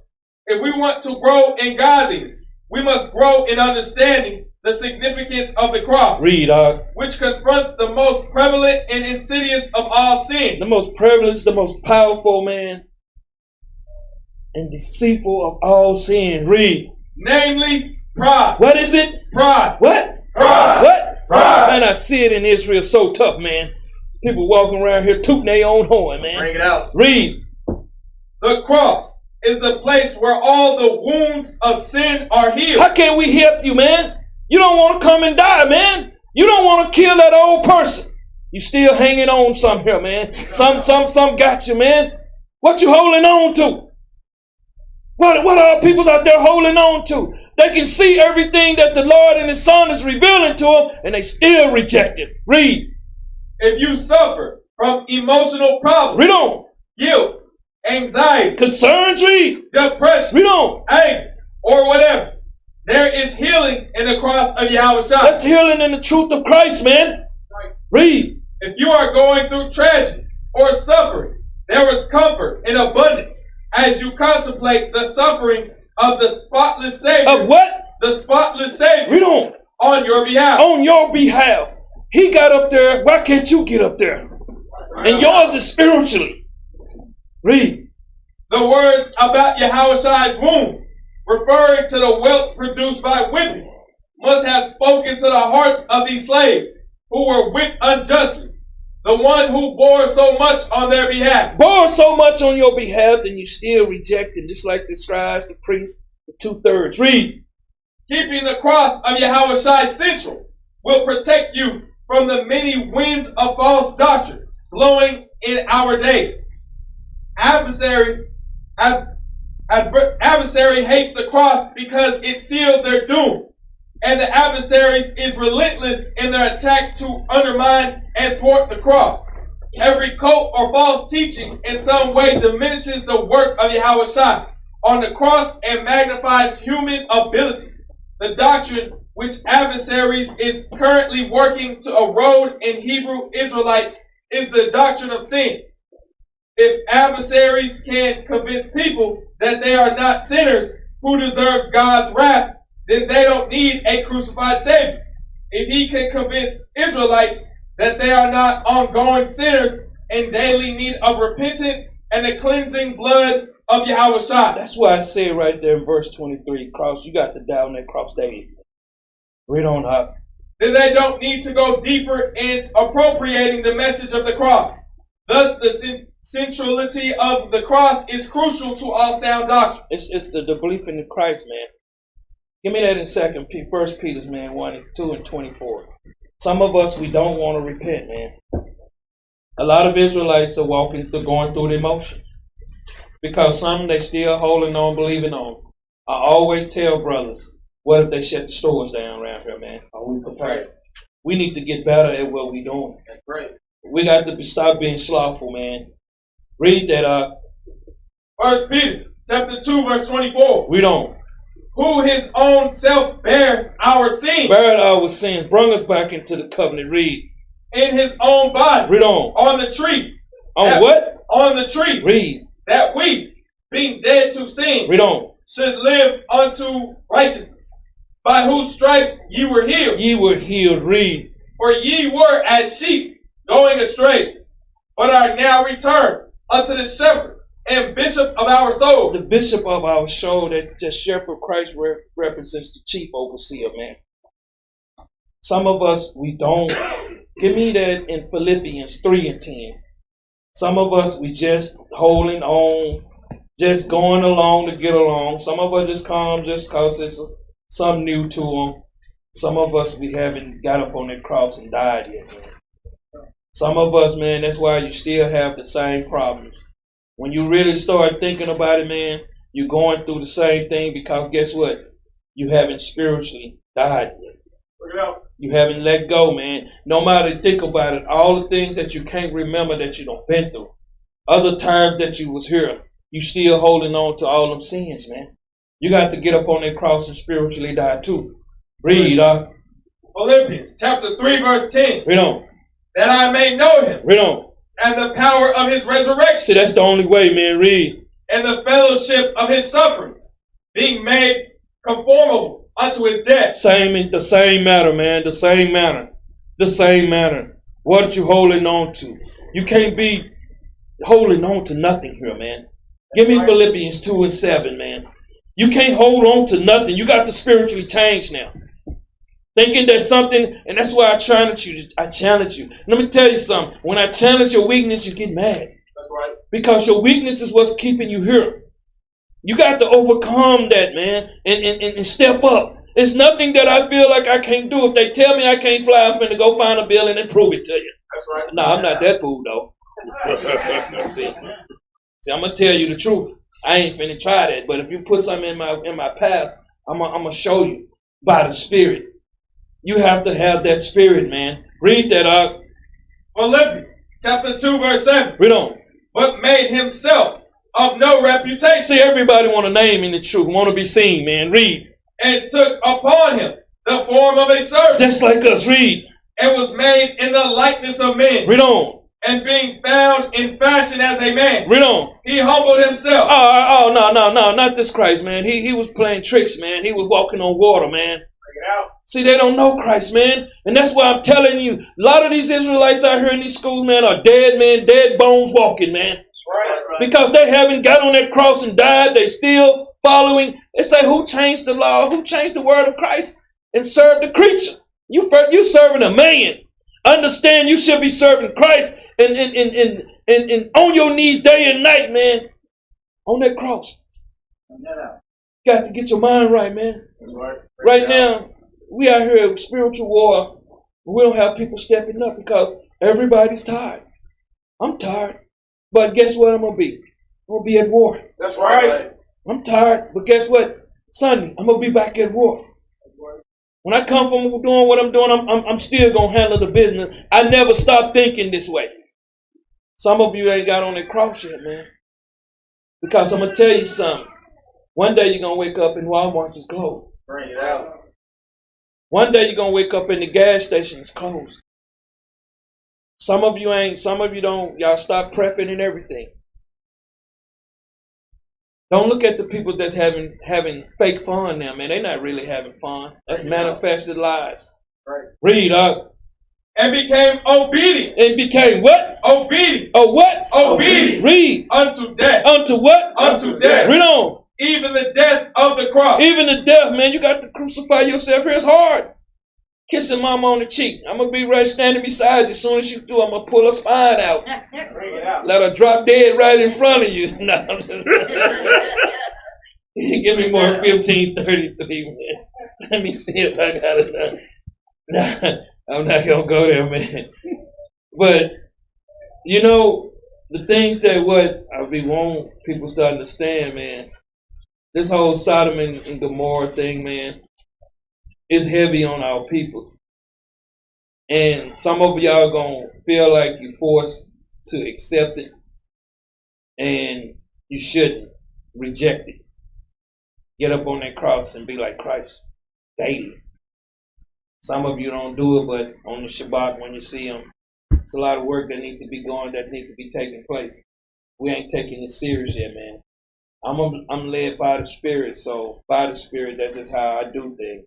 If we want to grow in godliness, we must grow in understanding the significance of the cross. Read, which confronts the most prevalent and insidious of all sins. The most prevalent, the most powerful, man, and deceitful of all sin. Read. Namely, pride. What is it? Pride. What? Pride. What? Pride. Man, I see it in Israel so tough, man. People walking around here tooting their own horn, man. Bring it out. Read. The cross is the place where all the wounds of sin are healed. How can we help you, man? You don't want to come and die, man. You don't want to kill that old person. You still hanging on some here, man. Some got you, man. What you holding on to? What are people out there holding on to? They can see everything that the Lord and His Son is revealing to them, and they still reject it. Read. If you suffer from emotional problems, read on, guilt, anxiety, concerns, read, depression, read on, anger, or whatever, there is healing in the cross of Yahawashi. That's healing in the truth of Christ, man. Read. If you are going through tragedy or suffering, there is comfort in abundance as you contemplate the sufferings of the spotless Savior. Of what? The spotless Savior. Read on. On your behalf. On your behalf. He got up there. Why can't you get up there? And yours is spiritually. Read. The words about Yahawashi's wound, referring to the welts produced by whipping, must have spoken to the hearts of these slaves who were whipped unjustly. The one who bore so much on their behalf. Bore so much on your behalf, and you still rejected, just like the scribes, the priests, the 2/3. Read. Keeping the cross of Yahawashi central will protect you from the many winds of false doctrine blowing in our day. Adversary hates the cross because it sealed their doom. And the adversaries is relentless in their attacks to undermine and thwart the cross. Every cult or false teaching in some way diminishes the work of Yahawashi on the cross and magnifies human ability. The doctrine which adversaries is currently working to erode in Hebrew Israelites is the doctrine of sin. If adversaries can convince people that they are not sinners who deserves God's wrath, then they don't need a crucified Savior. If he can convince Israelites that they are not ongoing sinners in daily need of repentance and the cleansing blood of Yahawashi. That's why I say right there in verse 23, cross, you got to down that cross daily. Read on up. Then they don't need to go deeper in appropriating the message of the cross. Thus, the centrality of the cross is crucial to all sound doctrine. It's the belief in the Christ, man. Give me that in 1 Peter, man, 1:2 and 24. Some of us, we don't want to repent, man. A lot of Israelites are going through the emotion. Because some, they still holding on, believing on. I always tell brothers, what if they shut the stores down around here, man? Are we prepared? We need to get better at what we're doing. That's right. We got to stop being slothful, man. Read that up. 1 Peter chapter 2, verse 24. We don't. Who his own self bare our sins. Bear our sins. Bring us back into the covenant. Read. In his own body. Read on. On the tree. On what? On the tree. Read. That we, being dead to sin, Read on. should live unto righteousness, by whose stripes ye were healed. Ye were healed. Read. For ye were as sheep going astray, but are now returned unto the shepherd and bishop of our soul. The bishop of our soul, that the shepherd Christ represents the chief overseer, man. Some of us, we don't. Give me that in Philippians 3 and 10. Some of us, we just holding on, just going along to get along. Some of us just come just because it's something new to them. Some of us, we haven't got up on that cross and died yet, man. Some of us, man, that's why you still have the same problems. When you really start thinking about it, man, you're going through the same thing because guess what? You haven't spiritually died yet. You haven't let go, man. No matter think about it, all the things that you can't remember that you done been through. Other times that you was here, you still holding on to all them sins, man. You got to get up on that cross and spiritually die too. Read, Philippians chapter 3, verse 10. Read on. That I may know him. Read on. And the power of his resurrection. See, that's the only way, man. Read. And the fellowship of his sufferings, being made conformable unto his death. The same matter, man. The same matter. The same matter. What you holding on to? You can't be holding on to nothing here, man. Give me Philippians 2 and 7, man. You can't hold on to nothing. You got to spiritually change now. Thinking that something, and that's why I challenge you. Let me tell you something. When I challenge your weakness, you get mad. That's right. Because your weakness is what's keeping you here. You got to overcome that, man, and step up. It's nothing that I feel like I can't do. If they tell me I can't fly, I'm going to go find a building and prove it to you. That's right. No, I'm not that fool, though. See, I'm going to tell you the truth. I ain't finna try that. But if you put something in my path, I'm going to show you by the Spirit. You have to have that spirit, man. Read that up. Philippians chapter 2, verse 7. Read on. But made himself of no reputation. See, everybody want a name in the truth, want to be seen, man. Read. And took upon him the form of a servant. Just like us, read. And was made in the likeness of men. Read on. And being found in fashion as a man. Read on. He humbled himself. Oh, no, not this Christ, man. He was playing tricks, man. He was walking on water, man. See, they don't know Christ, man. And that's why I'm telling you, a lot of these Israelites out here in these schools, man, are dead, man, dead bones walking, man. That's right. Because they haven't got on that cross and died. They still following. They say, who changed the law? Who changed the word of Christ and served the creature? You serving a man. Understand you should be serving Christ and on your knees day and night, man. On that cross. Got to get your mind right, man. Right now, we out here with spiritual war. We don't have people stepping up because everybody's tired. I'm tired. But guess what I'm going to be? I'm going to be at war. That's right. I'm tired. But guess what? Sunday, I'm going to be back at war. When I come from doing what I'm doing, I'm still going to handle the business. I never stop thinking this way. Some of you ain't got on that cross yet, man. Because I'm going to tell you something. One day you're going to wake up and Walmart's is closed. Bring it out. One day you're going to wake up and the gas station is closed. Some of you ain't, some of you don't, y'all stop prepping and everything. Don't look at the people that's having fake fun now, man. They're not really having fun. That's manifested lies. Right. Read up. And became obedient. And became what? Obedient. Oh, what? Obedient. Read. Unto death. Unto what? Unto death. Read on. Even the death of the cross. Even the death, man. You got to crucify yourself here. It's hard. Kissing mama on the cheek. I'm going to be right standing beside you. As soon as you do, I'm going to pull her spine out. Bring it out. Let her drop dead right in front of you. No. Give me more 1533, man. Let me see if I got it. Nah, I'm not going to go there, man. But, you know, the things that what I want people to understand, man, this whole Sodom and Gomorrah thing, man, is heavy on our people. And some of y'all gonna feel like you're forced to accept it, and you shouldn't reject it. Get up on that cross and be like Christ daily. Some of you don't do it, but on the Shabbat when you see them, it's a lot of work that needs to be taking place. We ain't taking it serious yet, man. I'm led by the Spirit, so by the Spirit, that's just how I do things.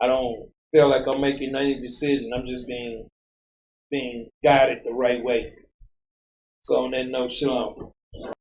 I don't feel like I'm making any decision. I'm just being guided the right way. So on that note, shalom.